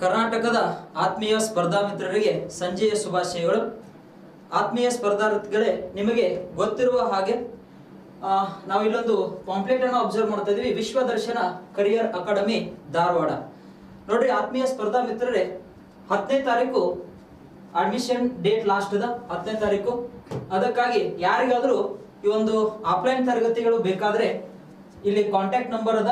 ಕರ್ನಾಟಕದ ಆತ್ಮೀಯ ಸ್ಪರ್ಧಾ ಮಿತ್ರರಿಗೆ ಸಂಜೆಯ ಶುಭಾಶಯಗಳು. ಆತ್ಮೀಯ ಸ್ಪರ್ಧಾರ್ಥಿಗಳೇ, ನಿಮಗೆ ಗೊತ್ತಿರುವ ಹಾಗೆ ನಾವು ಇಲ್ಲೊಂದು ಪಾಂಪ್ಲೆಟ್ ಅನ್ನು ಅಬ್ಸರ್ವ್ ಮಾಡ್ತಾ ಇದೀವಿ. ವಿಶ್ವ ದರ್ಶನ ಕರಿಯರ್ ಅಕಾಡೆಮಿ ಧಾರವಾಡ. ನೋಡ್ರಿ ಆತ್ಮೀಯ ಸ್ಪರ್ಧಾ ಮಿತ್ರರೇ, 10ನೇ ತಾರೀಕು ಅಡ್ಮಿಷನ್ ಡೇಟ್ ಲಾಸ್ಟ್ ಅದ, 10ನೇ ತಾರೀಕು. ಅದಕ್ಕಾಗಿ ಯಾರಿಗಾದ್ರೂ ಈ ಒಂದು ಆಫ್ಲೈನ್ ತರಗತಿಗಳು ಬೇಕಾದ್ರೆ ಇಲ್ಲಿ ಕಾಂಟ್ಯಾಕ್ಟ್ ನಂಬರ್ ಅದ,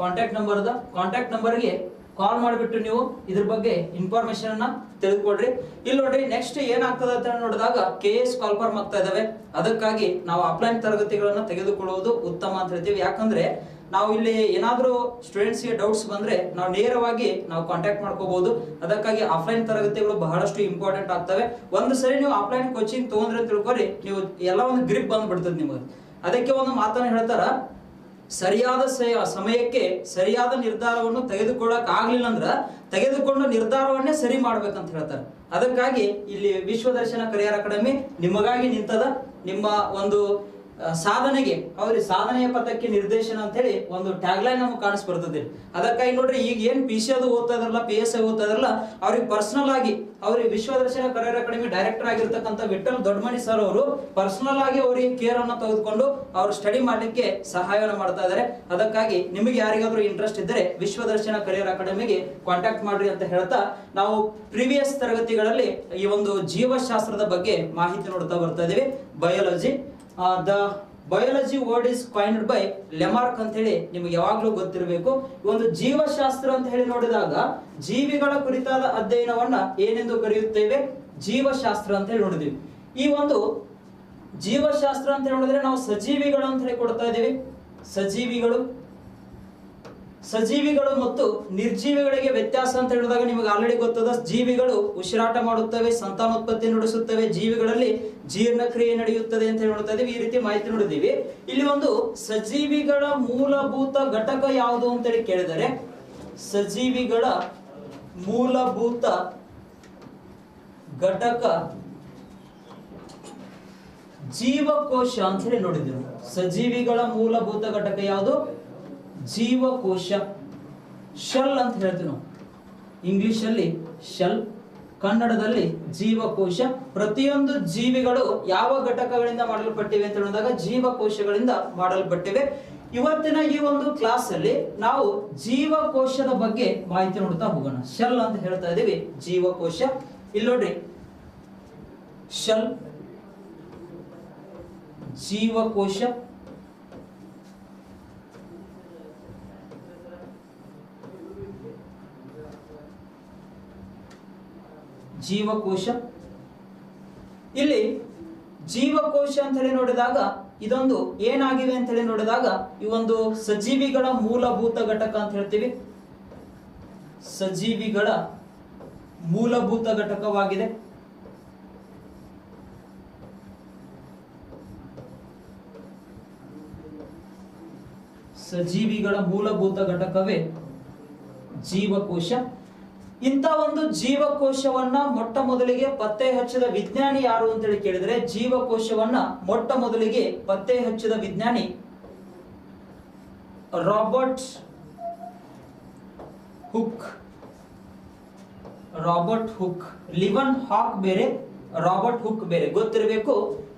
ಕಾಂಟ್ಯಾಕ್ಟ್ ನಂಬರ್ಗೆ ಕಾಲ್ ಮಾಡಿಬಿಟ್ಟು ನೀವು ಇದ್ರ ಬಗ್ಗೆ ಇನ್ಫಾರ್ಮೇಶನ್ ಅನ್ನ ತಿಳಿದುಕೊಡ್ರಿ. ಇಲ್ಲಿ ನೋಡ್ರಿ ನೆಕ್ಸ್ಟ್ ಏನಾಗ್ತದೆ ಅಂತ ನೋಡಿದಾಗ KS ಕಾಲ್ಫಾರ್ಮ್ ಆಗ್ತಾ ಇದಾವೆ. ಅದಕ್ಕಾಗಿ ನಾವು ಆಫ್ಲೈನ್ ತರಗತಿಗಳನ್ನ ತೆಗೆದುಕೊಳ್ಳುವುದು ಉತ್ತಮ ಅಂತ ಹೇಳ್ತೀವಿ. ಯಾಕಂದ್ರೆ ನಾವು ಇಲ್ಲಿ ಏನಾದ್ರೂ ಸ್ಟೂಡೆಂಟ್ಸ್ ಗೆ ಡೌಟ್ಸ್ ಬಂದ್ರೆ ನಾವು ನೇರವಾಗಿ ನಾವು ಕಾಂಟ್ಯಾಕ್ಟ್ ಮಾಡ್ಕೋಬಹುದು. ಅದಕ್ಕಾಗಿ ಆಫ್ಲೈನ್ ತರಗತಿಗಳು ಬಹಳಷ್ಟು ಇಂಪಾರ್ಟೆಂಟ್ ಆಗ್ತವೆ. ಒಂದು ಸರಿ ನೀವು ಆಫ್ಲೈನ್ ಕೋಚಿಂಗ್ ತಗೊಂಡ್ರೆ ತಿಳ್ಕೊರಿ, ನೀವು ಎಲ್ಲ ಒಂದು ಗ್ರಿಪ್ ಬಂದ್ಬಿಡ್ತದೆ ನಿಮಗೆ. ಅದಕ್ಕೆ ಒಂದು ಮಾತನ್ನ ಹೇಳ್ತಾರ, ಸರಿಯಾದ ಸಮಯಕ್ಕೆ ಸರಿಯಾದ ನಿರ್ಧಾರವನ್ನು ತೆಗೆದುಕೊಳ್ಳಕ್ ಆಗ್ಲಿಲ್ಲ ಅಂದ್ರ ತೆಗೆದುಕೊಂಡ ನಿರ್ಧಾರವನ್ನೇ ಸರಿ ಮಾಡ್ಬೇಕಂತ ಹೇಳ್ತಾರೆ. ಅದಕ್ಕಾಗಿ ಇಲ್ಲಿ ವಿಶ್ವ ದರ್ಶನ ಕರಿಯರ್ ಅಕಾಡೆಮಿ ನಿಮಗಾಗಿ ನಿಂತದ. ನಿಮ್ಮ ಒಂದು ಸಾಧನೆಗೆ ಅವ್ರಿಗೆ ಸಾಧನೆಯ ಪಥಕ್ಕೆ ನಿರ್ದೇಶನ ಅಂತ ಹೇಳಿ ಒಂದು ಟ್ಯಾಗ್ ಲೈನ್ ನಮ್ಗೆ ಕಾಣಿಸ್ಬರ್ತದೆ. ಅದಕ್ಕಾಗಿ ನೋಡ್ರಿ ಈಗ ಏನ್ PC ಅದು ಓದ್ತಾ ಇದ್ರಲ್ಲ, PSI ಓದ್ತಾ ಇದ್ರಲ್ಲ, ಅವ್ರಿಗೆ ಪರ್ಸನಲ್ ಆಗಿ ಅವ್ರಿಗೆ ವಿಶ್ವ ದರ್ಶನ ಕರಿಯರ್ ಅಕಾಡೆಮಿ ಡೈರೆಕ್ಟರ್ ಆಗಿರ್ತಕ್ಕಂಥ ವಿಠಲ್ ದೊಡ್ಡಮನಿ ಸರ್ ಅವರು ಪರ್ಸನಲ್ ಆಗಿ ಅವರಿಗೆ ಕೇರ್ ಅನ್ನ ತೆಗೆದುಕೊಂಡು ಅವ್ರು ಸ್ಟಡಿ ಮಾಡ್ಲಿಕ್ಕೆ ಸಹಾಯವನ್ನು ಮಾಡ್ತಾ ಇದ್ದಾರೆ. ಅದಕ್ಕಾಗಿ ನಿಮಗೆ ಯಾರಿಗಾದ್ರೂ ಇಂಟ್ರೆಸ್ಟ್ ಇದ್ದರೆ ವಿಶ್ವ ದರ್ಶನ ಕರಿಯರ್ ಅಕಾಡೆಮಿಗೆ ಕಾಂಟ್ಯಾಕ್ಟ್ ಮಾಡ್ರಿ ಅಂತ ಹೇಳ್ತಾ, ನಾವು ಪ್ರೀವಿಯಸ್ ತರಗತಿಗಳಲ್ಲಿ ಈ ಒಂದು ಜೀವಶಾಸ್ತ್ರದ ಬಗ್ಗೆ ಮಾಹಿತಿ ನೋಡ್ತಾ ಬರ್ತಾ ಇದೀವಿ. Biology, the biology word is coined by Lamarck ಅಂತ ಹೇಳಿ ನಿಮಗೆ ಯಾವಾಗ್ಲೂ ಗೊತ್ತಿರಬೇಕು. ಒಂದು ಜೀವಶಾಸ್ತ್ರ ಅಂತ ಹೇಳಿ ನೋಡಿದಾಗ ಜೀವಿಗಳ ಕುರಿತಾದ ಅಧ್ಯಯನವನ್ನ ಏನೆಂದು ಕರೆಯುತ್ತೇವೆ? ಜೀವಶಾಸ್ತ್ರ ಅಂತ ಹೇಳಿ ನೋಡಿದೀವಿ. ಈ ಒಂದು ಜೀವಶಾಸ್ತ್ರ ಅಂತ ನೋಡಿದ್ರೆ ನಾವು ಸಜೀವಿಗಳು ಅಂತ ಹೇಳಿ ಕೊಡ್ತಾ ಇದೀವಿ. ಸಜೀವಿಗಳು ಮತ್ತು ನಿರ್ಜೀವಿಗಳಿಗೆ ವ್ಯತ್ಯಾಸ ಅಂತ ಹೇಳಿದಾಗ ನಿಮಗೆ ಆಲ್ರೆಡಿ ಗೊತ್ತದ. ಜೀವಿಗಳು ಉಸಿರಾಟ ಮಾಡುತ್ತವೆ, ಸಂತಾನೋತ್ಪತ್ತಿ ನಡೆಸುತ್ತವೆ, ಜೀವಿಗಳಲ್ಲಿ ಜೀರ್ಣಕ್ರಿಯೆ ನಡೆಯುತ್ತದೆ ಅಂತ ಹೇಳಿ ನೋಡ್ತಾ ಇದೀವಿ. ಈ ರೀತಿ ಮಾಹಿತಿ ನೋಡಿದೀವಿ. ಇಲ್ಲಿ ಒಂದು ಸಜೀವಿಗಳ ಮೂಲಭೂತ ಘಟಕ ಯಾವುದು ಅಂತೇಳಿ ಕೇಳಿದರೆ, ಸಜೀವಿಗಳ ಮೂಲಭೂತ ಘಟಕ ಜೀವಕೋಶ ಅಂತ ಹೇಳಿ ನೋಡಿದ್ರು. ಸಜೀವಿಗಳ ಮೂಲಭೂತ ಘಟಕ ಯಾವುದು? ಜೀವಕೋಶ. ಶೆಲ್ ಅಂತ ಹೇಳ್ತೀವಿ ನಾವು. ಇಂಗ್ಲಿಷ್ ಅಲ್ಲಿ ಶೆಲ್, ಕನ್ನಡದಲ್ಲಿ ಜೀವಕೋಶ. ಪ್ರತಿಯೊಂದು ಜೀವಿಗಳು ಯಾವ ಘಟಕಗಳಿಂದ ಮಾಡಲ್ಪಟ್ಟಿವೆ ಅಂತ ಹೇಳಿದಾಗ ಜೀವಕೋಶಗಳಿಂದ ಮಾಡಲ್ಪಟ್ಟಿವೆ. ಇವತ್ತಿನ ಈ ಒಂದು ಕ್ಲಾಸ್ ಅಲ್ಲಿ ನಾವು ಜೀವಕೋಶದ ಬಗ್ಗೆ ಮಾಹಿತಿ ನೋಡ್ತಾ ಹೋಗೋಣ. ಶೆಲ್ ಅಂತ ಹೇಳ್ತಾ ಇದೀವಿ, ಜೀವಕೋಶ. ಇಲ್ಲಿ ನೋಡ್ರಿ, ಶೆಲ್, ಜೀವಕೋಶ. ಜೀವಕೋಶ. ಇಲ್ಲಿ ಜೀವಕೋಶ ಅಂತ ಹೇಳಿ ನೋಡಿದಾಗ ಇದೊಂದು ಏನಾಗಿವೆ ಅಂತ ಹೇಳಿ ನೋಡಿದಾಗ ಈ ಒಂದು ಸಜೀವಿಗಳ ಮೂಲಭೂತ ಘಟಕ ಅಂತ ಹೇಳ್ತೀವಿ. ಸಜೀವಿಗಳ ಮೂಲಭೂತ ಘಟಕವಾಗಿದೆ. ಸಜೀವಿಗಳ ಮೂಲಭೂತ ಘಟಕವೇ ಜೀವಕೋಶ. ಇಂಥ ಒಂದು ಜೀವಕೋಶವನ್ನ ಮೊಟ್ಟ ಮೊದಲಿಗೆ ಪತ್ತೆ ಹಚ್ಚಿದ ವಿಜ್ಞಾನಿ ಯಾರು ಅಂತ ಹೇಳಿ ಕೇಳಿದ್ರೆ, ಜೀವಕೋಶವನ್ನ ಮೊಟ್ಟ ಮೊದಲಿಗೆ ಪತ್ತೆ ಹಚ್ಚಿದ ವಿಜ್ಞಾನಿ ರಾಬರ್ಟ್ ಹುಕ್. ಲಿವನ್ ಹಾಕ್ ಬೇರೆ, ರಾಬರ್ಟ್ ಹುಕ್ ಬೇರೆ. ಗೊತ್ತಿರಬೇಕು.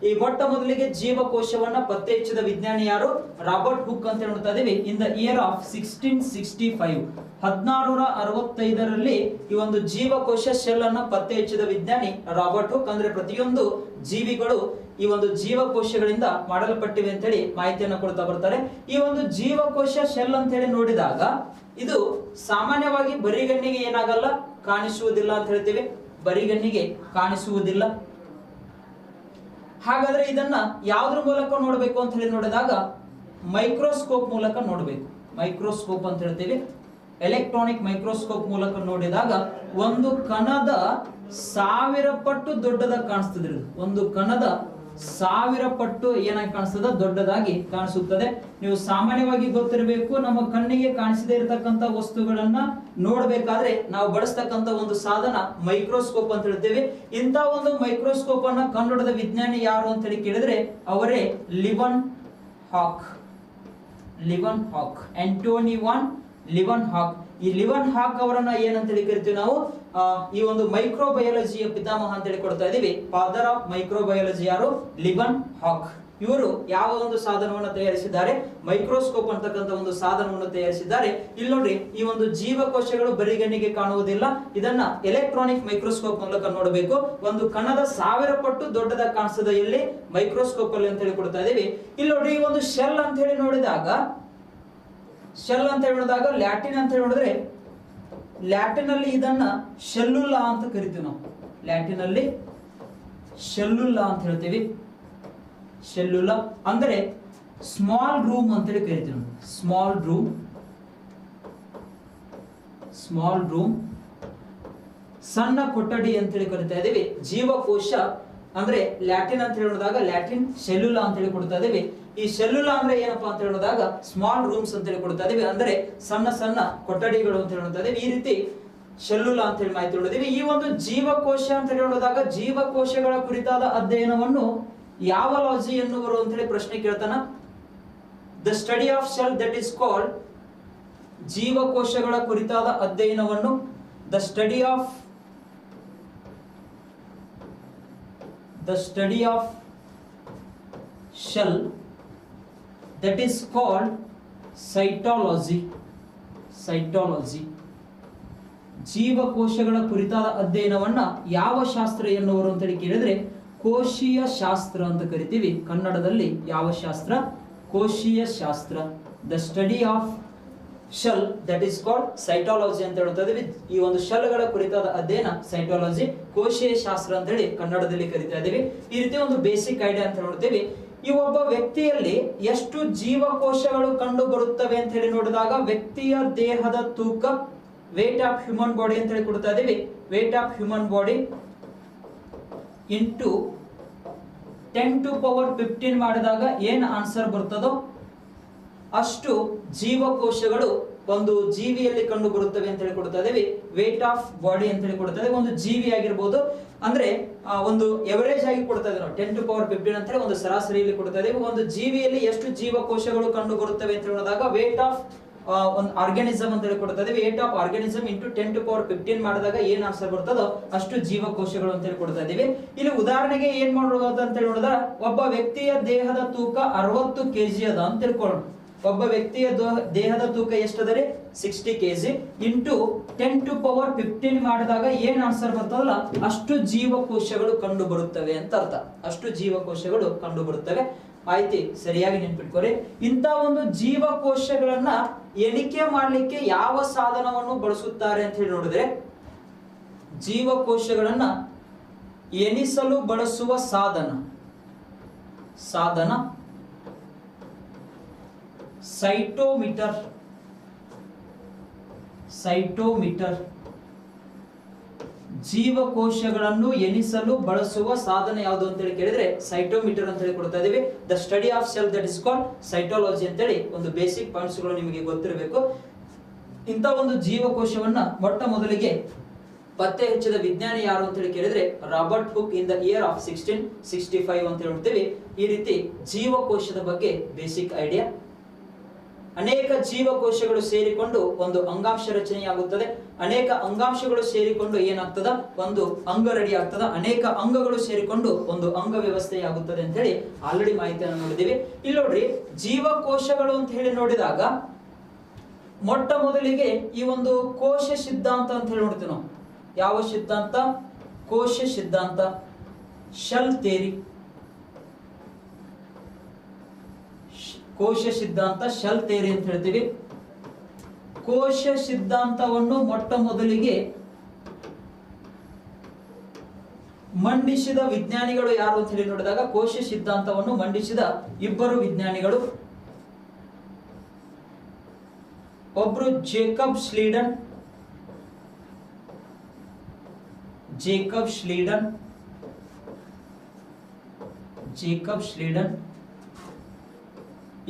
ಈ ಮೊಟ್ಟ ಮೊದಲಿಗೆ ಜೀವಕೋಶವನ್ನ ಪತ್ತೆ ಹಚ್ಚಿದ ವಿಜ್ಞಾನಿ ಯಾರು? ರಾಬರ್ಟ್ ಹುಕ್ ಅಂತ ನೋಡ್ತಾ ಇದೀವಿ. ಇನ್ ದ ಇಯರ್ ಆಫ್ 1665, 1665ರಲ್ಲಿ ಈ ಒಂದು ಜೀವಕೋಶ ಶೆಲ್ ಅನ್ನ ಪತ್ತೆ ಹಚ್ಚಿದ ವಿಜ್ಞಾನಿ ರಾಬರ್ಟ್ ಹುಕ್. ಅಂದ್ರೆ ಪ್ರತಿಯೊಂದು ಜೀವಿಗಳು ಈ ಒಂದು ಜೀವಕೋಶಗಳಿಂದ ಮಾಡಲ್ಪಟ್ಟಿವೆ ಅಂತ ಹೇಳಿ ಮಾಹಿತಿಯನ್ನು ಕೊಡ್ತಾ ಬರ್ತಾರೆ. ಈ ಒಂದು ಜೀವಕೋಶ ಶೆಲ್ ಅಂತ ಹೇಳಿ ನೋಡಿದಾಗ ಇದು ಸಾಮಾನ್ಯವಾಗಿ ಬರಿಗಣ್ಣಿಗೆ ಏನಾಗಲ್ಲ, ಕಾಣಿಸುವುದಿಲ್ಲ ಅಂತ ಹೇಳ್ತೀವಿ. ಬರಿಗಣ್ಣಿಗೆ ಕಾಣಿಸುವುದಿಲ್ಲ. ಹಾಗಾದ್ರೆ ಇದನ್ನ ಯಾವುದ್ರ ಮೂಲಕ ನೋಡಬೇಕು ಅಂತ ಹೇಳಿ ನೋಡಿದಾಗ ಮೈಕ್ರೋಸ್ಕೋಪ್ ಮೂಲಕ ನೋಡಬೇಕು. ಮೈಕ್ರೋಸ್ಕೋಪ್ ಅಂತ ಹೇಳ್ತೀವಿ. ಎಲೆಕ್ಟ್ರಾನಿಕ್ ಮೈಕ್ರೋಸ್ಕೋಪ್ ಮೂಲಕ ನೋಡಿದಾಗ ಒಂದು ಕಣದ 1000 ಪಟ್ಟು ದೊಡ್ಡದಾಗಿ ಕಾಣಿಸ್ತದೆ. ಒಂದು ಕಣದ 1000 ಪಟ್ಟು ಏನಾಗಿ ಕಾಣಿಸ್ತದ? ದೊಡ್ಡದಾಗಿ ಕಾಣಿಸುತ್ತದೆ. ನೀವು ಸಾಮಾನ್ಯವಾಗಿ ಗೊತ್ತಿರಬೇಕು, ನಮ್ಮ ಕಣ್ಣಿಗೆ ಕಾಣಿಸದೇ ಇರತಕ್ಕಂತ ವಸ್ತುಗಳನ್ನ ನೋಡ್ಬೇಕಾದ್ರೆ ನಾವು ಬಳಸ್ತಕ್ಕಂತ ಒಂದು ಸಾಧನ ಮೈಕ್ರೋಸ್ಕೋಪ್ ಅಂತ ಹೇಳ್ತೇವೆ. ಇಂಥ ಒಂದು ಮೈಕ್ರೋಸ್ಕೋಪ್ ಅನ್ನ ಕಂಡುಹಿಡಿದ ವಿಜ್ಞಾನಿ ಯಾರು ಅಂತ ಹೇಳಿ ಕೇಳಿದ್ರೆ ಅವರೇ ಲಿವನ್ ಹಾಕ್. ಆಂಟೋನಿ ವಾನ್ ಲಿವನ್ ಹಾಕ್. ಈ ಲಿವನ್ ಹಾಕ್ ಅವರನ್ನ ಏನಂತೇಳಿ ಕರಿತೀವಿ ನಾವು, ಈ ಒಂದು ಮೈಕ್ರೋಬಯಾಲಜಿಯ ಪಿತಾಮಹ ಅಂತೇಳಿ ಕೊಡ್ತಾ ಇದೀವಿ. ಫಾದರ್ ಆಫ್ ಮೈಕ್ರೋಬಯಾಲಜಿ ಯಾರು? ಲಿವನ್ ಹಾಕ್. ಇವರು ಯಾವ ಒಂದು ಸಾಧನವನ್ನು ತಯಾರಿಸಿದ್ದಾರೆ? ಮೈಕ್ರೋಸ್ಕೋಪ್ ಅಂತಕ್ಕಂಥ ಒಂದು ಸಾಧನವನ್ನು ತಯಾರಿಸಿದ್ದಾರೆ. ಇಲ್ಲಿ ನೋಡ್ರಿ, ಈ ಒಂದು ಜೀವಕೋಶಗಳು ಬರಿಗಣ್ಣಿಗೆ ಕಾಣುವುದಿಲ್ಲ, ಇದನ್ನ ಎಲೆಕ್ಟ್ರಾನಿಕ್ ಮೈಕ್ರೋಸ್ಕೋಪ್ ಮೂಲಕ ನೋಡಬೇಕು. ಒಂದು ಕಣದ 1000 ಪಟ್ಟು ದೊಡ್ಡದಾಗಿ ಕಾಣಿಸ್ತದೆ ಇಲ್ಲಿ ಮೈಕ್ರೋಸ್ಕೋಪ್ ಅಲ್ಲಿ ಅಂತ ಹೇಳಿ ಕೊಡ್ತಾ ಇದೀವಿ. ಇಲ್ಲಿ ನೋಡ್ರಿ, ಈ ಒಂದು ಶೆಲ್ ಅಂತ ಹೇಳಿ ನೋಡಿದಾಗ, ಲ್ಯಾಟಿನ್ ಅಂತ ಹೇಳಿ ನೋಡಿದ್ರೆ, ಲ್ಯಾಟಿನ್ ಅಲ್ಲಿ ಇದನ್ನ ಶೆಲ್ಲುಲಾ ಅಂತ ಕರಿತೀವಿ ನಾವು. ಲ್ಯಾಟಿನ್ ಅಲ್ಲಿ ಶೆಲ್ಲುಲಾ ಅಂತ ಹೇಳ್ತೀವಿ. ಶೆಲ್ಲುಲಾ ಅಂದ್ರೆ ಸ್ಮಾಲ್ ರೂಮ್ ಅಂತ ಹೇಳಿ ಕರಿತೀವಿ. ಸ್ಮಾಲ್ ರೂಮ್, ಸಣ್ಣ ಕೊಠಡಿ ಅಂತ ಹೇಳಿ ಕರಿತಾ ಇದೀವಿ. ಜೀವಕೋಶ ಅಂದ್ರೆ ಲ್ಯಾಟಿನ್ ಅಂತ ಹೇಳಿದಾಗ ಲ್ಯಾಟಿನ್ ಶೆಲ್ಲುಲಾ ಅಂತ ಹೇಳಿ ಕೊಡ್ತಾ ಇದೀವಿ. ಈ ಶೆಲ್ಲುಲಾ ಅಂದ್ರೆ ಏನಪ್ಪಾ ಅಂತ ಹೇಳಿದಾಗ ಸ್ಮಾಲ್ ರೂಮ್ಸ್ ಅಂತ ಹೇಳಿ ಕೊಡ್ತಾ ಇದೀವಿ, ಅಂದ್ರೆ ಸಣ್ಣ ಸಣ್ಣ ಕೊಠಡಿಗಳು ಅಂತ ಹೇಳ್ತಾ ಇದೀವಿ. ಈ ರೀತಿ ಶೆಲ್ಲುಲಾ ಅಂತ ಹೇಳಿ ಮಾಹಿತಿ ನೋಡಿದೀವಿ. ಈ ಒಂದು ಜೀವಕೋಶ ಅಂತ ಹೇಳಿದಾಗ ಜೀವಕೋಶಗಳ ಕುರಿತಾದ ಅಧ್ಯಯನವನ್ನು ಯಾವ ಲಾಜಿ ಎನ್ನುವರು ಅಂತ ಹೇಳಿ ಪ್ರಶ್ನೆ ಕೇಳ್ತಾನ. The study of cell that is called, ಜೀವಕೋಶಗಳ ಕುರಿತಾದ ಅಧ್ಯಯನವನ್ನು the study of cell that is called cytology. ಜೀವಕೋಶಗಳ ಕುರಿತಾದ ಅಧ್ಯಯನವನ್ನ ಯಾವ ಶಾಸ್ತ್ರ ಎನ್ನುವರು ಅಂತ ಹೇಳಿ ಕೇಳಿದ್ರೆ ಕೋಶೀಯ ಶಾಸ್ತ್ರ ಅಂತ ಕರಿತೀವಿ. ಕನ್ನಡದಲ್ಲಿ ಯಾವ ಶಾಸ್ತ್ರ? ಕೋಶೀಯ ಶಾಸ್ತ್ರ. The study of cell that is called cytology ಅಂತ ಹೇಳ್ತಾ ಇದೀವಿ. ಈ ಒಂದು ಶೆಲ್ಗಳ ಕುರಿತಾದ ಅಧ್ಯಯನ ಸೈಟಾಲಜಿ, ಕೋಶೀಯ ಶಾಸ್ತ್ರ ಅಂತ ಹೇಳಿ ಕನ್ನಡದಲ್ಲಿ ಕರಿತಾ ಇದೀವಿ. ಈ ರೀತಿ ಒಂದು ಬೇಸಿಕ್ ಐಡಿಯಾ ಅಂತ ನೋಡ್ತೀವಿ. ಈ ಒಬ್ಬ ವ್ಯಕ್ತಿಯಲ್ಲಿ ಎಷ್ಟು ಜೀವಕೋಶಗಳು ಕಂಡು ಬರುತ್ತವೆ ಅಂತ ಹೇಳಿ ನೋಡಿದಾಗ, ವ್ಯಕ್ತಿಯ ದೇಹದ ತೂಕ, ವೇಟ್ ಆಫ್ ಹ್ಯೂಮನ್ ಬಾಡಿ ಅಂತ ಹೇಳಿ ಕೊಡ್ತಾ ಇದೀವಿ. Weight of human body into 10⁻15 ಮಾಡಿದಾಗ ಏನ್ ಆನ್ಸರ್ ಬರ್ತದೋ ಅಷ್ಟು ಜೀವಕೋಶಗಳು ಒಂದು ಜೀವಿಯಲ್ಲಿ ಕಂಡು ಬರುತ್ತವೆ ಅಂತ ಹೇಳಿ ಕೊಡ್ತಾ ಇದೀವಿ. ವೇಟ್ ಆಫ್ ಬಾಡಿ ಅಂತ ಹೇಳಿ ಕೊಡ್ತಾ ಇದೀವಿ. ಒಂದು ಜೀವಿ ಆಗಿರ್ಬೋದು, ಅಂದ್ರೆ ಒಂದು ಎವರೇಜ್ ಆಗಿ ಕೊಡ್ತಾ ಇದೀವಿ ನಾವು 10⁻15 ಅಂತ ಹೇಳಿ ಒಂದು ಸರಾಸರಿಯಲ್ಲಿ ಕೊಡ್ತಾ ಇದೀವಿ. ಒಂದು ಜೀವಿಯಲ್ಲಿ ಎಷ್ಟು ಜೀವಕೋಶಗಳು ಕಂಡು ಬರುತ್ತವೆ ಅಂತ ಹೇಳಿದಾಗ ವೇಟ್ ಆಫ್ ಒಂದು ಆರ್ಗಾನಿಸಮ್ ಅಂತ ಹೇಳಿ ಕೊಡ್ತಾ ಇದೀವಿ. ವೇಟ್ ಆಫ್ ಆರ್ಗಾನಿಸಮ್ ಇಂಟು 10⁻15 ಮಾಡಿದಾಗ ಏನ್ ಆನ್ಸರ್ ಬರ್ತದೋ ಅಷ್ಟು ಜೀವಕೋಶಗಳು ಅಂತ ಹೇಳಿ ಕೊಡ್ತಾ ಇದೀವಿ. ಇಲ್ಲಿ ಉದಾಹರಣೆಗೆ ಏನ್ ಮಾಡಬಹುದು ಅಂತ ಹೇಳಿ ನೋಡಿದ್ರೆ, ಒಬ್ಬ ವ್ಯಕ್ತಿಯ ದೇಹದ ತೂಕ 60 kg ಅದ ಅಂತ ತಿಳ್ಕೊಳ್ಳೋಣ. ಒಬ್ಬ ವ್ಯಕ್ತಿಯ ದೇಹದ ತೂಕ ಎಷ್ಟದರಿ? 60 kg ಇಂಟು 10⁻15 ಮಾಡಿದಾಗ ಏನ್ ಆನ್ಸರ್ ಬರ್ತದಲ್ಲ ಅಷ್ಟು ಜೀವಕೋಶಗಳು ಕಂಡು ಬರುತ್ತವೆ ಅಂತ ಅರ್ಥ. ಅಷ್ಟು ಜೀವಕೋಶಗಳು ಕಂಡು ಬರುತ್ತವೆ. ಆಯ್ತಿ, ಸರಿಯಾಗಿ ನೆನ್ಪಿಟ್ಕೋರಿ. ಇಂತ ಒಂದು ಜೀವಕೋಶಗಳನ್ನ ಎಣಿಕೆ ಮಾಡ್ಲಿಕ್ಕೆ ಯಾವ ಸಾಧನವನ್ನು ಬಳಸುತ್ತಾರೆ ಅಂತ ಹೇಳಿ ನೋಡಿದ್ರೆ, ಜೀವಕೋಶಗಳನ್ನ ಎಣಿಸಲು ಬಳಸುವ ಸಾಧನ ಸೈಟೋಮೀಟರ್. ಜೀವಕೋಶಗಳನ್ನು ಎಣಿಸಲು ಬಳಸುವ ಸಾಧನ ಯಾವುದು ಅಂತ ಹೇಳಿ ಕೇಳಿದ್ರೆ ಸೈಟೋಮೀಟರ್ ಅಂತ ಹೇಳಿ ಕೊಡ್ತಾ ಇದೀವಿ. The study of cell that is called cytology ಅಂತ ಹೇಳಿ ಒಂದು ಬೇಸಿಕ್ ಪಾಯಿಂಟ್ಸ್ ಗಳು ನಿಮಗೆ ಗೊತ್ತಿರಬೇಕು. ಇಂಥ ಒಂದು ಜೀವಕೋಶವನ್ನ ಮೊಟ್ಟ ಮೊದಲಿಗೆ ಪತ್ತೆ ಹಚ್ಚಿದ ವಿಜ್ಞಾನಿ ಯಾರು ಅಂತ ಹೇಳಿ ಕೇಳಿದ್ರೆ Robert Hooke in the year of 1665 ಅಂತ ಹೇಳ್ತೀವಿ. ಈ ರೀತಿ ಜೀವಕೋಶದ ಬಗ್ಗೆ ಬೇಸಿಕ್ ಐಡಿಯಾ. ಅನೇಕ ಜೀವಕೋಶಗಳು ಸೇರಿಕೊಂಡು ಒಂದು ಅಂಗಾಂಶ ರಚನೆಯಾಗುತ್ತದೆ. ಅನೇಕ ಅಂಗಾಂಶಗಳು ಸೇರಿಕೊಂಡು ಏನಾಗ್ತದ, ಒಂದು ಅಂಗ ರೆಡಿ ಆಗ್ತದ. ಅನೇಕ ಅಂಗಗಳು ಸೇರಿಕೊಂಡು ಒಂದು ಅಂಗ ವ್ಯವಸ್ಥೆಯಾಗುತ್ತದೆ ಅಂತ ಹೇಳಿ ಆಲ್ರೆಡಿ ಮಾಹಿತಿಯನ್ನು ನೋಡಿದೀವಿ. ಇಲ್ಲಿ ನೋಡ್ರಿ, ಜೀವಕೋಶಗಳು ಅಂತ ಹೇಳಿ ನೋಡಿದಾಗ ಮೊಟ್ಟ ಮೊದಲಿಗೆ ಈ ಒಂದು ಕೋಶ ಸಿದ್ಧಾಂತ ಅಂತ ಹೇಳಿ ನೋಡ್ತೀವಿ ನಾವು. ಯಾವ ಸಿದ್ಧಾಂತ? ಕೋಶ ಸಿದ್ಧಾಂತ, ಶೆಲ್ ಥಿಯರಿ. ಕೋಶ ಸಿದ್ಧಾಂತ, ಶೆಲ್ ಥಿಯರಿ ಅಂತ ಹೇಳ್ತೀವಿ. ಕೋಶ ಸಿದ್ಧಾಂತವನ್ನು ಮೊಟ್ಟ ಮೊದಲಿಗೆ ಮಂಡಿಸಿದ ವಿಜ್ಞಾನಿಗಳು ಯಾರು ಅಂತ ಹೇಳಿ ನೋಡಿದಾಗ, ಕೋಶ ಸಿದ್ಧಾಂತವನ್ನು ಮಂಡಿಸಿದ ಇಬ್ಬರು ವಿಜ್ಞಾನಿಗಳು. ಒಬ್ರು ಜೇಕಬ್ ಶ್ಲೀಡನ್,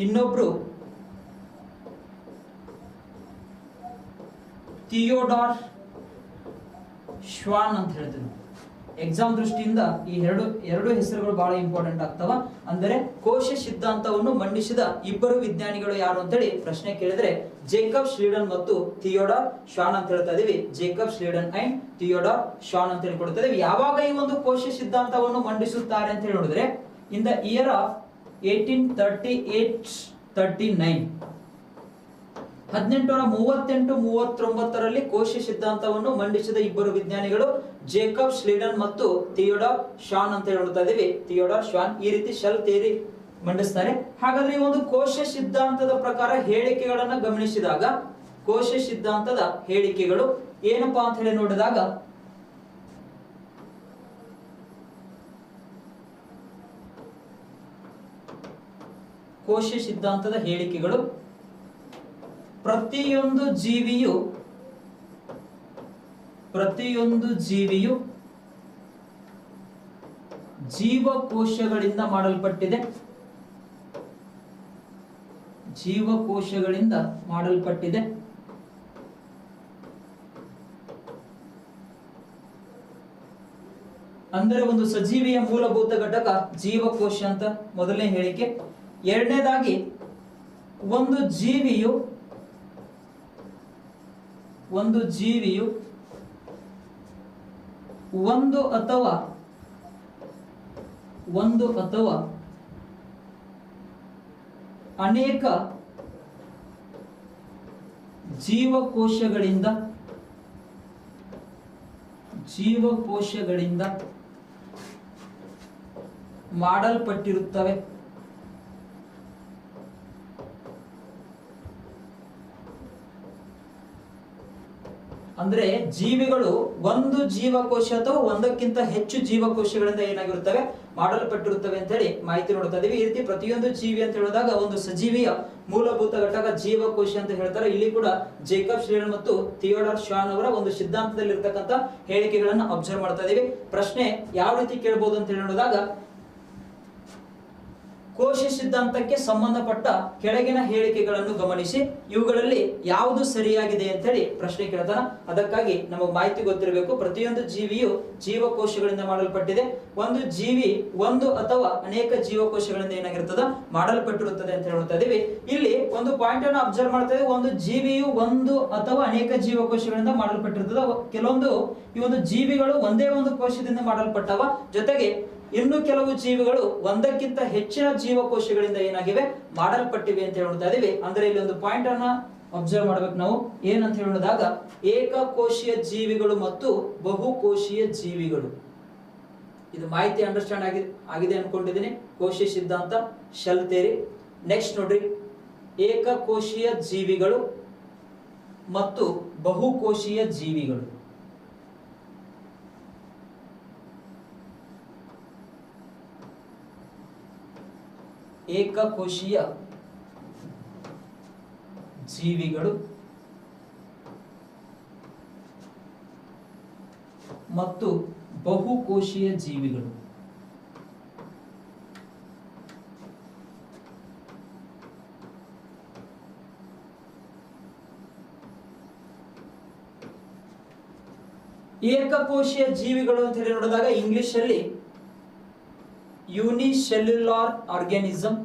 ಇನ್ನೊಬ್ರು ಥಿಯೋಡಾರ್ ಶ್ವಾನ್ ಅಂತ ಹೇಳ್ತೀವಿ. ಎಕ್ಸಾಮ್ ದೃಷ್ಟಿಯಿಂದ ಈ ಎರಡು ಹೆಸರುಗಳು ಬಹಳ ಇಂಪಾರ್ಟೆಂಟ್ ಆಗ್ತವ. ಅಂದರೆ ಕೋಶ ಸಿದ್ಧಾಂತವನ್ನು ಮಂಡಿಸಿದ ಇಬ್ಬರು ವಿಜ್ಞಾನಿಗಳು ಯಾರು ಅಂತೇಳಿ ಪ್ರಶ್ನೆ ಕೇಳಿದ್ರೆ ಜೇಕಬ್ ಶ್ಲೀಡನ್ ಮತ್ತು ಥಿಯೋಡಾರ್ ಶಾನ್ ಅಂತ ಹೇಳ್ತಾ ಇದೀವಿ. ಜೇಕಬ್ ಶ್ಲೀಡನ್ ಅಂಡ್ ಥಿಯೋಡಾರ್ ಶಾನ್ ಅಂತ ಹೇಳಿ ಕೊಡ್ತಾ ಇದೀವಿ. ಯಾವಾಗ ಈ ಒಂದು ಕೋಶ ಸಿದ್ಧಾಂತವನ್ನು ಮಂಡಿಸುತ್ತಾರೆ ಅಂತ ಹೇಳಿ ನೋಡಿದ್ರೆ ಇನ್ ದ ಇಯರ್ ಆಫ್ 1838-39 1838-39ರಲ್ಲಿ ಕೋಶ ಸಿದ್ಧಾಂತವನ್ನು ಮಂಡಿಸಿದ ಇಬ್ಬರು ವಿಜ್ಞಾನಿಗಳು ಜೇಕಬ್ ಶ್ಲೀಡನ್ ಮತ್ತು ಥಿಯೋಡಾರ್ ಶಾನ್ ಅಂತ ಹೇಳ್ತಾ ಇದೀವಿ. ಥಿಯೋಡಾರ್ ಶಾನ್ ಈ ರೀತಿ ಶೆಲ್ ಥಿಯರಿ ಮಂಡಿಸ್ತಾರೆ. ಹಾಗಾದ್ರೆ ಈ ಒಂದು ಕೋಶ ಸಿದ್ಧಾಂತದ ಪ್ರಕಾರ ಹೇಳಿಕೆಗಳನ್ನ ಗಮನಿಸಿದಾಗ ಕೋಶ ಸಿದ್ಧಾಂತದ ಹೇಳಿಕೆಗಳು ಏನಪ್ಪಾ ಅಂತ ಹೇಳಿ ನೋಡಿದಾಗ ಕೋಶ ಸಿದ್ಧಾಂತದ ಹೇಳಿಕೆಗಳು ಪ್ರತಿಯೊಂದು ಜೀವಿಯು ಜೀವಕೋಶಗಳಿಂದ ಮಾಡಲ್ಪಟ್ಟಿದೆ. ಜೀವಕೋಶಗಳಿಂದ ಮಾಡಲ್ಪಟ್ಟಿದೆ. ಅಂದರೆ ಒಂದು ಸಜೀವಿಯ ಮೂಲಭೂತ ಘಟಕ ಜೀವಕೋಶ ಅಂತ ಮೊದಲನೇ ಹೇಳಿಕೆ. ಎರಡನೇದಾಗಿ ಒಂದು ಜೀವಿಯು ಒಂದು ಅಥವಾ ಅನೇಕ ಜೀವಕೋಶಗಳಿಂದ ಮಾಡಲ್ಪಟ್ಟಿರುತ್ತವೆ. ಅಂದ್ರೆ ಜೀವಿಗಳು ಒಂದು ಜೀವಕೋಶ ಅಥವಾ ಒಂದಕ್ಕಿಂತ ಹೆಚ್ಚು ಜೀವಕೋಶಗಳಿಂದ ಏನಾಗಿರುತ್ತವೆ ಮಾಡಲ್ಪಟ್ಟಿರುತ್ತವೆ ಅಂತ ಹೇಳಿ ಮಾಹಿತಿ ನೋಡ್ತಾ ಇದೀವಿ. ಈ ರೀತಿ ಪ್ರತಿಯೊಂದು ಜೀವಿ ಅಂತ ಹೇಳಿದಾಗ ಒಂದು ಸಜೀವಿಯ ಮೂಲಭೂತ ಘಟಕ ಜೀವಕೋಶ ಅಂತ ಹೇಳ್ತಾರೆ. ಇಲ್ಲಿ ಕೂಡ ಜೇಕಬ್ ಶ್ಲೀಡನ್ ಮತ್ತು ಥಿಯೋಡಾರ್ ಶಾನ್ ಅವರ ಒಂದು ಸಿದ್ಧಾಂತದಲ್ಲಿ ಇರತಕ್ಕಂತ ಹೇಳಿಕೆಗಳನ್ನ ಅಬ್ಸರ್ವ್ ಮಾಡ್ತಾ ಇದೀವಿ. ಪ್ರಶ್ನೆ ಯಾವ ರೀತಿ ಕೇಳಬಹುದು ಅಂತ ಹೇಳಿ ನೋಡಿದಾಗ ಕೋಶ ಸಿದ್ಧಾಂತಕ್ಕೆ ಸಂಬಂಧಪಟ್ಟ ಕೆಳಗಿನ ಹೇಳಿಕೆಗಳನ್ನು ಗಮನಿಸಿ ಇವುಗಳಲ್ಲಿ ಯಾವುದು ಸರಿಯಾಗಿದೆ ಅಂತ ಹೇಳಿ ಪ್ರಶ್ನೆ ಕೇಳ್ತಾನ. ಅದಕ್ಕಾಗಿ ನಮಗೆ ಮಾಹಿತಿ ಗೊತ್ತಿರಬೇಕು. ಪ್ರತಿಯೊಂದು ಜೀವಿಯು ಜೀವಕೋಶಗಳಿಂದ ಮಾಡಲ್ಪಟ್ಟಿದೆ. ಒಂದು ಜೀವಿ ಒಂದು ಅಥವಾ ಅನೇಕ ಜೀವಕೋಶಗಳಿಂದ ಏನಾಗಿರ್ತದ ಮಾಡಲ್ಪಟ್ಟಿರುತ್ತದೆ ಅಂತ ಹೇಳ್ತಾ ಇದೀವಿ. ಇಲ್ಲಿ ಒಂದು ಪಾಯಿಂಟ್ ಅನ್ನು ಅಬ್ಸರ್ವ್ ಮಾಡ್ತಾ ಇದ್ದೀವಿ. ಒಂದು ಜೀವಿಯು ಒಂದು ಅಥವಾ ಅನೇಕ ಜೀವಕೋಶಗಳಿಂದ ಮಾಡಲ್ಪಟ್ಟಿರ್ತದ. ಕೆಲವೊಂದು ಈ ಒಂದು ಜೀವಿಗಳು ಒಂದೇ ಒಂದು ಕೋಶದಿಂದ ಮಾಡಲ್ಪಟ್ಟವ. ಜೊತೆಗೆ ಇನ್ನು ಕೆಲವು ಜೀವಿಗಳು ಒಂದಕ್ಕಿಂತ ಹೆಚ್ಚಿನ ಜೀವಕೋಶಗಳಿಂದ ಏನಾಗಿವೆ ಮಾಡಲ್ಪಟ್ಟಿವೆ ಅಂತ ಹೇಳ್ತಾ ಇದೀವಿ. ಅಂದ್ರೆ ಇಲ್ಲಿ ಒಂದು ಪಾಯಿಂಟ್ ಅನ್ನ ಅಬ್ಸರ್ವ್ ಮಾಡ್ಬೇಕು ನಾವು. ಏನಂತ ಹೇಳಿದಾಗ ಏಕಕೋಶೀಯ ಜೀವಿಗಳು ಮತ್ತು ಬಹುಕೋಶೀಯ ಜೀವಿಗಳು. ಇದು ಮಾಹಿತಿ ಅಂಡರ್ಸ್ಟ್ಯಾಂಡ್ ಆಗಿದೆ ಅನ್ಕೊಂಡಿದ್ದೀನಿ. ಕೋಶ ಸಿದ್ಧಾಂತ, ಶೆಲ್ ಥಿಯರಿ. ನೆಕ್ಸ್ಟ್ ನೋಡ್ರಿ, ಏಕಕೋಶೀಯ ಜೀವಿಗಳು ಮತ್ತು ಬಹುಕೋಶೀಯ ಜೀವಿಗಳು. ಏಕಕೋಶೀಯ ಜೀವಿಗಳು ಮತ್ತು ಬಹುಕೋಶೀಯ ಜೀವಿಗಳು. ಏಕಕೋಶೀಯ ಜೀವಿಗಳು ಅಂತ ಹೇಳಿ ನೋಡಿದಾಗ ಇಂಗ್ಲಿಷ್ ಅಲ್ಲಿ unicellular organism,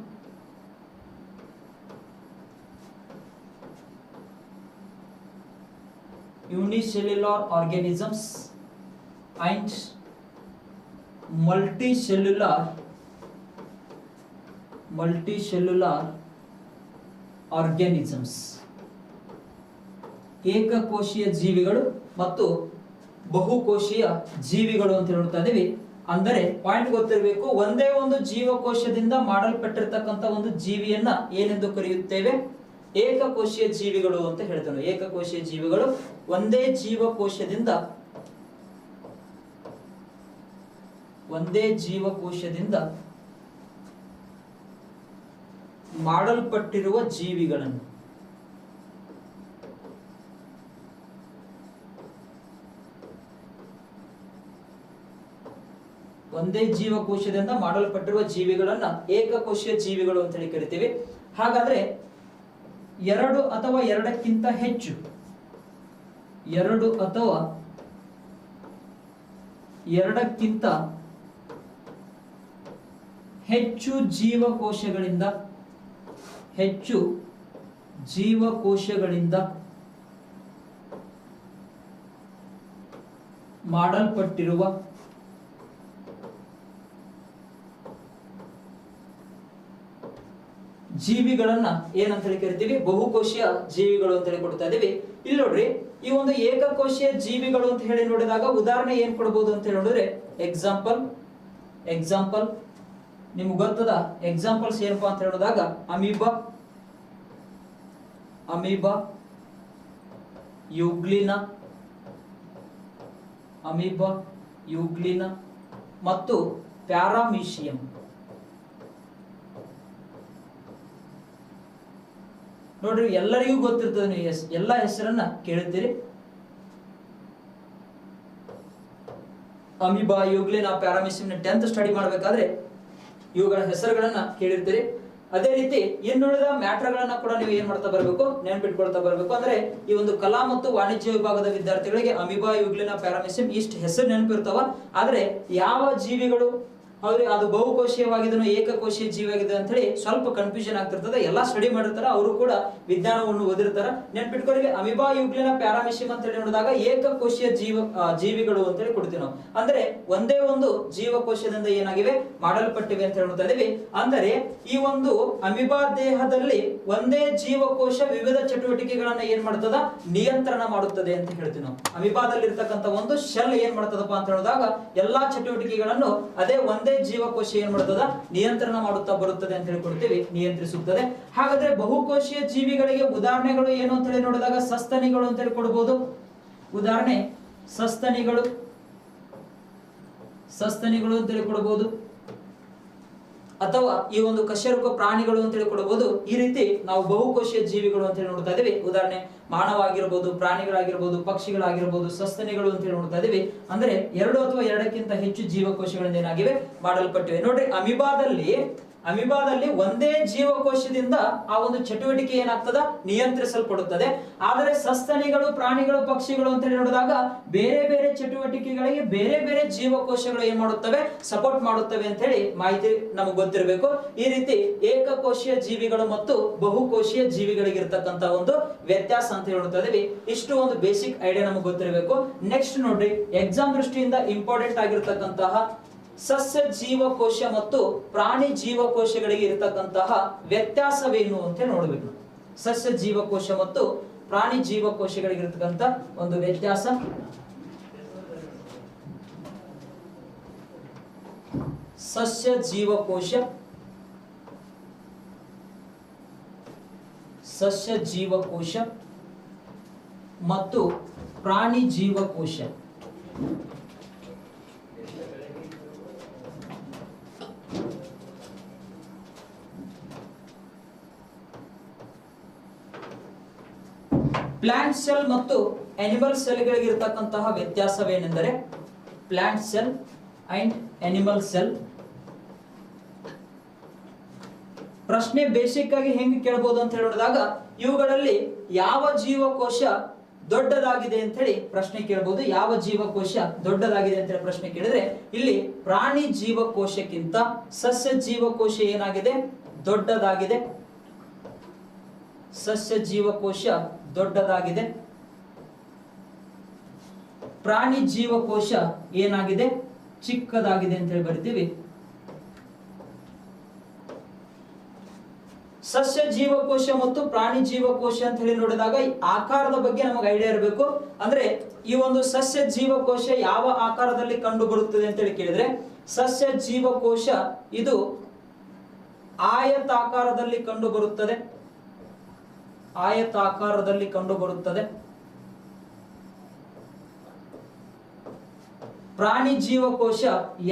unicellular organisms and multicellular organisms. ಏಕಕೋಶೀಯ ಜೀವಿಗಳು ಮತ್ತು ಬಹುಕೋಶೀಯ ಜೀವಿಗಳು ಅಂತ ಹೇಳ್ತಾ ಇದೀವಿ. ಅಂದರೆ ಪಾಯಿಂಟ್ ಗೊತ್ತಿರಬೇಕು, ಒಂದೇ ಒಂದು ಜೀವಕೋಶದಿಂದ ಮಾಡಲ್ಪಟ್ಟಿರ್ತಕ್ಕಂಥ ಒಂದು ಜೀವಿಯನ್ನ ಏನೆಂದು ಕರೆಯುತ್ತೇವೆ? ಏಕಕೋಶೀಯ ಜೀವಿಗಳು ಅಂತ ಹೇಳ್ತೇವೆ. ಏಕಕೋಶೀಯ ಜೀವಿಗಳು ಒಂದೇ ಜೀವಕೋಶದಿಂದ ಮಾಡಲ್ಪಟ್ಟಿರುವ ಜೀವಿಗಳನ್ನು ಜೀವಿಗಳನ್ನ ಏಕಕೋಶೀಯ ಜೀವಿಗಳು ಅಂತ ಹೇಳಿ ಕರಿತೀವಿ. ಹಾಗಾದ್ರೆ ಎರಡು ಅಥವಾ ಎರಡಕ್ಕಿಂತ ಹೆಚ್ಚು 2ಕ್ಕಿಂತ ಹೆಚ್ಚು ಜೀವಕೋಶಗಳಿಂದ ಮಾಡಲ್ಪಟ್ಟಿರುವ ಜೀವಿಗಳನ್ನ ಏನಂತ ಹೇಳಿ ಕರಿತೀವಿ, ಬಹುಕೋಶೀಯ ಜೀವಿಗಳು ಅಂತ ಹೇಳಿ ಕೊಡ್ತಾ ಇದೀವಿ. ಇಲ್ಲಿ ನೋಡ್ರಿ, ಈ ಒಂದು ಏಕಕೋಶೀಯ ಜೀವಿಗಳು ಅಂತ ಹೇಳಿ ನೋಡಿದಾಗ ಉದಾಹರಣೆ ಏನ್ ಕೊಡಬಹುದು ಅಂತ ಹೇಳಿ ನೋಡಿದ್ರೆ, ಎಕ್ಸಾಂಪಲ್ ನಿಮ್ಗೆ ಗೊತ್ತದ ಎಕ್ಸಾಂಪಲ್ಸ್ ಏನಪ್ಪಾ ಅಂತ ಹೇಳಿದಾಗ ಅಮೀಬಾ, ಯೂಗ್ಲಿನ ಮತ್ತು ಪ್ಯಾರಾಮೀಶಿಯಂ. ನೋಡ್ರಿ, ಎಲ್ಲರಿಗೂ ಗೊತ್ತಿರ್ತದೆ, ನೀವು ಎಲ್ಲ ಹೆಸರನ್ನ ಕೇಳಿರ್ತೀರಿ. ಅಮೀಬಾ, ಯೂಗ್ಲಿನ, ಪ್ಯಾರಾಮೀಶಿಯಂ 10th ಸ್ಟಡಿ ಮಾಡಬೇಕಾದ್ರೆ ಇವುಗಳ ಹೆಸರುಗಳನ್ನ ಕೇಳಿರ್ತೀರಿ. ಅದೇ ರೀತಿ ಇನ್ನುಳಿದ ಮ್ಯಾಟರ್ ಗಳನ್ನ ಕೂಡ ನೀವು ಏನ್ ಮಾಡ್ತಾ ಬರಬೇಕು, ನೆನಪಿಟ್ಕೊಳ್ತಾ ಬರಬೇಕು. ಅಂದ್ರೆ ಈ ಒಂದು ಕಲಾ ಮತ್ತು ವಾಣಿಜ್ಯ ವಿಭಾಗದ ವಿದ್ಯಾರ್ಥಿಗಳಿಗೆ ಅಮೀಬಾ, ಯೂಗ್ಲಿನ, ಪ್ಯಾರಾಮೀಶಿಯಂ ಇಷ್ಟು ಹೆಸರು ನೆನಪಿರ್ತಾವ. ಆದ್ರೆ ಯಾವ ಜೀವಿಗಳು ಅವ್ರಿಗೆ ಅದು ಬಹುಕೋಶೀಯವಾಗಿದನೋ ಏಕಕೋಶೀಯ ಜೀವಿಯಾಗಿದೆ ಅಂತ ಹೇಳಿ ಸ್ವಲ್ಪ ಕನ್ಫ್ಯೂಷನ್ ಆಗ್ತಿರ್ತದೆ. ಎಲ್ಲಾ ಸ್ಟಡಿ ಮಾಡಿರ್ತಾರ, ಅವರು ಕೂಡ ವಿಜ್ಞಾನವನ್ನು ಓದಿರ್ತಾರ. ನೆನ್ಪಿಟ್ಕೊಳ್ಳಿ, ಅಮೀಬಾ, ಯೂಗ್ಲಿನ, ಪ್ಯಾರಾಮೀಶಿಯಂ ಅಂತ ಹೇಳಿ ನೋಡಿದಾಗ ಏಕಕೋಶೀಯ ಜೀವಿಗಳು ಅಂತ ಹೇಳಿ ಕೊಡ್ತೀವಿ ನಾವು. ಅಂದ್ರೆ ಒಂದೇ ಒಂದು ಜೀವಕೋಶದಿಂದ ಏನಾಗಿವೆ, ಮಾಡಲ್ಪಟ್ಟಿವೆ ಅಂತ ಹೇಳ್ತಾ ಇದೀವಿ. ಅಂದರೆ ಈ ಒಂದು ಅಮೀಬಾ ದೇಹದಲ್ಲಿ ಒಂದೇ ಜೀವಕೋಶ ವಿವಿಧ ಚಟುವಟಿಕೆಗಳನ್ನ ಏನ್ ಮಾಡ್ತದ, ನಿಯಂತ್ರಣ ಮಾಡುತ್ತದೆ ಅಂತ ಹೇಳ್ತೀವಿ ನಾವು. ಅಮೀಬಾದಲ್ಲಿ ಇರ್ತಕ್ಕಂಥ ಒಂದು ಶೆಲ್ ಏನ್ ಮಾಡ್ತದಪ್ಪ ಅಂತ ಹೇಳಿದಾಗ ಎಲ್ಲಾ ಚಟುವಟಿಕೆಗಳನ್ನು ಅದೇ ಒಂದೇ ಜೀವಕೋಶ ಏನ್ ಮಾಡ್ತದ, ನಿಯಂತ್ರಣ ಮಾಡುತ್ತಾ ಬರುತ್ತದೆ ಅಂತ ಹೇಳ್ಕೊಡ್ತೀವಿ, ನಿಯಂತ್ರಿಸುತ್ತದೆ. ಹಾಗಾದ್ರೆ ಬಹುಕೋಶೀಯ ಜೀವಿಗಳಿಗೆ ಉದಾಹರಣೆಗಳು ಏನು ಅಂತ ಹೇಳಿ ನೋಡಿದಾಗ ಸಸ್ತನಿಗಳು ಅಂತ ಹೇಳಿ ಕೊಡಬಹುದು. ಉದಾಹರಣೆ ಸಸ್ತನಿಗಳು ಅಂತ ಹೇಳಿ ಕೊಡಬಹುದು, ಅಥವಾ ಈ ಒಂದು ಕಶೇರುಕ ಪ್ರಾಣಿಗಳು ಅಂತ ಹೇಳಿ ಕೊಡಬಹುದು. ಈ ರೀತಿ ನಾವು ಬಹುಕೋಶೀಯ ಜೀವಿಗಳು ಅಂತ ಹೇಳಿ ನೋಡ್ತಾ ಇದೀವಿ. ಉದಾಹರಣೆ ಮಾನವ ಆಗಿರ್ಬೋದು, ಪ್ರಾಣಿಗಳಾಗಿರ್ಬೋದು, ಪಕ್ಷಿಗಳಾಗಿರ್ಬೋದು, ಸಸ್ತನಿಗಳು ಅಂತ ಹೇಳಿ ನೋಡ್ತಾ ಇದೀವಿ. ಅಂದ್ರೆ 2 ಅಥವಾ 2ಕ್ಕಿಂತ ಹೆಚ್ಚು ಜೀವಕೋಶಗಳಿಂದ ಏನಾಗಿವೆ, ಮಾಡಲ್ಪಟ್ಟಿವೆ. ನೋಡ್ರಿ, ಅಮೀಬಾದಲ್ಲಿ ಒಂದೇ ಜೀವಕೋಶದಿಂದ ಆ ಒಂದು ಚಟುವಟಿಕೆ ಏನಾಗ್ತದ, ನಿಯಂತ್ರಿಸಲ್ಪಡುತ್ತದೆ. ಆದರೆ ಸಸ್ತನಿಗಳು, ಪ್ರಾಣಿಗಳು, ಪಕ್ಷಿಗಳು ಅಂತ ಹೇಳಿ ನೋಡಿದಾಗ ಬೇರೆ ಬೇರೆ ಚಟುವಟಿಕೆಗಳಿಗೆ ಬೇರೆ ಬೇರೆ ಜೀವಕೋಶಗಳು ಏನ್ ಮಾಡುತ್ತವೆ, ಸಪೋರ್ಟ್ ಮಾಡುತ್ತವೆ ಅಂತ ಹೇಳಿ ಮಾಹಿತಿ ನಮಗೆ ಗೊತ್ತಿರಬೇಕು. ಈ ರೀತಿ ಏಕಕೋಶೀಯ ಜೀವಿಗಳು ಮತ್ತು ಬಹುಕೋಶೀಯ ಜೀವಿಗಳಿಗೆ ಇರತಕ್ಕಂತ ಒಂದು ವ್ಯತ್ಯಾಸ ಅಂತ ಹೇಳ್ತಾ ಇದೀವಿ. ಇಷ್ಟು ಒಂದು ಬೇಸಿಕ್ ಐಡಿಯಾ ನಮಗೆ ಗೊತ್ತಿರಬೇಕು. ನೆಕ್ಸ್ಟ್ ನೋಡ್ರಿ, ಎಕ್ಸಾಮ್ ದೃಷ್ಟಿಯಿಂದ ಇಂಪಾರ್ಟೆಂಟ್ ಆಗಿರತಕ್ಕಂತಹ ಸಸ್ಯ ಜೀವಕೋಶ ಮತ್ತು ಪ್ರಾಣಿ ಜೀವಕೋಶಗಳಿಗೆ ಇರತಕ್ಕಂತಹ ವ್ಯತ್ಯಾಸವೇನು ಅಂತ ನೋಡಬೇಕು. ಸಸ್ಯ ಜೀವಕೋಶ ಮತ್ತು ಪ್ರಾಣಿ ಜೀವಕೋಶಗಳಿಗೆ ಇರತಕ್ಕಂತ ಒಂದು ವ್ಯತ್ಯಾಸ. ಸಸ್ಯ ಜೀವಕೋಶ ಮತ್ತು ಪ್ರಾಣಿ ಜೀವಕೋಶ. ಪ್ಲಾಂಟ್ ಸೆಲ್ ಮತ್ತು ಅನಿಮಲ್ ಸೆಲ್ ಗಳಿಗೆ ಇರತಕ್ಕಂತಹ ವ್ಯತ್ಯಾಸವೇನೆಂದರೆ, plant cell and animal cell. ಪ್ರಶ್ನೆ ಬೇಸಿಕ್ ಆಗಿ ಹೆಂಗೆ ಕೇಳಬಹುದು ಅಂತ ಹೇಳಿದಾಗ, ಇವುಗಳಲ್ಲಿ ಯಾವ ಜೀವಕೋಶ ದೊಡ್ಡದಾಗಿದೆ ಅಂತ ಹೇಳಿ ಪ್ರಶ್ನೆ ಕೇಳಬಹುದು. ಯಾವ ಜೀವಕೋಶ ದೊಡ್ಡದಾಗಿದೆ ಅಂತ ಹೇಳಿ ಪ್ರಶ್ನೆ ಕೇಳಿದ್ರೆ, ಇಲ್ಲಿ ಪ್ರಾಣಿ ಜೀವಕೋಶಕ್ಕಿಂತ ಸಸ್ಯ ಜೀವಕೋಶ ಏನಾಗಿದೆ, ದೊಡ್ಡದಾಗಿದೆ. ಸಸ್ಯ ಜೀವಕೋಶ ದೊಡ್ಡದಾಗಿದೆ. ಪ್ರಾಣಿ ಜೀವಕೋಶ ಏನಾಗಿದೆ, ಚಿಕ್ಕದಾಗಿದೆ ಅಂತ ಹೇಳಿ ಬರ್ತೀವಿ. ಸಸ್ಯ ಜೀವಕೋಶ ಮತ್ತು ಪ್ರಾಣಿ ಜೀವಕೋಶ ಅಂತ ಹೇಳಿ ನೋಡಿದಾಗ ಆಕಾರದ ಬಗ್ಗೆ ನಮಗೆ ಐಡಿಯಾ ಇರಬೇಕು. ಅಂದ್ರೆ ಈ ಒಂದು ಸಸ್ಯ ಜೀವಕೋಶ ಯಾವ ಆಕಾರದಲ್ಲಿ ಕಂಡು ಬರುತ್ತದೆ ಅಂತ ಹೇಳಿ ಕೇಳಿದ್ರೆ, ಸಸ್ಯ ಜೀವಕೋಶ ಇದು ಆಯತಾಕಾರದಲ್ಲಿ ಕಂಡು ಬರುತ್ತದೆ. ಆಯತಾಕಾರದಲ್ಲಿ ಕಂಡು ಬರುತ್ತದೆ. ಪ್ರಾಣಿ ಜೀವಕೋಶ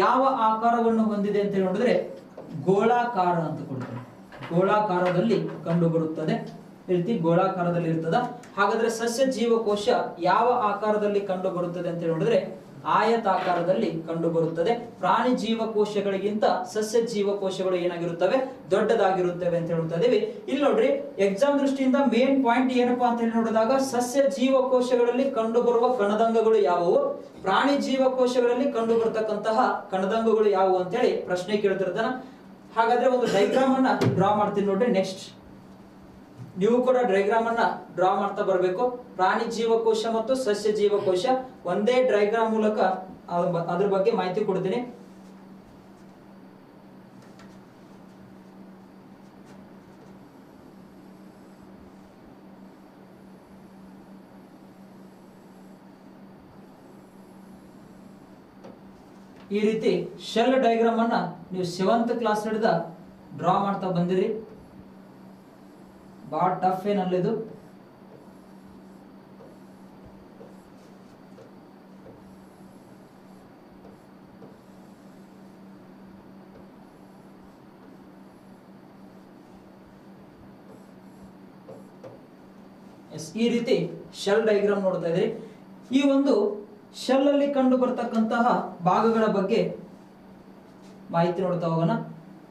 ಯಾವ ಆಕಾರವನ್ನು ಹೊಂದಿದೆ ಅಂತ ನೋಡಿದ್ರೆ ಗೋಳಾಕಾರ ಅಂತ ಕೊಡ್ತಾರೆ. ಗೋಳಾಕಾರದಲ್ಲಿ ಕಂಡು ಬರುತ್ತದೆ. ಈ ರೀತಿ ಗೋಳಾಕಾರದಲ್ಲಿ ಇರ್ತದ. ಹಾಗಾದ್ರೆ ಸಸ್ಯ ಜೀವಕೋಶ ಯಾವ ಆಕಾರದಲ್ಲಿ ಕಂಡು ಬರುತ್ತದೆ ಅಂತ ನೋಡಿದ್ರೆ ಆಯತಾಕಾರದಲ್ಲಿ ಕಂಡು ಬರುತ್ತದೆ. ಪ್ರಾಣಿ ಜೀವಕೋಶಗಳಿಗಿಂತ ಸಸ್ಯ ಜೀವಕೋಶಗಳು ಏನಾಗಿರುತ್ತವೆ, ದೊಡ್ಡದಾಗಿರುತ್ತವೆ ಅಂತ ಹೇಳ್ತಾ ಇದೀವಿ. ಇಲ್ಲಿ ನೋಡ್ರಿ, ಎಕ್ಸಾಮ್ ದೃಷ್ಟಿಯಿಂದ ಮೇನ್ ಪಾಯಿಂಟ್ ಏನಪ್ಪಾ ಅಂತ ಹೇಳಿ ನೋಡಿದಾಗ ಸಸ್ಯ ಜೀವಕೋಶಗಳಲ್ಲಿ ಕಂಡು ಬರುವ ಕಣದಂಗಗಳು ಯಾವುವು, ಪ್ರಾಣಿ ಜೀವಕೋಶಗಳಲ್ಲಿ ಕಂಡು ಬರತಕ್ಕಂತಹ ಕಣದಂಗಗಳು ಯಾವುವು ಅಂತ ಹೇಳಿ ಪ್ರಶ್ನೆ ಕೇಳ್ತಿರ್ತಾನ. ಹಾಗಾದ್ರೆ ಒಂದು ಡೈಗ್ರಾಮ್ ಅನ್ನ ಡ್ರಾ ಮಾಡ್ತೀನಿ ನೋಡ್ರಿ. ನೆಕ್ಸ್ಟ್ ನೀವು ಕೂಡ ಡೈಗ್ರಾಮ್ ಅನ್ನ ಡ್ರಾ ಮಾಡ್ತಾ ಬರಬೇಕು. ಪ್ರಾಣಿ ಜೀವಕೋಶ ಮತ್ತು ಸಸ್ಯ ಜೀವಕೋಶ ಒಂದೇ ಡೈಗ್ರಾಮ್ ಮೂಲಕ ಅದ್ರ ಬಗ್ಗೆ ಮಾಹಿತಿ ಕೊಡ್ತೀನಿ. ಈ ರೀತಿ ಶೆಲ್ ಡೈಗ್ರಾಮ್ ಅನ್ನ ನೀವು 7th ಕ್ಲಾಸ್ ಹಿಡಿದ ಡ್ರಾ ಮಾಡ್ತಾ ಬಂದಿರಿ. ಬಹಳ ಟಫ್ ಏನಲ್ಲ ಇದು. ಈ ರೀತಿ ಶೆಲ್ ಡೈಗ್ರಾಮ್ ನೋಡ್ತಾ ಇದ್ರಿ. ಈ ಒಂದು ಶೆಲ್ ಅಲ್ಲಿ ಕಂಡು ಬರ್ತಕ್ಕಂತಹ ಭಾಗಗಳ ಬಗ್ಗೆ ಮಾಹಿತಿ ನೋಡ್ತಾ ಹೋಗೋಣ.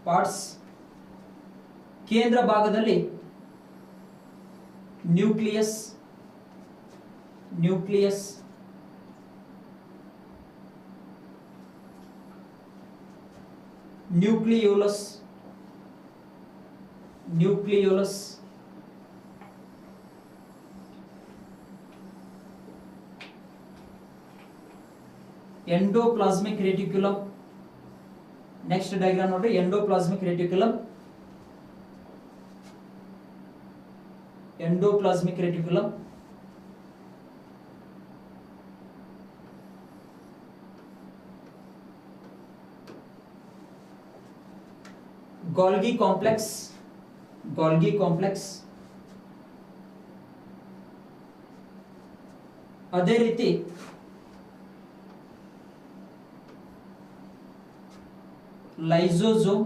ಪಾರ್ಟ್ಸ್. ಕೇಂದ್ರ ಭಾಗದಲ್ಲಿ nucleus, nucleolus, endoplasmic reticulum. Next diagram ನೋಡ್ರಿ, ಎಂಡೋಪ್ಲಾಸ್ಮಿಕ್ ರೆಟಿಕ್ಯುಲಮ್, ಗಾಲ್ಗಿ ಕಾಂಪ್ಲೆಕ್ಸ್, ಅದೇ ರೀತಿ ಲೈಸೋಸೋಮ್,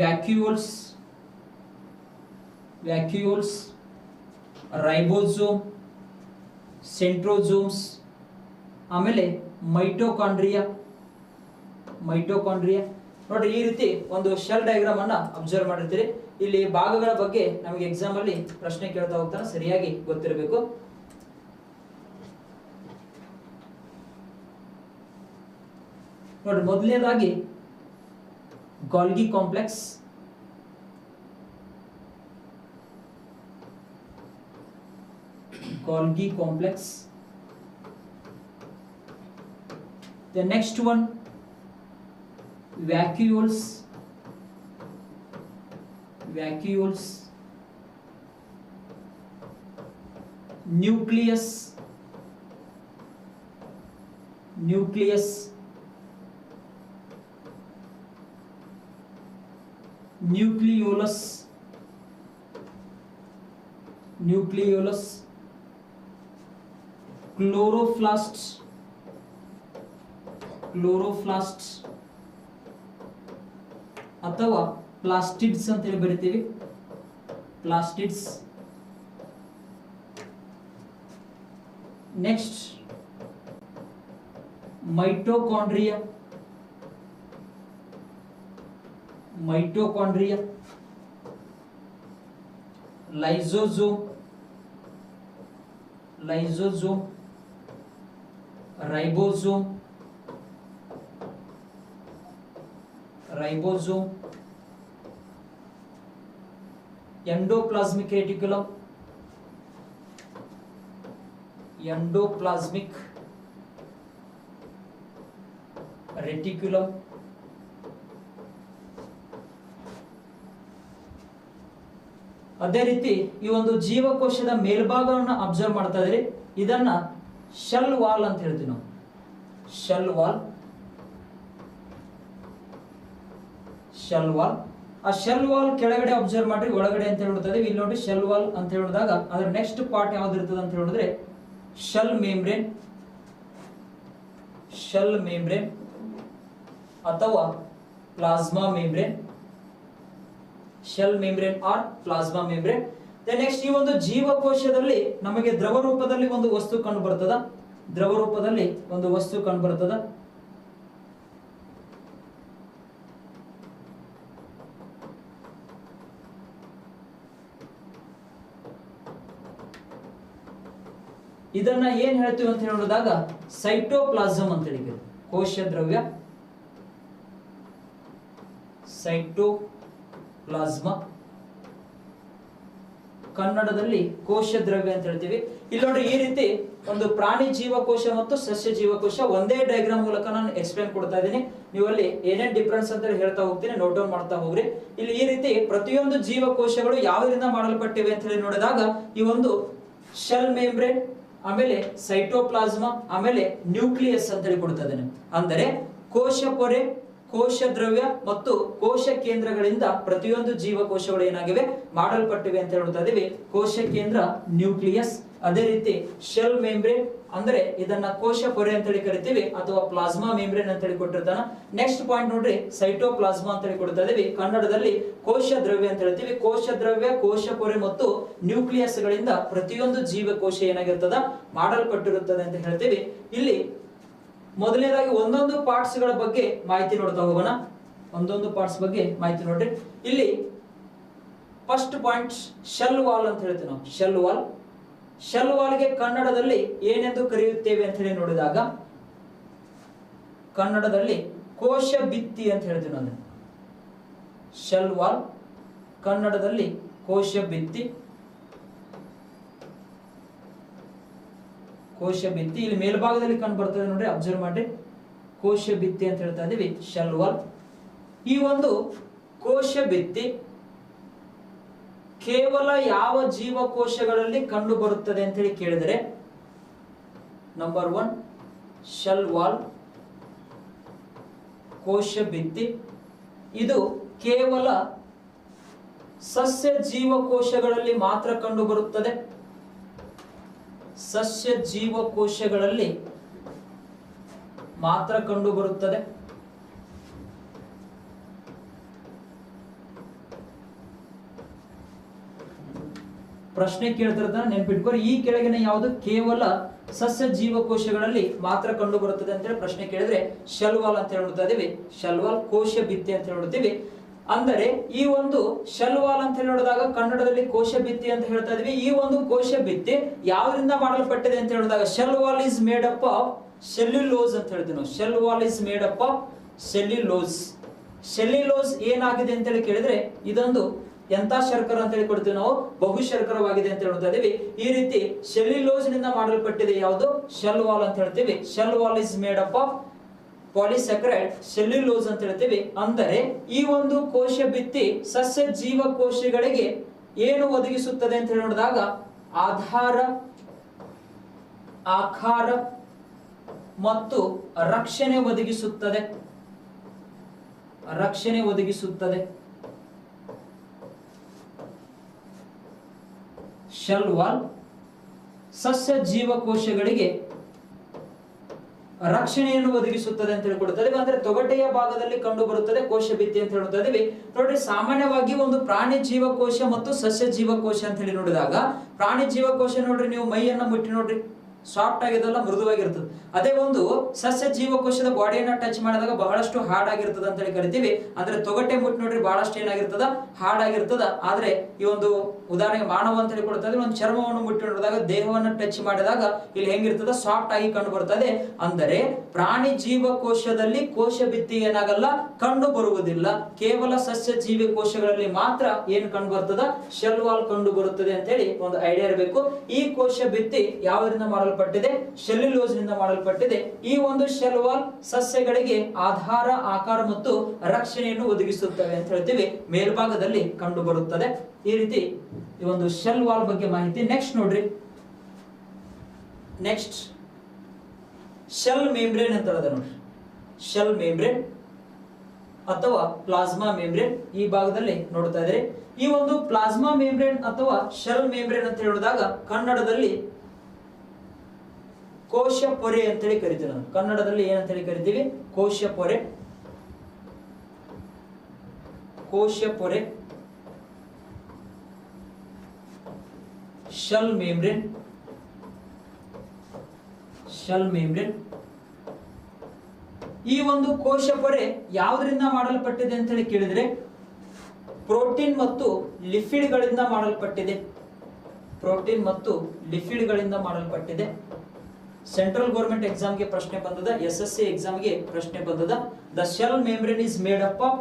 ವ್ಯಾಕ್ಯೂಲ್ಸ್, ರೈಬೋಸೋಮ್, ಸೆಂಟ್ರೋಸೋಮ್ಸ್, ಆಮೇಲೆ ಮೈಟೋಕಾಂಡ್ರಿಯಾ. ನೋಡ್ರಿ, ಈ ರೀತಿ ಒಂದು ಶೆಲ್ ಡಯಾಗ್ರಾಮ್ ಅನ್ನ ಅಬ್ಸರ್ವ್ ಮಾಡಿರ್ತೀರಿ. ಇಲ್ಲಿ ಭಾಗಗಳ ಬಗ್ಗೆ ನಮಗೆ ಎಕ್ಸಾಮ್ ಅಲ್ಲಿ ಪ್ರಶ್ನೆ ಕೇಳ್ತಾ ಹೋಗ್ತಾನೆ, ಸರಿಯಾಗಿ ಗೊತ್ತಿರಬೇಕು. ನೋಡ್ರಿ, ಮೊದಲನೇದಾಗಿ Golgi complex. The next one, vacuoles, nucleus, nucleolus, chloroplasts, ಅಥವಾ ಪ್ಲಾಸ್ಟಿಡ್ಸ್ ಅಂತ ಹೇಳಿ ಬರಿತೀವಿ. Plastids. Next mitochondria, lysosome, ribosome, endoplasmic reticulum, ಅದೇ ರೀತಿ ಈ ಒಂದು ಜೀವಕೋಶದ ಮೇಲ್ಭಾಗವನ್ನು ಅಬ್ಸರ್ವ್ ಮಾಡ್ತಾ ಇದ್ರಿ. ಇದನ್ನ ಶೆಲ್ ವಾಲ್ ಅಂತ ಹೇಳ್ತೀವಿ ನಾವು. Shell wall. ಆ ಶೆಲ್ ವಾಲ್ ಕೆಳಗಡೆ ಅಬ್ಸರ್ವ್ ಮಾಡ್ರಿ, ಒಳಗಡೆ ಅಂತ ಹೇಳ್ತಾ ಇದೀವಿ. ಇಲ್ಲಿ ನೋಡಿ, ಶೆಲ್ ವಾಲ್ ಅಂತ ಹೇಳಿದಾಗ ಅದರ ನೆಕ್ಸ್ಟ್ ಪಾರ್ಟ್ ಯಾವ್ದು ಇರ್ತದೆ ಅಂತ ಹೇಳಿದ್ರೆ ಶೆಲ್ ಮೆಂಬ್ರೇನ್ ಅಥವಾ plasma membrane shell membrane or plasma membrane. Next ಈ ಒಂದು ಜೀವಕೋಶದಲ್ಲಿ ನಮಗೆ ದ್ರವ ರೂಪದಲ್ಲಿ ಒಂದು ವಸ್ತು ಕಂಡು ಬರ್ತದ, ದ್ರವ ರೂಪದಲ್ಲಿ ಒಂದು ವಸ್ತು ಕಂಡು ಬರ್ತದ. ಇದನ್ನ ಏನ್ ಹೇಳ್ತೀವಿ ಅಂತ ಹೇಳಿದಾಗ ಸೈಟೋಪ್ಲಾಸಮ್ ಅಂತ ಹೇಳಿದ್ವಿ. ಕೋಶ ದ್ರವ್ಯ, ಸೈಟೋಪ್ಲಾಸ್ಮಾ, ಕನ್ನಡದಲ್ಲಿ ಕೋಶ ದ್ರವ್ಯ ಅಂತ ಹೇಳ್ತೀವಿ. ಇಲ್ಲಿ ನೋಡಿ ಈ ರೀತಿ ಒಂದು ಪ್ರಾಣಿ ಜೀವಕೋಶ ಮತ್ತು ಸಸ್ಯ ಜೀವಕೋಶ ಒಂದೇ ಡಯಾಗ್ರಾಮ್ ಮೂಲಕ ನಾನು ಎಕ್ಸ್ಪ್ಲೇನ್ ಕೊಡ್ತಾ ಇದ್ದೀನಿ. ನೀವು ಅಲ್ಲಿ ಏನೇನ್ ಡಿಫರೆನ್ಸ್ ಅಂತ ಹೇಳ್ತಾ ಹೋಗ್ತೀನಿ, ನೋಟ್ ಡೌನ್ ಮಾಡ್ತಾ ಹೋಗ್ರಿ. ಇಲ್ಲಿ ಈ ರೀತಿ ಪ್ರತಿಯೊಂದು ಜೀವಕೋಶಗಳು ಯಾವರಿಂದ ಮಾಡಲ್ಪಟ್ಟಿವೆ ಅಂತ ಹೇಳಿ ನೋಡಿದಾಗ ಈ ಒಂದು ಶೆಲ್ ಮೆಂಬ್ರೇನ್, ಆಮೇಲೆ ಸೈಟೋಪ್ಲಾಸ್ಮಾ, ಆಮೇಲೆ ನ್ಯೂಕ್ಲಿಯಸ್ ಅಂತ ಹೇಳಿ ಕೊಡ್ತಾ ಇದ್ದೇನೆ. ಅಂದರೆ ಕೋಶ ಪೊರೆ, ಕೋಶ ದ್ರವ್ಯ ಮತ್ತು ಕೋಶ ಕೇಂದ್ರಗಳಿಂದ ಪ್ರತಿಯೊಂದು ಜೀವಕೋಶಗಳು ಏನಾಗಿವೆ ಮಾಡಲ್ಪಟ್ಟಿವೆ ಅಂತ ಹೇಳ್ತಾ ಇದೀವಿ. ಕೋಶ ಕೇಂದ್ರ ನ್ಯೂಕ್ಲಿಯಸ್, ಅದೇ ರೀತಿ ಶೆಲ್ ಮೆಂಬ್ರೇನ್ ಅಂದ್ರೆ ಇದನ್ನ ಕೋಶ ಪೊರೆ ಅಂತ ಹೇಳಿ ಕರಿತೀವಿ ಅಥವಾ ಪ್ಲಾಸ್ಮಾ ಮೆಂಬ್ರೇನ್ ಅಂತ ಹೇಳಿ ಕೊಟ್ಟಿರ್ತಾನ. ನೆಕ್ಸ್ಟ್ ಪಾಯಿಂಟ್ ನೋಡ್ರಿ, ಸೈಟೋಪ್ಲಾಸ್ಮಾ ಅಂತ ಹೇಳಿ ಕೊಡ್ತಾ ಇದೀವಿ. ಕನ್ನಡದಲ್ಲಿ ಕೋಶ ದ್ರವ್ಯ ಅಂತ ಹೇಳ್ತೀವಿ. ಕೋಶ ದ್ರವ್ಯ, ಕೋಶ ಪೊರೆ ಮತ್ತು ನ್ಯೂಕ್ಲಿಯಸ್ ಗಳಿಂದ ಪ್ರತಿಯೊಂದು ಜೀವಕೋಶ ಏನಾಗಿರ್ತದ ಮಾಡಲ್ಪಟ್ಟಿರುತ್ತದೆ ಅಂತ ಹೇಳ್ತೀವಿ. ಇಲ್ಲಿ ಮೊದಲನೇದಾಗಿ ಒಂದೊಂದು ಪಾರ್ಟ್ಸ್ ಗಳ ಬಗ್ಗೆ ಮಾಹಿತಿ ನೋಡ್ತಾ ಹೋಗೋಣ. ಒಂದೊಂದು ಪಾರ್ಟ್ಸ್ ಬಗ್ಗೆ ಮಾಹಿತಿ ನೋಡ್ರಿ. ಇಲ್ಲಿ ಫಸ್ಟ್ ಪಾಯಿಂಟ್ ಶೆಲ್ ವಾಲ್ ಅಂತ ಹೇಳ್ತೀವಿ ನಾವು. ಶೆಲ್ ವಾಲ್, ಶೆಲ್ ವಾಲ್ಗೆ ಕನ್ನಡದಲ್ಲಿ ಏನೆಂದು ಕರೆಯುತ್ತೇವೆ ಅಂತ ಹೇಳಿ ನೋಡಿದಾಗ ಕನ್ನಡದಲ್ಲಿ ಕೋಶ ಭಿತ್ತಿ ಅಂತ ಹೇಳ್ತೀವಿ ನಾವು. ಶೆಲ್ ವಾಲ್ ಕನ್ನಡದಲ್ಲಿ ಕೋಶ ಭಿತ್ತಿ, ಕೋಶ ಭಿತ್ತಿ ಇಲ್ಲಿ ಮೇಲ್ಭಾಗದಲ್ಲಿ ಕಂಡು ಬರ್ತದೆ ನೋಡ್ರಿ, ಅಬ್ಸರ್ವ್ ಮಾಡಿ. ಕೋಶ ಭಿತ್ತಿ ಅಂತ ಹೇಳ್ತಾ ಇದೀವಿ, ಶೆಲ್ ವಾಲ್. ಈ ಒಂದು ಕೋಶ ಭಿತ್ತಿ ಕೇವಲ ಯಾವ ಜೀವಕೋಶಗಳಲ್ಲಿ ಕಂಡು ಬರುತ್ತದೆ ಅಂತ ಹೇಳಿ ಕೇಳಿದರೆ, ನಂಬರ್ 1 ಶೆಲ್ ವಾಲ್, ಕೋಶ ಭಿತ್ತಿ. ಇದು ಕೇವಲ ಸಸ್ಯ ಜೀವಕೋಶಗಳಲ್ಲಿ ಮಾತ್ರ ಕಂಡು ಬರುತ್ತದೆ. ಸಸ್ಯ ಜೀವಕೋಶಗಳಲ್ಲಿ ಮಾತ್ರ ಕಂಡು ಬರುತ್ತದೆ. ಪ್ರಶ್ನೆ ಕೇಳ್ತಿರ್ತಾನೆ, ನೆನ್ಪಿಟ್ಕೋರಿ. ಈ ಕೆಳಗಿನ ಯಾವುದು ಕೇವಲ ಸಸ್ಯ ಜೀವಕೋಶಗಳಲ್ಲಿ ಮಾತ್ರ ಕಂಡು ಬರುತ್ತದೆ ಅಂತ ಹೇಳಿ ಪ್ರಶ್ನೆ ಕೇಳಿದ್ರೆ ಶೆಲ್ ವಾಲ್ ಅಂತ ಹೇಳ್ತಾ ಇದೀವಿ. ಶೆಲ್ ವಾಲ್, ಕೋಶ ಭಿತ್ತಿ ಅಂತ ಹೇಳ್ತೀವಿ. ಅಂದರೆ ಈ ಒಂದು ಶೆಲ್ ವಾಲ್ ಅಂತ ಹೇಳಿದಾಗ ಕನ್ನಡದಲ್ಲಿ ಕೋಶ ಭಿತ್ತಿ ಅಂತ ಹೇಳ್ತಾ ಇದೀವಿ. ಈ ಒಂದು ಕೋಶ ಭಿತ್ತಿ ಯಾವ್ದ್ರಿಂದ ಮಾಡಲ್ಪಟ್ಟಿದೆ ಅಂತ ಹೇಳಿದಾಗ shell wall is made up of cellulose ಅಂತ ಹೇಳ್ತೀವಿ ನಾವು. Shell wall is made up of cellulose. Cellulose ಏನಾಗಿದೆ ಅಂತ ಹೇಳಿ ಕೇಳಿದ್ರೆ ಇದೊಂದು ಎಂತ ಶರ್ಕರ ಅಂತ ಹೇಳಿ ಕೊಡ್ತೀವಿ ನಾವು, ಬಹು ಶರ್ಕರವಾಗಿದೆ ಅಂತ ಹೇಳ್ತಾ ಇದೀವಿ. ಈ ರೀತಿ ಸೆಲ್ಯುಲೋಸ್ ನಿಂದ ಮಾಡಲ್ಪಟ್ಟಿದೆ ಯಾವುದು, ಶೆಲ್ ವಾಲ್ ಅಂತ ಹೇಳ್ತೀವಿ. Shell wall is made up of polysaccharide cellulose ಅಂತ ಹೇಳ್ತೀವಿ. ಅಂದರೆ ಈ ಒಂದು ಕೋಶ ಭಿತ್ತಿ ಸಸ್ಯ ಜೀವಕೋಶಗಳಿಗೆ ಏನು ಒದಗಿಸುತ್ತದೆ ಅಂತ ಹೇಳಿ ನೋಡಿದಾಗ ಆಧಾರ, ಆಕಾರ ಮತ್ತು ರಕ್ಷಣೆ ಒದಗಿಸುತ್ತದೆ. ರಕ್ಷಣೆ ಒದಗಿಸುತ್ತದೆ. ಶೆಲ್ ವಾಲ್ ಸಸ್ಯ ಜೀವಕೋಶಗಳಿಗೆ ರಕ್ಷಣೆಯನ್ನು ಒದಗಿಸುತ್ತದೆ ಅಂತ ಹೇಳ್ಕೊಡ್ತದೆ. ಅಂದ್ರೆ ತೊಗಟೆಯ ಭಾಗದಲ್ಲಿ ಕಂಡು ಬರುತ್ತದೆ ಕೋಶ ಭಿತ್ತಿ ಅಂತ ಹೇಳ್ತಾ ಇದೀವಿ. ನೋಡ್ರಿ, ಸಾಮಾನ್ಯವಾಗಿ ಒಂದು ಪ್ರಾಣಿ ಜೀವಕೋಶ ಮತ್ತು ಸಸ್ಯ ಜೀವಕೋಶ ಅಂತ ಹೇಳಿ ನೋಡಿದಾಗ ಪ್ರಾಣಿ ಜೀವಕೋಶ ನೋಡ್ರಿ, ನೀವು ಮೈಯನ್ನ ಮುಟ್ಟಿ ನೋಡ್ರಿ, ಸಾಫ್ಟ್ ಆಗಿದಲ್ಲ, ಮೃದುವಾಗಿರ್ತದೆ. ಅದೇ ಒಂದು ಸಸ್ಯ ಜೀವಕೋಶದ ಬಾಡಿಯನ್ನ ಟಚ್ ಮಾಡಿದಾಗ ಬಹಳಷ್ಟು ಹಾರ್ಡ್ ಆಗಿರ್ತದ ಅಂತ ಹೇಳಿ ಕರಿತೀವಿ. ಅಂದ್ರೆ ತೊಗಟೆ ಮುಟ್ಟಿ ನೋಡ್ರಿ ಬಹಳಷ್ಟು ಏನಾಗಿರ್ತದ, ಹಾರ್ಡ್ ಆಗಿರ್ತದ. ಆದ್ರೆ ಈ ಒಂದು ಉದಾಹರಣೆಗೆ ಮಾನವ ಅಂತ ಹೇಳಿ ಕೊಡ್ತಾ ಇದ್ರೆ ಒಂದು ಚರ್ಮವನ್ನು ಮುಟ್ಟಿ ನೋಡಿದಾಗ, ದೇಹವನ್ನು ಟಚ್ ಮಾಡಿದಾಗ ಇಲ್ಲಿ ಹೆಂಗಿರ್ತದ, ಸಾಫ್ಟ್ ಆಗಿ ಕಂಡು ಬರ್ತದೆ. ಅಂದರೆ ಪ್ರಾಣಿ ಜೀವಕೋಶದಲ್ಲಿ ಕೋಶ ಭಿತ್ತಿ ಏನಾಗಲ್ಲ, ಕಂಡು ಬರುವುದಿಲ್ಲ. ಕೇವಲ ಸಸ್ಯ ಜೀವಕೋಶಗಳಲ್ಲಿ ಮಾತ್ರ ಏನ್ ಕಂಡು ಬರ್ತದ, ಶೆಲ್ ವಾಲ್ ಕಂಡು ಬರುತ್ತದೆ ಅಂತ ಹೇಳಿ ಒಂದು ಐಡಿಯಾ ಇರಬೇಕು. ಈ ಕೋಶ ಭಿತ್ತಿ ಯಾವ್ದರಿಂದ ಮಾಡಲ್ಪಟ್ಟಿದೆ, ಸೆಲ್ಯುಲೋಸ್ ನಿಂದ ಮಾಡಲ್ಪಟ್ಟಿದೆ. ಈ ಒಂದು ಶೆಲ್ ವಾಲ್ ಸಸ್ಯಗಳಿಗೆ ಆಧಾರ, ಆಕಾರ ಮತ್ತು ರಕ್ಷಣೆಯನ್ನು ಒದಗಿಸುತ್ತವೆ ಅಂತ ಹೇಳ್ತೀವಿ. ಮೇಲ್ಭಾಗದಲ್ಲಿ ಕಂಡು ಬರುತ್ತದೆ. ಈ ರೀತಿ ಈ ಒಂದು ಶೆಲ್ ವಾಲ್ ಬಗ್ಗೆ ಮಾಹಿತಿ. ನೆಕ್ಸ್ಟ್ ನೋಡ್ರಿ, ನೆಕ್ಸ್ಟ್ ಶೆಲ್ ಮೆಂಬ್ರೇನ್ ಅಂತ ಹೇಳಿದೆ ನೋಡ್ರಿ. ಶೆಲ್ ಮೆಂಬ್ರೇನ್ ಅಥವಾ ಪ್ಲಾಸ್ಮಾ ಮೆಂಬ್ರೇನ್ ಈ ಭಾಗದಲ್ಲಿ ನೋಡ್ತಾ ಇದ್ರಿ. ಈ ಒಂದು ಪ್ಲಾಸ್ಮಾ ಮೆಂಬ್ರೇನ್ ಅಥವಾ ಶೆಲ್ ಮೆಂಬ್ರೇನ್ ಅಂತ ಹೇಳಿದಾಗ ಕನ್ನಡದಲ್ಲಿ ಕೋಶ ಪೊರೆ ಅಂತ ಹೇಳಿ ಕರಿತೀವಿ ನಾವು. ಕನ್ನಡದಲ್ಲಿ ಏನಂತ ಹೇಳಿ ಕರಿತೀವಿ, ಕೋಶ ಪೊರೆ. ಕೋಶ ಪೊರೆ ಶೆಲ್ ಮೆಂಬ್ರೇನ್. ಶೆಲ್ ಮೆಂಬ್ರೇನ್ ಈ ಒಂದು ಕೋಶ ಪೊರೆ ಯಾವುದರಿಂದ ಮಾಡಲ್ಪಟ್ಟಿದೆ ಅಂತ ಹೇಳಿ ಕೇಳಿದ್ರೆ ಪ್ರೋಟೀನ್ ಮತ್ತು ಲಿಪಿಡ್ಗಳಿಂದ ಮಾಡಲ್ಪಟ್ಟಿದೆ. ಪ್ರೋಟೀನ್ ಮತ್ತು ಲಿಪಿಡ್ಗಳಿಂದ ಮಾಡಲ್ಪಟ್ಟಿದೆ. ಸೆಂಟ್ರಲ್ ಗವರ್ಮೆಂಟ್ ಎಕ್ಸಾಮ್ಗೆ ಪ್ರಶ್ನೆ ಬಂದದ, SSC ಎಕ್ಸಾಮ್ಗೆ ಪ್ರಶ್ನೆ ಬಂದದ. The shell membrane is made up of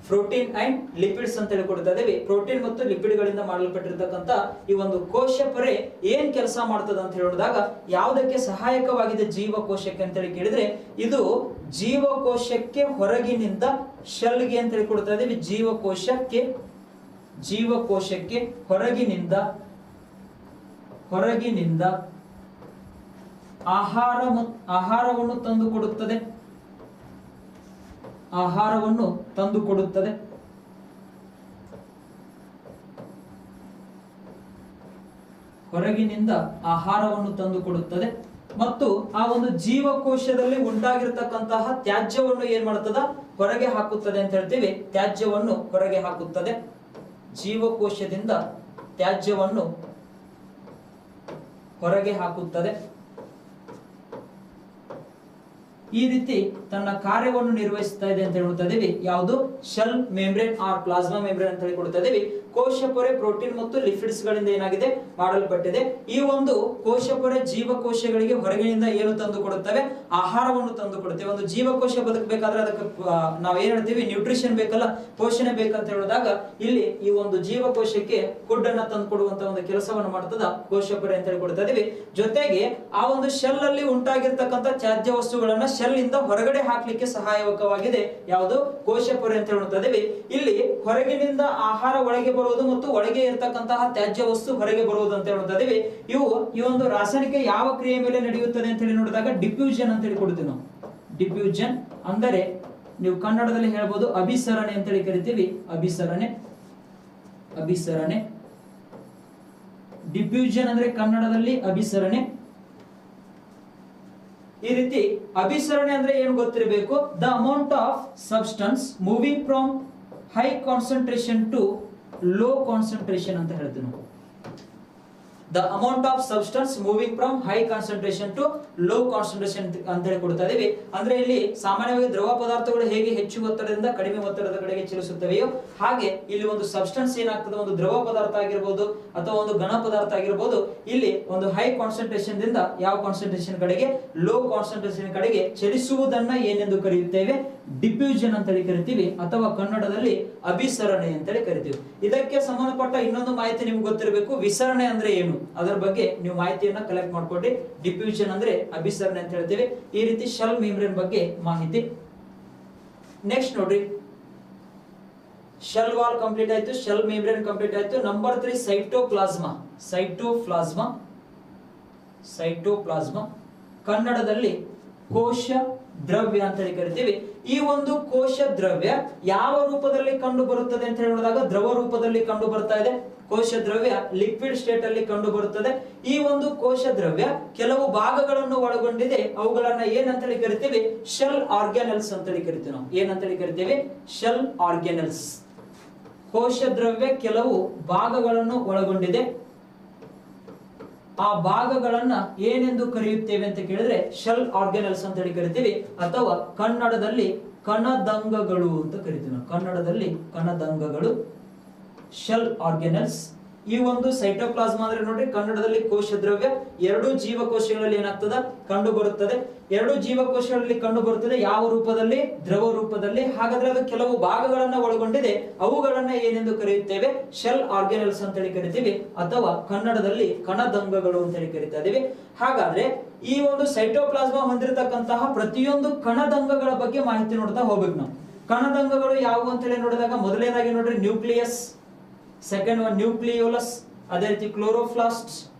protein and lipids ಅಂತ ಹೇಳಿ ಕೊಡ್ತಾ ಇದ್ದೇವೆ. ಪ್ರೋಟೀನ್ ಮತ್ತು ಲಿಪಿಡ್ಗಳಿಂದ ಮಾಡಲ್ಪಟ್ಟಿರ್ತಕ್ಕಂಥ ಈ ಒಂದು ಕೋಶ ಪೊರೆ ಏನ್ ಕೆಲಸ ಮಾಡ್ತದೆ ಅಂತ ಹೇಳಿದಾಗ ಯಾವುದಕ್ಕೆ ಸಹಾಯಕವಾಗಿದೆ ಜೀವಕೋಶಕ್ಕೆ ಅಂತ ಹೇಳಿ ಕೇಳಿದ್ರೆ ಇದು ಜೀವಕೋಶಕ್ಕೆ ಹೊರಗಿನಿಂದ ಶೆಲ್ಗೆ ಅಂತ ಹೇಳಿ ಕೊಡ್ತಾ ಇದ್ದೇವೆ. ಜೀವಕೋಶಕ್ಕೆ ಹೊರಗಿನಿಂದ ಆಹಾರವನ್ನು ತಂದು ಕೊಡುತ್ತದೆ. ಹೊರಗಿನಿಂದ ಆಹಾರವನ್ನು ತಂದು ಕೊಡುತ್ತದೆ ಮತ್ತು ಆ ಒಂದು ಜೀವಕೋಶದಲ್ಲಿ ಉಂಟಾಗಿರತಕ್ಕಂತಹ ತ್ಯಾಜ್ಯವನ್ನು ಏನ್ ಮಾಡ್ತದ ಹೊರಗೆ ಹಾಕುತ್ತದೆ ಅಂತ ಹೇಳ್ತೀವಿ. ತ್ಯಾಜ್ಯವನ್ನು ಹೊರಗೆ ಹಾಕುತ್ತದೆ. ಜೀವಕೋಶದಿಂದ ತ್ಯಾಜ್ಯವನ್ನು ಹೊರಗೆ ಹಾಕುತ್ತದೆ. ಈ ರೀತಿ ತನ್ನ ಕಾರ್ಯವನ್ನು ನಿರ್ವಹಿಸ್ತಾ ಇದೆ ಅಂತ ಹೇಳ್ತಾ ಇದೀವಿ. ಯಾವುದು shell membrane or plasma membrane ಅಂತ ಹೇಳಿ ಕೊಡ್ತಾ ಇದೀವಿ. ಕೋಶ ಪೊರೆ ಪ್ರೋಟೀನ್ ಮತ್ತು ಲಿಪಿಡ್ಸ್ ಗಳಿಂದ ಏನಾಗಿದೆ ಮಾಡಲ್ಪಟ್ಟಿದೆ. ಈ ಒಂದು ಕೋಶ ಪೊರೆ ಜೀವಕೋಶಗಳಿಗೆ ಹೊರಗಿನಿಂದ ಏನು ತಂದು ಕೊಡುತ್ತವೆ, ಆಹಾರವನ್ನು ತಂದು ಕೊಡುತ್ತವೆ. ಒಂದು ಜೀವಕೋಶ ಬದುಕಬೇಕಾದ್ರೆ ಅದಕ್ಕೆ ನಾವು ಏನ್ ಹೇಳ್ತೀವಿ, ನ್ಯೂಟ್ರಿಷನ್ ಬೇಕಲ್ಲ, ಪೋಷಣೆ ಬೇಕಂತ ಹೇಳಿದಾಗ ಇಲ್ಲಿ ಈ ಒಂದು ಜೀವಕೋಶಕ್ಕೆ ಫುಡ್ ಅನ್ನ ತಂದು ಕೊಡುವಂತ ಒಂದು ಕೆಲಸವನ್ನು ಮಾಡ್ತದ ಕೋಶ ಪೊರೆ ಅಂತ ಹೇಳಿ ಕೊಡ್ತಾ ಇದೀವಿ. ಜೊತೆಗೆ ಆ ಒಂದು ಶೆಲ್ ಅಲ್ಲಿ ಉಂಟಾಗಿರ್ತಕ್ಕಂಥ ತ್ಯಾಜ್ಯ ವಸ್ತುಗಳನ್ನ ಶೆಲ್ ಇಂದ ಹೊರಗಡೆ ಹಾಕ್ಲಿಕ್ಕೆ ಸಹಾಯಕವಾಗಿದೆ ಯಾವುದು ಕೋಶ ಪೊರೆ ಅಂತ ಹೇಳ್ತಾ ಇದೀವಿ. ಇಲ್ಲಿ ಹೊರಗಿನಿಂದ ಆಹಾರ ಒಳಗೆ ಬರುವುದು ಮತ್ತು ಒಳಗೆ ಇರತಕ್ಕಂತಹ ತ್ಯಾಜ್ಯ ವಸ್ತು ಹೊರಗೆ ಬರುವುದು ಅಂತ ಹೇಳ್ತಾ ಇದೀವಿ. ಈ ಒಂದು ರಾಸಾಯನಿಕ ಯಾವ ಕ್ರಿಯೆ ಮೇಲೆ ನಡೆಯುತ್ತದೆ ಅಂತ ಹೇಳಿ ನೋಡಿದಾಗ ಡಿಫ್ಯೂಷನ್ ಅಂತ ಹೇಳಿ ಕೊಡ್ತೀವಿ ನಾವು. ಡಿಫ್ಯೂಷನ್ ಅಂದರೆ ನೀವು ಕನ್ನಡದಲ್ಲಿ ಹೇಳ್ಬೋದು ಅಭಿಸರಣೆ ಅಂತ ಹೇಳಿ ಕರಿತೀವಿ. ಅಭಿಸರಣೆ ಡಿಫ್ಯೂಷನ್ ಅಂದ್ರೆ ಕನ್ನಡದಲ್ಲಿ ಅಭಿಸರಣೆ. ಈ ರೀತಿ ಅಭಿಸರಣೆ ಅಂದ್ರೆ ಏನು ಗೊತ್ತಿರಬೇಕು, the amount of substance moving from high concentration to low concentration ಅಂತ ಹೇಳ್ತೀವಿ ನಾವು. The amount of substance moving from high concentration to low concentration ಅಂತ ಹೇಳಿ ಕೊಡ್ತಾ ಇದೀವಿ. ಅಂದ್ರೆ ಇಲ್ಲಿ ಸಾಮಾನ್ಯವಾಗಿ ದ್ರವ ಪದಾರ್ಥಗಳು ಹೇಗೆ ಹೆಚ್ಚು ಒತ್ತಡದಿಂದ ಕಡಿಮೆ ಒತ್ತಡದ ಕಡೆಗೆ ಚಲಿಸುತ್ತವೆಯೋ ಹಾಗೆ ಇಲ್ಲಿ ಒಂದು ಸಬ್ಸ್ಟೆನ್ಸ್ ಏನಾಗ್ತದೆ, ಒಂದು ದ್ರವ ಪದಾರ್ಥ ಆಗಿರ್ಬೋದು ಅಥವಾ ಒಂದು ಘನ ಪದಾರ್ಥ ಆಗಿರ್ಬೋದು, ಇಲ್ಲಿ ಒಂದು ಹೈ ಕಾನ್ಸಂಟ್ರೇಷನ್ ದಿಂದ ಯಾವ ಕಾನ್ಸಂಟ್ರೇಷನ್ ಕಡೆಗೆ, ಲೋ ಕಾನ್ಸಂಟ್ರೇಷನ್ ಕಡೆಗೆ ಚಲಿಸುವುದನ್ನ ಏನೆಂದು ಕರೆಯುತ್ತೇವೆ, ಡಿಫ್ಯೂಷನ್ ಅಂತ ಹೇಳಿ ಕರಿತೀವಿ ಅಥವಾ ಕನ್ನಡದಲ್ಲಿ ಅಭಿಸರಣೆ ಅಂತ ಹೇಳಿ ಕರಿತೀವಿ. ಇದಕ್ಕೆ ಸಂಬಂಧಪಟ್ಟ ಇನ್ನೊಂದು ಮಾಹಿತಿ ನಿಮ್ಗೆ ಗೊತ್ತಿರಬೇಕು, ವಿಸರಣೆ ಅಂದ್ರೆ ಏನು, ಅದರ ಬಗ್ಗೆ ನೀವು ಮಾಹಿತಿಯನ್ನ ಕಲೆಕ್ಟ್ ಮಾಡ್ಕೊಡ್ರಿ. ಡಿಫ್ಯೂಷನ್ ಅಂದ್ರೆ ಅಭಿಸರಣೆ ಅಂತ ಹೇಳ್ತೀವಿ. ಈ ರೀತಿ ಶೆಲ್ ಮೆಂಬ್ರೇನ್ ಬಗ್ಗೆ ಮಾಹಿತಿ. ನೆಕ್ಸ್ಟ್ ನೋಡ್ರಿ, ಶೆಲ್ ವಾಲ್ ಕಂಪ್ಲೀಟ್ ಆಯ್ತು, ಶೆಲ್ ಮೆಂಬ್ರೇನ್ ಕಂಪ್ಲೀಟ್ ಆಯ್ತು. ನಂಬರ್ 3 ಸೈಟೋಪ್ಲಾಸ್ಮಾ ಕನ್ನಡದಲ್ಲಿ ಕೋಶ ದ್ರವ್ಯ ಅಂತ ಹೇಳಿ ಕರಿತೀವಿ. ಈ ಒಂದು ಕೋಶ ದ್ರವ್ಯ ಯಾವ ರೂಪದಲ್ಲಿ ಕಂಡು ಬರುತ್ತದೆ ಅಂತ ಹೇಳಿದಾಗ ದ್ರವ ರೂಪದಲ್ಲಿ ಕಂಡು ಬರ್ತಾ ಇದೆ. ಕೋಶ ದ್ರವ್ಯ ಲಿಕ್ವಿಡ್ ಸ್ಟೇಟ್ ಅಲ್ಲಿ ಕಂಡು ಬರುತ್ತದೆ. ಈ ಒಂದು ಕೋಶ ದ್ರವ್ಯ ಕೆಲವು ಭಾಗಗಳನ್ನು ಒಳಗೊಂಡಿದೆ. ಅವುಗಳನ್ನ ಏನಂತ ಹೇಳಿ ಕರಿತೀವಿ, ಶೆಲ್ ಆರ್ಗ್ಯಾನೆಲ್ಸ್ ಅಂತ ಹೇಳಿ ಕರಿತೀವಿ ನಾವು. ಏನಂತ ಹೇಳಿ ಕರಿತೀವಿ, ಶೆಲ್ ಆರ್ಗ್ಯಾನೆಲ್ಸ್. ಕೋಶ ದ್ರವ್ಯ ಕೆಲವು ಭಾಗಗಳನ್ನು ಒಳಗೊಂಡಿದೆ. ಆ ಭಾಗಗಳನ್ನ ಏನೆಂದು ಕರೆಯುತ್ತೇವೆ ಅಂತ ಕೇಳಿದ್ರೆ ಶೆಲ್ ಆರ್ಗ್ಯಾನೆಲ್ಸ್ ಅಂತ ಹೇಳಿ ಕರಿತೀವಿ ಅಥವಾ ಕನ್ನಡದಲ್ಲಿ ಕಣದಂಗಗಳು ಅಂತ ಕರಿತೀವಿ ನಾವು. ಕನ್ನಡದಲ್ಲಿ ಕಣದಂಗಗಳು, ಶೆಲ್ ಆರ್ಗ್ಯಾನೆಲ್ಸ್. ಈ ಒಂದು ಸೈಟೋಪ್ಲಾಸ್ಮಾ ಅಂದ್ರೆ ನೋಡ್ರಿ, ಕನ್ನಡದಲ್ಲಿ ಕೋಶ ದ್ರವ್ಯ ಎರಡು ಜೀವಕೋಶಗಳಲ್ಲಿ ಏನಾಗ್ತದ ಕಂಡು ಬರುತ್ತದೆ. ಎರಡು ಜೀವಕೋಶಗಳಲ್ಲಿ ಕಂಡು ಬರುತ್ತದೆ. ಯಾವ ರೂಪದಲ್ಲಿ, ದ್ರವ ರೂಪದಲ್ಲಿ. ಹಾಗಾದ್ರೆ ಅದು ಕೆಲವು ಭಾಗಗಳನ್ನ ಒಳಗೊಂಡಿದೆ. ಅವುಗಳನ್ನ ಏನೆಂದು ಕರೆಯುತ್ತೇವೆ, ಶೆಲ್ ಆರ್ಗ್ಯಾನೆಲ್ಸ್ ಅಂತ ಹೇಳಿ ಕರಿತೀವಿ ಅಥವಾ ಕನ್ನಡದಲ್ಲಿ ಕಣದಂಗಗಳು ಅಂತ ಹೇಳಿ ಕರಿತಾ ಇದೀವಿ. ಹಾಗಾದ್ರೆ ಈ ಒಂದು ಸೈಟೋಪ್ಲಾಸ್ಮಾ ಹೊಂದಿರತಕ್ಕಂತಹ ಪ್ರತಿಯೊಂದು ಕಣದಂಗಗಳ ಬಗ್ಗೆ ಮಾಹಿತಿ ನೋಡ್ತಾ ಹೋಗ್ಬೇಕು ನಾವು. ಕಣದಂಗಗಳು ಯಾವುವು ಅಂತ ಹೇಳಿ ನೋಡಿದಾಗ ಮೊದಲನೇದಾಗಿ ನೋಡ್ರಿ ನ್ಯೂಕ್ಲಿಯಸ್, ಸೆಕೆಂಡ್ ಒನ್ ನ್ಯೂಕ್ಲಿಯೋಲಸ್, ಅದೇ ರೀತಿ chloroplast,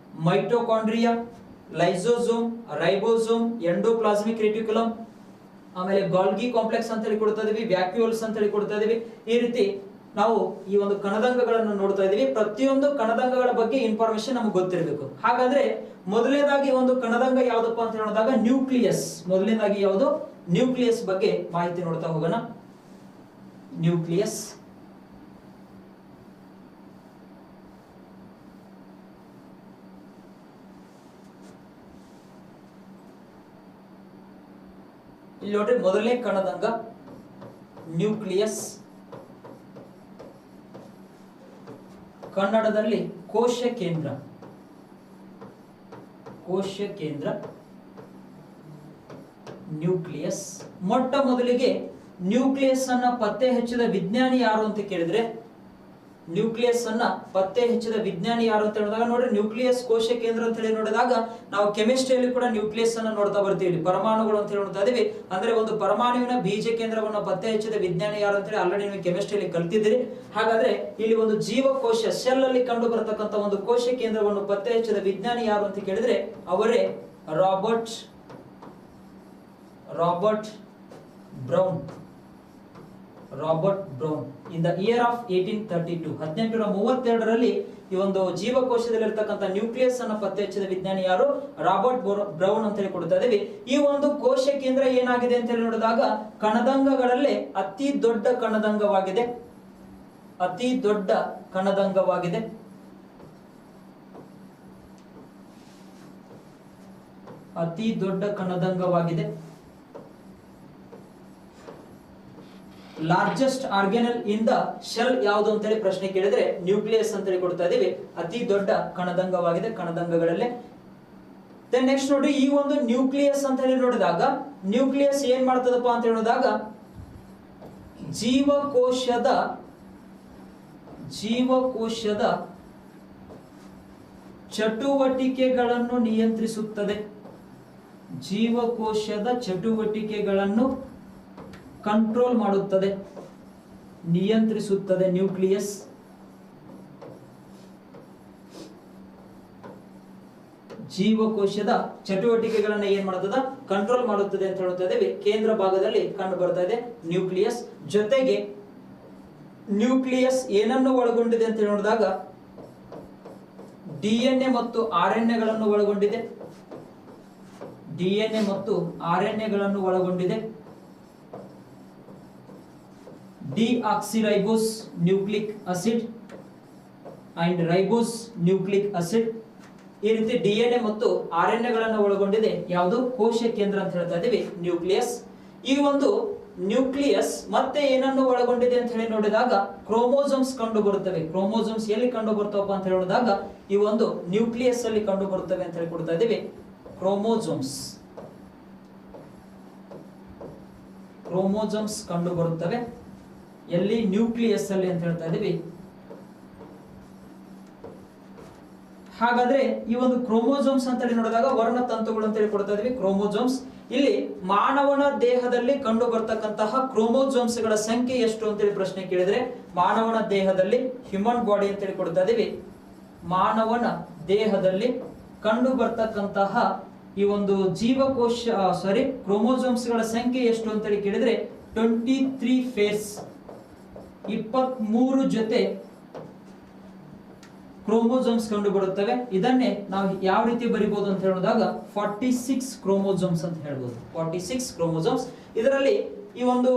mitochondria, lysosome, ribosome, endoplasmic reticulum, ಆಮೇಲೆ ಗಾಲ್ಗಿ ಕಾಂಪ್ಲೆಕ್ಸ್ ಅಂತ ಹೇಳಿ ಕೊಡ್ತಾ ಇದೀವಿ, ವ್ಯಾಕ್ಯೂಲ್ಸ್ ಅಂತ ಹೇಳಿ ಕೊಡ್ತಾ ಇದೀವಿ. ಈ ರೀತಿ ನಾವು ಈ ಒಂದು ಕಣದಂಗಗಳನ್ನು ನೋಡ್ತಾ ಇದೀವಿ. ಪ್ರತಿಯೊಂದು ಕಣದಂಗಗಳ ಬಗ್ಗೆ ಇನ್ಫಾರ್ಮೇಶನ್ ನಮಗೆ ಗೊತ್ತಿರಬೇಕು. ಹಾಗಾದ್ರೆ ಮೊದಲನೇದಾಗಿ ಒಂದು ಕಣದಂಗ ಯಾವ್ದಪ್ಪ ಅಂತ ಹೇಳಿದಾಗ ನ್ಯೂಕ್ಲಿಯಸ್. ಮೊದಲನೇದಾಗಿ ಯಾವುದು, ನ್ಯೂಕ್ಲಿಯಸ್ ಬಗ್ಗೆ ಮಾಹಿತಿ ನೋಡ್ತಾ ಹೋಗೋಣ. ನ್ಯೂಕ್ಲಿಯಸ್ ಇಲ್ಲಿ ನೋಡ್ರಿ ಮೊದಲನೇ ಕಣದಂಗ ನ್ಯೂಕ್ಲಿಯಸ್, ಕನ್ನಡದಲ್ಲಿ ಕೋಶ ಕೇಂದ್ರ, ಕೋಶ ಕೇಂದ್ರ ನ್ಯೂಕ್ಲಿಯಸ್. ಮೊಟ್ಟ ಮೊದಲಿಗೆ ನ್ಯೂಕ್ಲಿಯಸ್ ಅನ್ನ ಪತ್ತೆ ಹಚ್ಚಿದ ವಿಜ್ಞಾನಿ ಯಾರು ಅಂತ ಕೇಳಿದ್ರೆ, ನ್ಯೂಕ್ಲಿಯಸ್ ಅನ್ನ ಪತ್ತೆ ಹಚ್ಚಿದ ವಿಜ್ಞಾನಿ ಯಾರು ಅಂತ ಹೇಳಿದಾಗ ನೋಡ್ರಿ ನ್ಯೂಕ್ಲಿಯಸ್ ಕೋಶ ಕೇಂದ್ರ ಅಂತ ಹೇಳಿ ನೋಡಿದಾಗ ನಾವು ಕೆಮಿಸ್ಟ್ರಿಯಲ್ಲಿ ಕೂಡ ನ್ಯೂಕ್ಲಿಯಸ್ ಅನ್ನ ನೋಡ್ತಾ ಬರ್ತೀವಿ. ಪರಮಾಣುಗಳು ಅಂತ ಹೇಳಿ ನೋಡ್ತಾ ಇದೀವಿ. ಅಂದ್ರೆ ಒಂದು ಪರಮಾಣುವಿನ ಬೀಜ ಕೇಂದ್ರವನ್ನು ಪತ್ತೆ ಹಚ್ಚಿದ ವಿಜ್ಞಾನಿ ಯಾರು ಅಂತ ಹೇಳಿ ಆಲ್ರೆಡಿ ನೀವು ಕೆಮಿಸ್ಟ್ರಿಯಲ್ಲಿ ಕಲ್ತಿದ್ದೀರಿ. ಹಾಗಾದ್ರೆ ಇಲ್ಲಿ ಒಂದು ಜೀವಕೋಶ ಸೆಲ್ ಅಲ್ಲಿ ಕಂಡು ಬರತಕ್ಕಂತ ಒಂದು ಕೋಶ ಕೇಂದ್ರವನ್ನು ಪತ್ತೆ ಹಚ್ಚಿದ ವಿಜ್ಞಾನಿ ಯಾರು ಅಂತ ಕೇಳಿದ್ರೆ ಅವರೇ Robert brown. Robert brown in the year of 1832, 1832ರಲ್ಲಿ ಈ ಒಂದು ಜೀವಕೋಶದಲ್ಲಿರ್ತಕ್ಕಂಥ ನ್ಯೂಕ್ಲಿಯಸ್ ಅನ್ನು ಪತ್ತೆ ಹಚ್ಚಿದ ವಿಜ್ಞಾನಿ ಯಾರು? ರಾಬರ್ಟ್ ಬ್ರೌನ್ ಅಂತ ಹೇಳಿ ಕೊಡ್ತಾ ಇದೀವಿ. ಈ ಒಂದು ಕೋಶ ಕೇಂದ್ರ ಏನಾಗಿದೆ ಅಂತ ಹೇಳಿ ನೋಡಿದಾಗ ಕಣದಂಗಗಳಲ್ಲೇ ಅತಿ ದೊಡ್ಡ ಕಣದಂಗವಾಗಿದೆ, ಅತಿ ದೊಡ್ಡ ಕಣದಂಗವಾಗಿದೆ. ಅತಿ ದೊಡ್ಡ ಕಣದಂಗವಾಗಿದೆ. Largest organelle in the cell ಯಾವುದು ಅಂತ ಹೇಳಿ ಪ್ರಶ್ನೆ ಕೇಳಿದ್ರೆ ನ್ಯೂಕ್ಲಿಯಸ್ ಅಂತ ಹೇಳಿ ಕೊಡ್ತಾ ಇದೀವಿ. ಅತಿ ದೊಡ್ಡ ಕಣದಂಗವಾಗಿದೆ ಕಣದಂಗಗಳಲ್ಲೇ. ದೆನ್ ನೆಕ್ಸ್ಟ್ ನೋಡಿ, ಈ ಒಂದು ನ್ಯೂಕ್ಲಿಯಸ್ ಅಂತ ಹೇಳಿ ನೋಡಿದಾಗ ನ್ಯೂಕ್ಲಿಯಸ್ ಏನ್ ಮಾಡ್ತದಪ್ಪ ಅಂತ ಹೇಳಿದಾಗ ಜೀವಕೋಶದ ಚಟುವಟಿಕೆಗಳನ್ನು ನಿಯಂತ್ರಿಸುತ್ತದೆ. ಜೀವಕೋಶದ ಚಟುವಟಿಕೆಗಳನ್ನು ಕಂಟ್ರೋಲ್ ಮಾಡುತ್ತದೆ, ನಿಯಂತ್ರಿಸುತ್ತದೆ ನ್ಯೂಕ್ಲಿಯಸ್. ಜೀವಕೋಶದ ಚಟುವಟಿಕೆಗಳನ್ನ ಏನ್ ಮಾಡುತ್ತದೆ? ಕಂಟ್ರೋಲ್ ಮಾಡುತ್ತದೆ ಅಂತ ಹೇಳ್ತಾ ಇದ್ದೇವೆ. ಕೇಂದ್ರ ಭಾಗದಲ್ಲಿ ಕಂಡು ಬರ್ತಾ ಇದೆ ನ್ಯೂಕ್ಲಿಯಸ್. ಜೊತೆಗೆ ನ್ಯೂಕ್ಲಿಯಸ್ ಏನನ್ನು ಒಳಗೊಂಡಿದೆ ಅಂತ ನೋಡಿದಾಗ ಡಿಎನ್ಎ ಮತ್ತು ಆರ್ಎನ್ಎಗಳನ್ನು ಒಳಗೊಂಡಿದೆ. ಡಿಎನ್ಎ ಮತ್ತು ಆರ್ಎನ್ಎಗಳನ್ನು ಒಳಗೊಂಡಿದೆ. Deoxyribose nucleic acid and ribose nucleic acid, ಈ ರೀತಿ ಡಿಎನ್ಎ ಮತ್ತು ಆರ್ಎನ್ಎಗಳನ್ನು ಒಳಗೊಂಡಿದೆ ಯಾವುದು? ಕೋಶ ಕೇಂದ್ರ ಅಂತ ಹೇಳ್ತಾ ಇದೀವಿ ನ್ಯೂಕ್ಲಿಯಸ್. ಈ ಒಂದು ನ್ಯೂಕ್ಲಿಯಸ್ ಮತ್ತೆ ಏನನ್ನು ಒಳಗೊಂಡಿದೆ ಅಂತ ಹೇಳಿ ನೋಡಿದಾಗ ಕ್ರೋಮೋಸೋಮ್ಸ್ ಕಂಡು ಬರುತ್ತವೆ. ಕ್ರೋಮೋಸೋಮ್ಸ್ ಎಲ್ಲಿ ಕಂಡು ಬರ್ತವಪ್ಪ ಅಂತ ಹೇಳಿದಾಗ ಈ ಒಂದು ನ್ಯೂಕ್ಲಿಯಸ್ ಅಲ್ಲಿ ಕಂಡು ಬರುತ್ತವೆ ಅಂತ ಹೇಳಿ ಕೊಡ್ತಾ ಇದೀವಿ. ಕ್ರೋಮೋಸೋಮ್ಸ್ ಕಂಡು ಬರುತ್ತವೆ ಎಲ್ಲಿ? ನ್ಯೂಕ್ಲಿಯಸ್ ಅಲ್ಲಿ ಅಂತ ಹೇಳ್ತಾ ಇದೀವಿ. ಹಾಗಾದ್ರೆ ಈ ಒಂದು ಕ್ರೋಮೋಸೋಮ್ಸ್ ಅಂತ ಹೇಳಿ ನೋಡಿದಾಗ ವರ್ಣತಂತುಗಳು ಅಂತ ಹೇಳಿ ಕೊಡ್ತಾ ಇದೀವಿ ಕ್ರೋಮೋಸೋಮ್ಸ್. ಇಲ್ಲಿ ಮಾನವನ ದೇಹದಲ್ಲಿ ಕಂಡು ಬರ್ತಕ್ಕಂತಹ ಕ್ರೋಮೋಸೋಮ್ಸ್ ಗಳ ಸಂಖ್ಯೆ ಎಷ್ಟು ಅಂತ ಹೇಳಿ ಪ್ರಶ್ನೆ ಕೇಳಿದ್ರೆ ಮಾನವನ ದೇಹದಲ್ಲಿ ಹ್ಯೂಮನ್ ಬಾಡಿ ಅಂತ ಹೇಳಿ ಕೊಡ್ತಾ ಇದೀವಿ. ಮಾನವನ ದೇಹದಲ್ಲಿ ಕಂಡು ಬರ್ತಕ್ಕಂತಹ ಈ ಒಂದು ಕ್ರೋಮೋಸೋಮ್ಸ್ ಗಳ ಸಂಖ್ಯೆ ಎಷ್ಟು ಅಂತ ಹೇಳಿ ಕೇಳಿದ್ರೆ 23 ಪೇರ್ಸ್, 23 ಜೊತೆ ಕ್ರೋಮೋಸೋಮ್ಸ್ ಕಂಡು ಬರುತ್ತವೆ. ಇದನ್ನೇ ನಾವು ಯಾವ ರೀತಿ ಬರಿಬಹುದು ಅಂತ ಹೇಳಿದಾಗ 46 ಕ್ರೋಮೋಸೋಮ್ಸ್ ಅಂತ ಹೇಳ್ಬೋದು. 46 ಕ್ರೋಮೋಸೋಮ್ಸ್. ಇದರಲ್ಲಿ ಈ ಒಂದು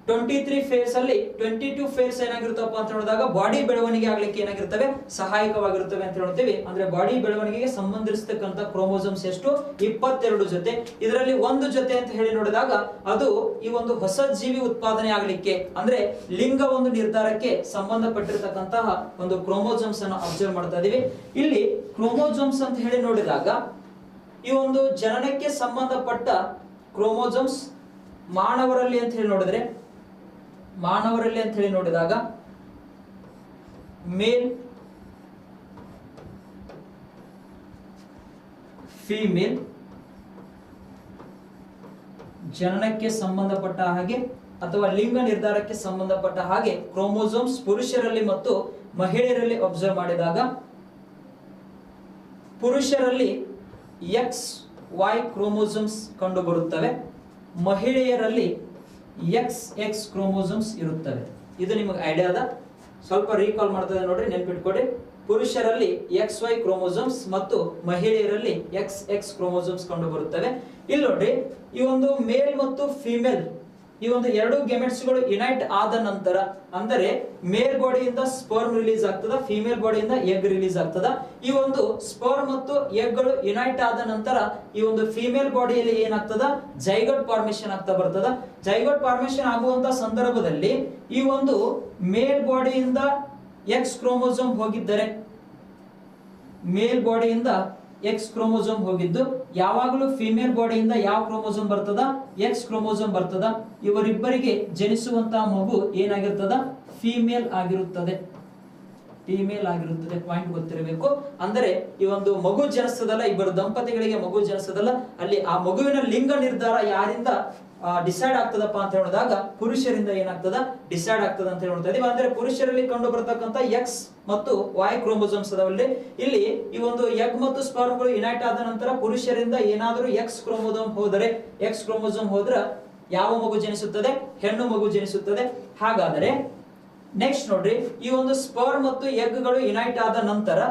23 ಫೇರ್ಸ್ ಅಲ್ಲಿ 22 ಫೇರ್ಸ್ ಏನಾಗಿರುತ್ತಪ್ಪ ಅಂತ ಹೇಳಿದಾಗ ಬಾಡಿ ಬೆಳವಣಿಗೆ ಆಗ್ಲಿಕ್ಕೆ ಏನಾಗಿರ್ತವೆ? ಸಹಾಯಕವಾಗಿರುತ್ತವೆ ಅಂತ ಹೇಳ್ತೀವಿ. ಅಂದ್ರೆ ಬಾಡಿ ಬೆಳವಣಿಗೆಗೆ ಸಂಬಂಧಿಸತಕ್ಕಂತ ಕ್ರೋಮೋಸೋಮ್ಸ್ ಎಷ್ಟು? 22 ಜೊತೆ. ಇದರಲ್ಲಿ ಒಂದು ಜೊತೆ ಅಂತ ಹೇಳಿ ನೋಡಿದಾಗ ಅದು ಈ ಒಂದು ಹೊಸ ಜೀವಿ ಉತ್ಪಾದನೆ ಆಗ್ಲಿಕ್ಕೆ ಅಂದ್ರೆ ಲಿಂಗ ಒಂದು ನಿರ್ಧಾರಕ್ಕೆ ಸಂಬಂಧಪಟ್ಟಿರತಕ್ಕಂತಹ ಒಂದು ಕ್ರೋಮೋಸೋಮ್ಸ್ ಅನ್ನು ಅಬ್ಸರ್ವ್ ಮಾಡ್ತಾ ಇದೀವಿ. ಇಲ್ಲಿ ಕ್ರೋಮೋಸೋಮ್ಸ್ ಅಂತ ಹೇಳಿ ನೋಡಿದಾಗ ಈ ಒಂದು ಜನನಕ್ಕೆ ಸಂಬಂಧಪಟ್ಟ ಕ್ರೋಮೋಸೋಮ್ಸ್ ಮಾನವರಲ್ಲಿ ಅಂತ ಹೇಳಿ ನೋಡಿದಾಗ ಮೇಲ್, ಫೀಮೇಲ್, ಜನನಕ್ಕೆ ಸಂಬಂಧಪಟ್ಟ ಹಾಗೆ ಅಥವಾ ಲಿಂಗ ನಿರ್ಧಾರಕ್ಕೆ ಸಂಬಂಧಪಟ್ಟ ಹಾಗೆ ಕ್ರೋಮೋಸೋಮ್ಸ್ ಪುರುಷರಲ್ಲಿ ಮತ್ತು ಮಹಿಳೆಯರಲ್ಲಿ ಅಬ್ಸರ್ವ್ ಮಾಡಿದಾಗ ಪುರುಷರಲ್ಲಿ XY ಕ್ರೋಮೋಸೋಮ್ಸ್ ಕಂಡು ಬರುತ್ತವೆ, ಮಹಿಳೆಯರಲ್ಲಿ XX ಕ್ರೋಮೋಸೋಮ್ಸ್ ಇರುತ್ತವೆ. ಇದು ನಿಮಗೆ ಐಡಿಯಾ ಅದ? ಸ್ವಲ್ಪ ರೀಕಾಲ್ ಮಾಡ್ತದೆ ನೋಡ್ರಿ, ನೆನ್ಪಿಟ್ಕೊಡ್ರಿ. ಪುರುಷರಲ್ಲಿ XY ಕ್ರೋಮೋಸೋಮ್ಸ್ ಮತ್ತು ಮಹಿಳೆಯರಲ್ಲಿ XX ಕ್ರೋಮೋಸೋಮ್ಸ್ ಕಂಡು ಬರುತ್ತವೆ. ಇಲ್ಲಿ ನೋಡ್ರಿ, ಈ ಒಂದು ಮೇಲ್ ಮತ್ತು ಫೀಮೇಲ್ ಈ ಒಂದು ಎರಡು ಗೆಮೆಟ್ಸ್ಗಳು ಯುನೈಟ್ ಆದ ನಂತರ, ಅಂದರೆ ಮೇಲ್ ಬಾಡಿಯಿಂದ ಸ್ಪರ್ಮ್ ರಿಲೀಸ್ ಆಗ್ತದ, ಫಿಮೇಲ್ ಬಾಡಿಯಿಂದ ಎಗ್ ರಿಲೀಸ್ ಆಗ್ತದ. ಈ ಒಂದು ಸ್ಪರ್ಮ್ ಮತ್ತು ಎಗ್ ಗಳು ಯುನೈಟ್ ಆದ ನಂತರ ಈ ಒಂದು ಫಿಮೇಲ್ ಬಾಡಿಯಲ್ಲಿ ಏನಾಗ್ತದ, ಜೈಗೋಟ್ ಫಾರ್ಮೇಶನ್ ಆಗ್ತಾ ಬರ್ತದ. ಜೈಗೋಟ್ ಫಾರ್ಮೇಶನ್ ಆಗುವಂತ ಸಂದರ್ಭದಲ್ಲಿ ಈ ಒಂದು ಮೇಲ್ ಬಾಡಿಯಿಂದ ಎಕ್ಸ್ ಕ್ರೋಮೋಸೋಮ್ ಹೋಗಿದ್ದರೆ, ಮೇಲ್ ಬಾಡಿಯಿಂದ ಎಕ್ಸ್ ಕ್ರೋಮೋಸೋಮ್ ಹೋಗಿದ್ದು, ಯಾವಾಗಲೂ ಫಿಮೇಲ್ ಬಾಡಿಯಿಂದ ಯಾವ ಕ್ರೋಮೋಸೋಮ್ ಬರ್ತದ, ಎಕ್ಸ್ ಕ್ರೋಮೋಸೋಮ್ ಬರ್ತದ. ಇವರಿಬ್ಬರಿಗೆ ಜನಿಸುವಂತಹ ಮಗು ಏನಾಗಿರ್ತದ, ಫಿಮೇಲ್ ಆಗಿರುತ್ತದೆ, ಫಿಮೇಲ್ ಆಗಿರುತ್ತದೆ. ಪಾಯಿಂಟ್ ಗೊತ್ತಿರಬೇಕು. ಅಂದರೆ ಈ ಒಂದು ಮಗು ಜನಿಸ್ತದಲ್ಲ, ಇಬ್ಬರು ದಂಪತಿಗಳಿಗೆ ಮಗು ಜನಿಸ್ತದಲ್ಲ, ಅಲ್ಲಿ ಆ ಮಗುವಿನ ಲಿಂಗ ನಿರ್ಧಾರ ಯಾರಿಂದ ಡಿಸೈಡ್ ಆಗ್ತದಪ್ಪ ಅಂತ ಹೇಳಿದಾಗ ಪುರುಷರಿಂದ ಏನಾಗ್ತದ, ಡಿಸೈಡ್ ಆಗ್ತದ ಅಂತ ಹೇಳ್ತಾ ಇದೀವಿ. ಅಂದ್ರೆ ಪುರುಷರಲ್ಲಿ ಕಂಡು ಬರತಕ್ಕಂತ ಎಕ್ಸ್ ಮತ್ತು ವೈ ಕ್ರೋಮೋಸೋಮ್ಸ್ ಅದಾವಲ್ಲಿ, ಇಲ್ಲಿ ಈ ಒಂದು ಎಗ್ ಮತ್ತು ಸ್ಪರ್ಮ್ ಗಳು ಯುನೈಟ್ ಆದ ನಂತರ ಪುರುಷರಿಂದ ಏನಾದರೂ ಎಕ್ಸ್ ಕ್ರೋಮೋಸೋಮ್ ಹೋದ್ರೆ ಯಾವ ಮಗು ಜನಿಸುತ್ತದೆ, ಹೆಣ್ಣು ಮಗು ಜನಿಸುತ್ತದೆ. ಹಾಗಾದರೆ ನೆಕ್ಸ್ಟ್ ನೋಡ್ರಿ, ಈ ಒಂದು ಸ್ಪರ್ಮ್ ಮತ್ತು ಎಗ್ ಗಳು ಯುನೈಟ್ ಆದ ನಂತರ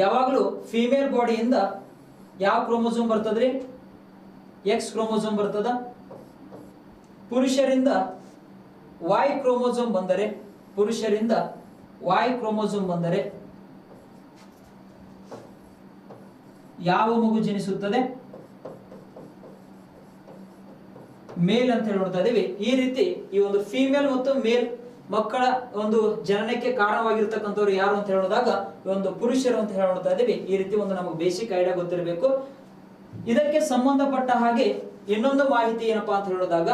ಯಾವಾಗಲೂ ಫಿಮೇಲ್ ಬಾಡಿಯಿಂದ ಯಾವ ಕ್ರೋಮೋಸೋಮ್ ಬರ್ತದ್ರಿ, ಎಕ್ಸ್ ಕ್ರೋಮೋಸೋಮ್ ಬರ್ತದ. ಪುರುಷರಿಂದ ವೈ ಕ್ರೋಮೋಸೋಮ್ ಬಂದರೆ, ಪುರುಷರಿಂದ ವೈ ಕ್ರೋಮೋಸೋಮ್ ಬಂದರೆ ಯಾವ ಮಗು ಜನಿಸುತ್ತದೆ, ಮೇಲ್ ಅಂತ ಹೇಳಿ ನೋಡ್ತಾ ಇದೀವಿ. ಈ ರೀತಿ ಈ ಒಂದು ಫಿಮೇಲ್ ಮತ್ತು ಮೇಲ್ ಮಕ್ಕಳ ಒಂದು ಜನನಕ್ಕೆ ಕಾರಣವಾಗಿರ್ತಕ್ಕಂಥವ್ರು ಯಾರು ಅಂತ ಹೇಳಿದಾಗ ಒಂದು ಪುರುಷರು ಅಂತ ಹೇಳಿ ನೋಡ್ತಾ ಇದೀವಿ. ಈ ರೀತಿ ಒಂದು ನಮಗೆ ಬೇಸಿಕ್ ಐಡಿಯಾ ಗೊತ್ತಿರಬೇಕು. ಇದಕ್ಕೆ ಸಂಬಂಧಪಟ್ಟ ಹಾಗೆ ಇನ್ನೊಂದು ಮಾಹಿತಿ ಏನಪ್ಪಾ ಅಂತ ಹೇಳಿದಾಗ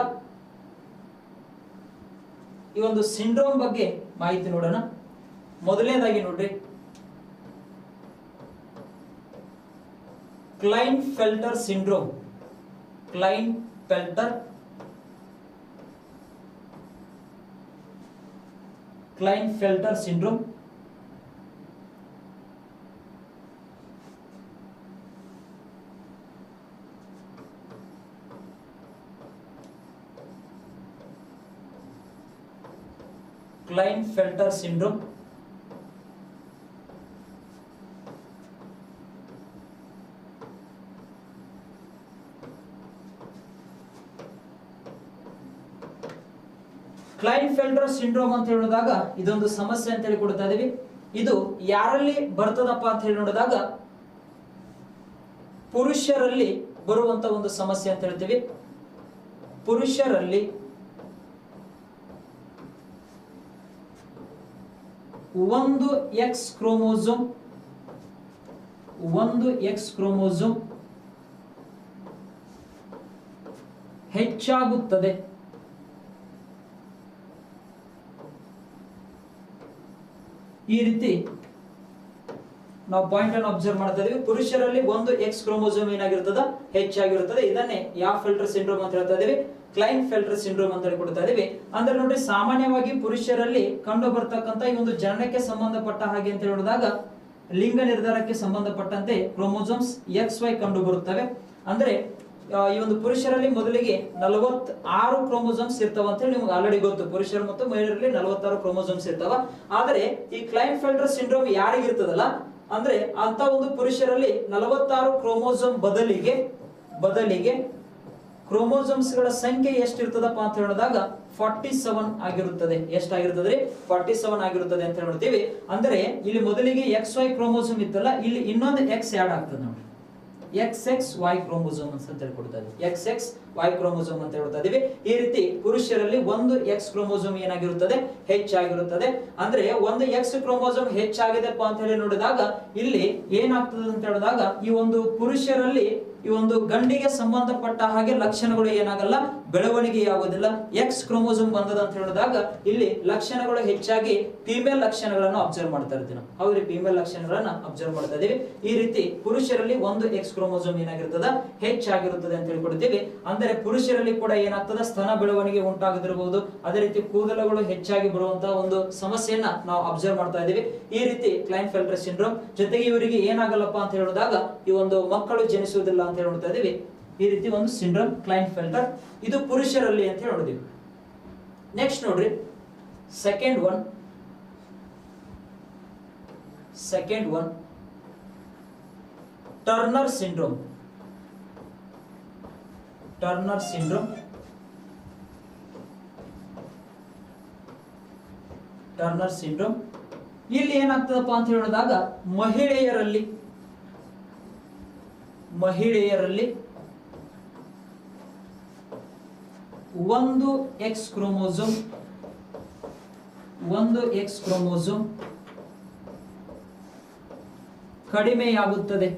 ಈ ಒಂದು ಸಿಂಡ್ರೋಮ್ ಬಗ್ಗೆ ಮಾಹಿತಿ ನೋಡೋಣ. ಮೊದಲನೇದಾಗಿ ನೋಡ್ರಿ, ಕ್ಲೈನ್ಫೆಲ್ಟರ್ ಸಿಂಡ್ರೋಮ್. ಕ್ಲೈನ್ಫೆಲ್ಟರ್ ಸಿಂಡ್ರೋಮ್ ಕ್ಲೈನ್ಫೆಲ್ಟರ್ ಸಿಂಡ್ರೋಮ್ ಕ್ಲೈನ್ಫೆಲ್ಟರ್ ಸಿಂಡ್ರೋಮ್ ಅಂತ ಹೇಳಿದಾಗ ಇದೊಂದು ಸಮಸ್ಯೆ ಅಂತ ಹೇಳಿ ಕೊಡ್ತಾ ಇದೀವಿ. ಇದು ಯಾರಲ್ಲಿ ಬರ್ತದಪ್ಪ ಅಂತ ಹೇಳಿ ನೋಡಿದಾಗ ಪುರುಷರಲ್ಲಿ ಬರುವಂತ ಒಂದು ಸಮಸ್ಯೆ ಅಂತ ಹೇಳ್ತೀವಿ. ಪುರುಷರಲ್ಲಿ ಒಂದು ಎಕ್ಸ್ ಕ್ರೋಮೋಸೋಮ್ ಹೆಚ್ಚಾಗುತ್ತದೆ. ಈ ರೀತಿ ನಾವು ಪಾಯಿಂಟ್ ಅನ್ನು ಅಬ್ಸರ್ವ್ ಮಾಡ್ತಾ ಇದೀವಿ. ಪುರುಷರಲ್ಲಿ ಒಂದು ಎಕ್ಸ್ ಕ್ರೋಮೋಸೋಮ್ ಏನಾಗಿರ್ತದ, ಹೆಚ್ಚಾಗಿರುತ್ತದೆ. ಇದನ್ನೇ ಯಾವ ಫೆಲ್ಟರ್ ಸಿಂಡ್ರೋಮ್ ಅಂತ ಹೇಳ್ತಾ ಇದೀವಿ, ಕ್ಲೈನ್ಫೆಲ್ಟರ್ ಸಿಂಡ್ರೋಮ್ ಅಂತ ಹೇಳಿ ಕೊಡ್ತಾ ಇದೀವಿ. ಅಂದ್ರೆ ನೋಡಿ, ಸಾಮಾನ್ಯವಾಗಿ ಪುರುಷರಲ್ಲಿ ಕಂಡು ಬರ್ತಕ್ಕಂಥ ಈ ಒಂದು ಜನನಕ್ಕೆ ಸಂಬಂಧಪಟ್ಟ ಹಾಗೆ ಅಂತ ಹೇಳಿದಾಗ ಲಿಂಗ ನಿರ್ಧಾರಕ್ಕೆ ಸಂಬಂಧಪಟ್ಟಂತೆ ಕ್ರೋಮೋಸೋಮ್ಸ್ XY ಕಂಡು ಬರುತ್ತವೆ. ಅಂದ್ರೆ ಈ ಒಂದು ಪುರುಷರಲ್ಲಿ ಮೊದಲಿಗೆ 46 ಕ್ರೋಮೋಸೋಮ್ಸ್ ಇರ್ತಾವ ಅಂತ ಹೇಳಿ ನಿಮ್ಗೆ ಆಲ್ರೆಡಿ ಗೊತ್ತು. ಪುರುಷರು ಮತ್ತು ಮಹಿಳೆಯರಲ್ಲಿ 46 ಕ್ರೋಮೋಸೋಮ್ಸ್ ಇರ್ತಾವ. ಆದರೆ ಈ ಕ್ಲೈನ್ಫೆಲ್ಟರ್ ಸಿಂಡ್ರೋಮ್ ಯಾರಿಗಿರ್ತದಲ್ಲ, ಅಂದ್ರೆ ಅಂತ ಒಂದು ಪುರುಷರಲ್ಲಿ 46 ಕ್ರೋಮೋಸೋಮ್ ಬದಲಿಗೆ ಕ್ರೋಮೋಸೋಮ್ಸ್ ಗಳ ಸಂಖ್ಯೆ ಎಷ್ಟಿರ್ತದಪ್ಪ ಅಂತ ಹೇಳಿದಾಗ 47 ಆಗಿರುತ್ತದೆ. ಎಷ್ಟಾಗಿರ್ತದೆ? 47 ಆಗಿರುತ್ತದೆ ಅಂತ ಹೇಳ್ತೀವಿ. ಅಂದ್ರೆ ಇಲ್ಲಿ ಮೊದಲಿಗೆ XY ಕ್ರೋಮೋಸೋಮ್ ಇತ್ತಲ್ಲ, ಇಲ್ಲಿ ಇನ್ನೊಂದು X ಆಡ್ ಆಗ್ತದೆ ನೋಡಿ, XXY ಕ್ರೋಮೋಸೋಮ್ ಅಂತ ಹೇಳ್ಕೊಡ್ತಾರೆ. XXY ಕ್ರೋಮೋಸೋಮ್ ಅಂತ ಹೇಳ್ತಾ ಇದೀವಿ. ಈ ರೀತಿ ಪುರುಷರಲ್ಲಿ ಒಂದು X ಕ್ರೋಮೋಸೋಮ್ ಏನಾಗಿರುತ್ತದೆ, ಹೆಚ್ಚಾಗಿರುತ್ತದೆ. ಅಂದ್ರೆ ಒಂದು X ಕ್ರೋಮೋಸೋಮ್ ಹೆಚ್ಚಾಗಿದೆಪ್ಪ ಅಂತ ಹೇಳಿ ನೋಡಿದಾಗ ಇಲ್ಲಿ ಏನಾಗ್ತದೆ ಅಂತ ಹೇಳಿದಾಗ ಈ ಒಂದು ಪುರುಷರಲ್ಲಿ ಈ ಒಂದು ಗಂಡಿಗೆ ಸಂಬಂಧಪಟ್ಟ ಹಾಗೆ ಲಕ್ಷಣಗಳು ಏನಾಗಲ್ಲ, ಬೆಳವಣಿಗೆ ಆಗೋದಿಲ್ಲ. X ಕ್ರೋಮೋಸೋಮ್ ಬಂದದ ಅಂತ ಹೇಳಿದಾಗ ಇಲ್ಲಿ ಲಕ್ಷಣಗಳು ಹೆಚ್ಚಾಗಿ ಫಿಮೇಲ್ ಲಕ್ಷಣಗಳನ್ನು ಅಬ್ಸರ್ವ್ ಮಾಡ್ತಾ ಇರ್ತೀವಿ. ಹೌದ್ರಿ, ಫಿಮೇಲ್ ಲಕ್ಷಣಗಳನ್ನ ಅಬ್ಸರ್ವ್ ಮಾಡ್ತಾ ಇದೀವಿ. ಈ ರೀತಿ ಪುರುಷರಲ್ಲಿ ಒಂದು X ಕ್ರೋಮೋಸೋಮ್ ಏನಾಗಿರ್ತದ, ಹೆಚ್ಚಾಗಿರುತ್ತದೆ ಅಂತ ಹೇಳ್ಕೊಡ್ತೀವಿ. ಅಂದರೆ ಪುರುಷರಲ್ಲಿ ಕೂಡ ಏನಾಗ್ತದ, ಸ್ತನ ಬೆಳವಣಿಗೆ ಉಂಟಾಗದಿರಬಹುದು. ಅದೇ ರೀತಿ ಕೂದಲುಗಳು ಹೆಚ್ಚಾಗಿ ಬರುವಂತಹ ಒಂದು ಸಮಸ್ಯೆಯನ್ನ ನಾವು ಅಬ್ಸರ್ವ್ ಮಾಡ್ತಾ ಇದೀವಿ. ಈ ರೀತಿ ಕ್ಲೈನ್ಫೆಲ್ಟರ್ ಸಿಂಡ್ರೋಮ್ ಜೊತೆಗೆ ಇವರಿಗೆ ಏನಾಗಲ್ಲಪ್ಪ ಅಂತ ಹೇಳಿದಾಗ ಈ ಒಂದು ಮಕ್ಕಳು ಜನಿಸುವುದಿಲ್ಲ ಅಂತ ಹೇಳ್ತಾ ಇದೀವಿ. ಈ ರೀತಿ ಒಂದು ಸಿಂಡ್ರೋಮ್ ಕ್ಲೈನ್ಫೆಲ್ಟರ್, ಇದು ಪುರುಷರಲ್ಲಿ ಅಂತ ಹೇಳಿದೀವಿ. ನೆಕ್ಸ್ಟ್ ನೋಡ್ರಿ, second one turner syndrome. Turner syndrome. ಇಲ್ಲಿ ಏನಾಗ್ತದಪ್ಪ ಅಂತ ಹೇಳಿದಾಗ ಮಹಿಳೆಯರಲ್ಲಿ ಒಂದು ಎಕ್ಸ್ ಕ್ರೋಮೋಸೋಮ್ ಕಡಿಮೆಯಾಗಿರುತ್ತದೆ.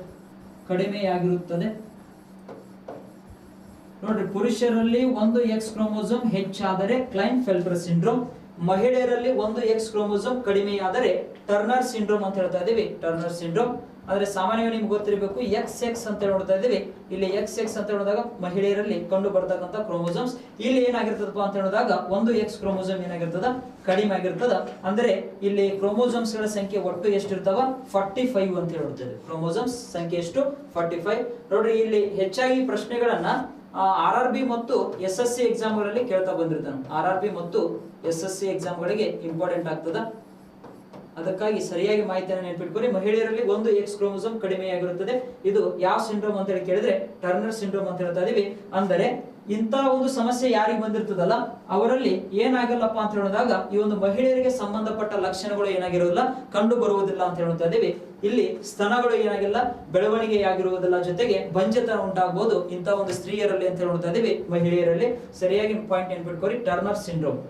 ನೋಡ್ರಿ, ಪುರುಷರಲ್ಲಿ ಒಂದು ಎಕ್ಸ್ ಕ್ರೋಮೋಸೋಮ್ ಹೆಚ್ಚಾದರೆ ಕ್ಲೈನ್ಫೆಲ್ಟರ್ ಸಿಂಡ್ರೋಮ್, ಮಹಿಳೆಯರಲ್ಲಿ ಒಂದು ಎಕ್ಸ್ ಕ್ರೋಮೋಸೋಮ್ ಕಡಿಮೆಯಾದರೆ ಟರ್ನರ್ ಸಿಂಡ್ರೋಮ್ ಅಂತ ಹೇಳ್ತಾ ಇದೀವಿ. ಟರ್ನರ್ ಸಿಂಡ್ರೋಮ್ ಆದ್ರೆ ಸಾಮಾನ್ಯವಾಗಿ ನಿಮ್ಗೆ ಗೊತ್ತಿರಬೇಕು XX ಅಂತ ನೋಡ್ತಾ ಇದೀವಿ. ಇಲ್ಲಿ XX ಅಂತ ಹೇಳಿದಾಗ ಮಹಿಳೆಯರಲ್ಲಿ ಕಂಡು ಬರ್ತಕ್ಕಂಥ ಕ್ರೋಮೋಸೋಮ್ಸ್. ಇಲ್ಲಿ ಏನಾಗಿರ್ತದಪ್ಪ ಅಂತ ಹೇಳಿದಾಗ ಒಂದು ಎಕ್ಸ್ ಕ್ರೋಮೋಸೋಮ್ ಏನಾಗಿರ್ತದ, ಕಡಿಮೆ ಆಗಿರ್ತದ. ಅಂದ್ರೆ ಇಲ್ಲಿ ಕ್ರೋಮೋಸೋಮ್ಸ್ ಗಳ ಸಂಖ್ಯೆ ಒಟ್ಟು ಎಷ್ಟಿರ್ತಾವ, 45 ಅಂತ ಹೇಳುತ್ತೇವೆ. ಕ್ರೋಮೋಸೋಮ್ಸ್ ಸಂಖ್ಯೆ ಎಷ್ಟು, 45. ನೋಡ್ರಿ, ಇಲ್ಲಿ ಹೆಚ್ಚಾಗಿ ಪ್ರಶ್ನೆಗಳನ್ನ RRB ಮತ್ತು SSC ಎಕ್ಸಾಮ್ ಗಳಲ್ಲಿ ಕೇಳ್ತಾ ಬಂದಿರ್ತಾನೆ. RRB ಮತ್ತು SSC ಎಕ್ಸಾಮ್ ಗಳಿಗೆ ಇಂಪಾರ್ಟೆಂಟ್ ಆಗ್ತದ. ಅದಕ್ಕಾಗಿ ಸರಿಯಾಗಿ ಮಾಹಿತಿಯನ್ನು ನೆನಪಿಟ್ಕೊಳ್ಳಿ. ಮಹಿಳೆಯರಲ್ಲಿ ಒಂದು ಎಕ್ಸ್ ಕ್ರೋಮೋಸೋಮ್ ಕಡಿಮೆಯಾಗಿರುತ್ತದೆ. ಇದು ಯಾವ ಸಿಂಡ್ರೋಮ್ ಅಂತ ಹೇಳಿ ಕೇಳಿದ್ರೆ ಟರ್ನರ್ ಸಿಂಡ್ರೋಮ್ ಅಂತ ಹೇಳ್ತಾ ಇದೀವಿ. ಅಂದರೆ ಇಂತ ಒಂದು ಸಮಸ್ಯೆ ಯಾರಿಗೆ ಬಂದಿರ್ತದಲ್ಲ ಅವರಲ್ಲಿ ಏನಾಗಲ್ಲಪ್ಪ ಅಂತ ಹೇಳಿದಾಗ ಈ ಒಂದು ಮಹಿಳೆಯರಿಗೆ ಸಂಬಂಧಪಟ್ಟ ಲಕ್ಷಣಗಳು ಏನಾಗಿರೋದಿಲ್ಲ, ಕಂಡು ಬರುವುದಿಲ್ಲ ಅಂತ ಹೇಳ್ತಾ ಇದೀವಿ. ಇಲ್ಲಿ ಸ್ತನಗಳು ಏನಾಗಿಲ್ಲ, ಬೆಳವಣಿಗೆ ಆಗಿರುವುದಿಲ್ಲ, ಜೊತೆಗೆ ಬಂಜೆತನ ಉಂಟಾಗಬಹುದು ಇಂತ ಒಂದು ಸ್ತ್ರೀಯರಲ್ಲಿ ಅಂತ ಹೇಳ್ತಾ ಇದೀವಿ. ಮಹಿಳೆಯರಲ್ಲಿ ಸರಿಯಾಗಿ ಪಾಯಿಂಟ್ ನೆನಪಿಟ್ಕೊಳ್ಳಿ, ಟರ್ನರ್ ಸಿಂಡ್ರೋಮ್.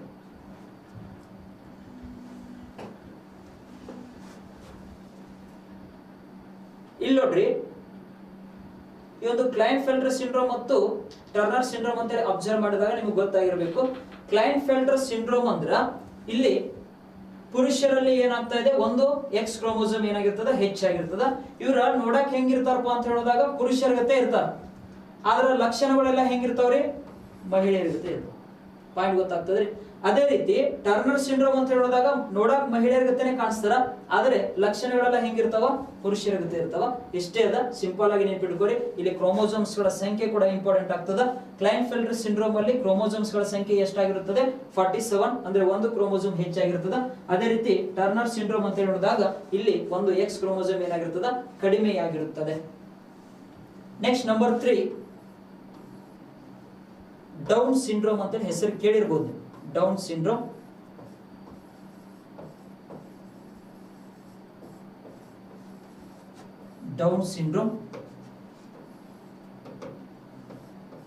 ಇಲ್ಲಿ ನೋಡ್ರಿ, ಈ ಒಂದು ಕ್ಲೈನ್ಫೆಲ್ಟರ್ ಸಿಂಡ್ರೋಮ್ ಮತ್ತು ಟರ್ನರ್ ಸಿಂಡ್ರೋಮ್ ಅಂತ ಹೇಳಿ ಅಬ್ಸರ್ವ್ ಮಾಡಿದಾಗ ನಿಮಗೆ ಗೊತ್ತಾಗಿರಬೇಕು. ಕ್ಲೈನ್ಫೆಲ್ಟರ್ ಸಿಂಡ್ರೋಮ್ ಅಂದ್ರ ಇಲ್ಲಿ ಪುರುಷರಲ್ಲಿ ಏನಾಗ್ತಾ ಇದೆ, ಒಂದು ಎಕ್ಸ್ ಕ್ರೋಮೋಸೋಮ್ ಏನಾಗಿರ್ತದ, ಹೆಚ್ಚಾಗಿರ್ತದ. ಇವ್ರ ನೋಡಕ್ ಹೆಂಗಿರ್ತಾರಪ್ಪ ಅಂತ ಹೇಳಿದಾಗ ಪುರುಷರ ಗತೆ ಇರ್ತಾರ, ಆದ್ರ ಲಕ್ಷಣಗಳೆಲ್ಲ ಹೆಂಗಿರ್ತಾವ್ರಿ, ಮಹಿಳೆಯರ ಗತೆ ಇರ್ತಾವ. ಪಾಯಿಂಟ್ ಗೊತ್ತಾಗ್ತದ್ರಿ. ಅದೇ ರೀತಿ ಟರ್ನರ್ ಸಿಂಡ್ರೋಮ್ ಅಂತ ಹೇಳಿದಾಗ ನೋಡಕ್ ಮಹಿಳೆಯರ ಗತೆನೆ ಕಾಣಿಸ್ತಾರ, ಆದ್ರೆ ಲಕ್ಷಣಗಳೆಲ್ಲ ಹೆಂಗಿರ್ತಾವ, ಪುರುಷರ ಗತೆ ಇರ್ತಾವ. ಇಷ್ಟೇ ಅದ, ಸಿಂಪಲ್ ಆಗಿ ನೆನಪಿಟ್ಕೋರಿ. ಇಲ್ಲಿ ಕ್ರೋಮೋಸೋಮ್ಸ್ ಗಳ ಸಂಖ್ಯೆ ಕೂಡ ಇಂಪಾರ್ಟೆಂಟ್ ಆಗ್ತದ. ಕ್ಲೈನ್ಫೆಲ್ಟರ್ ಸಿಂಡ್ರೋಮ್ ಅಲ್ಲಿ ಕ್ರೋಮೋಸೋಮ್ಸ್ ಗಳ ಸಂಖ್ಯೆ ಎಷ್ಟಾಗಿರುತ್ತದೆ, 47, ಅಂದ್ರೆ ಒಂದು ಕ್ರೋಮೋಸೋಮ್ ಹೆಚ್ಚಾಗಿರ್ತದ. ಅದೇ ರೀತಿ ಟರ್ನರ್ ಸಿಂಡ್ರೋಮ್ ಅಂತ ಹೇಳಿದಾಗ ಇಲ್ಲಿ ಒಂದು ಎಕ್ಸ್ ಕ್ರೋಮೋಸೋಮ್ ಏನಾಗಿರ್ತದ, ಕಡಿಮೆಯಾಗಿರುತ್ತದೆ. ನೆಕ್ಸ್ಟ್ ನಂಬರ್ 3, ಡೌನ್ ಸಿಂಡ್ರೋಮ್ ಅಂತ ಹೆಸರು ಕೇಳಿರ್ಬೋದು. ಡೌನ್ ಸಿಂಡ್ರೋಮ್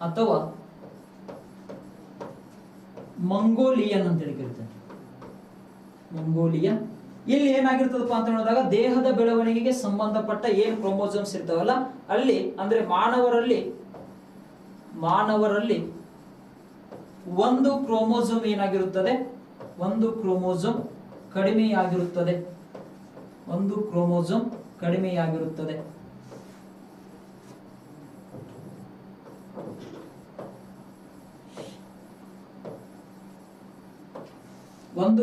ಅಥವಾ ಮಂಗೋಲಿಯನ್ ಅಂತ ಹೇಳಿ ಕರೀತಾರೆ. ಮಂಗೋಲಿಯನ್ ಇಲ್ಲಿ ಏನಾಗಿರ್ತದಪ್ಪ ಅಂತ ಹೇಳಿದಾಗ ದೇಹದ ಬೆಳವಣಿಗೆಗೆ ಸಂಬಂಧಪಟ್ಟ ಏನ್ ಕ್ರೋಮೋಸೋಮ್ಸ್ ಇರ್ತಾವಲ್ಲ ಅಲ್ಲಿ, ಅಂದ್ರೆ ಮಾನವರಲ್ಲಿ ಒಂದು ಕ್ರೋಮೋಸೋಮ್ ಏನಾಗಿರುತ್ತದೆ, ಒಂದು ಕ್ರೋಮೋಸೋಮ್ ಕಡಿಮೆಯಾಗಿರುತ್ತದೆ. ಒಂದು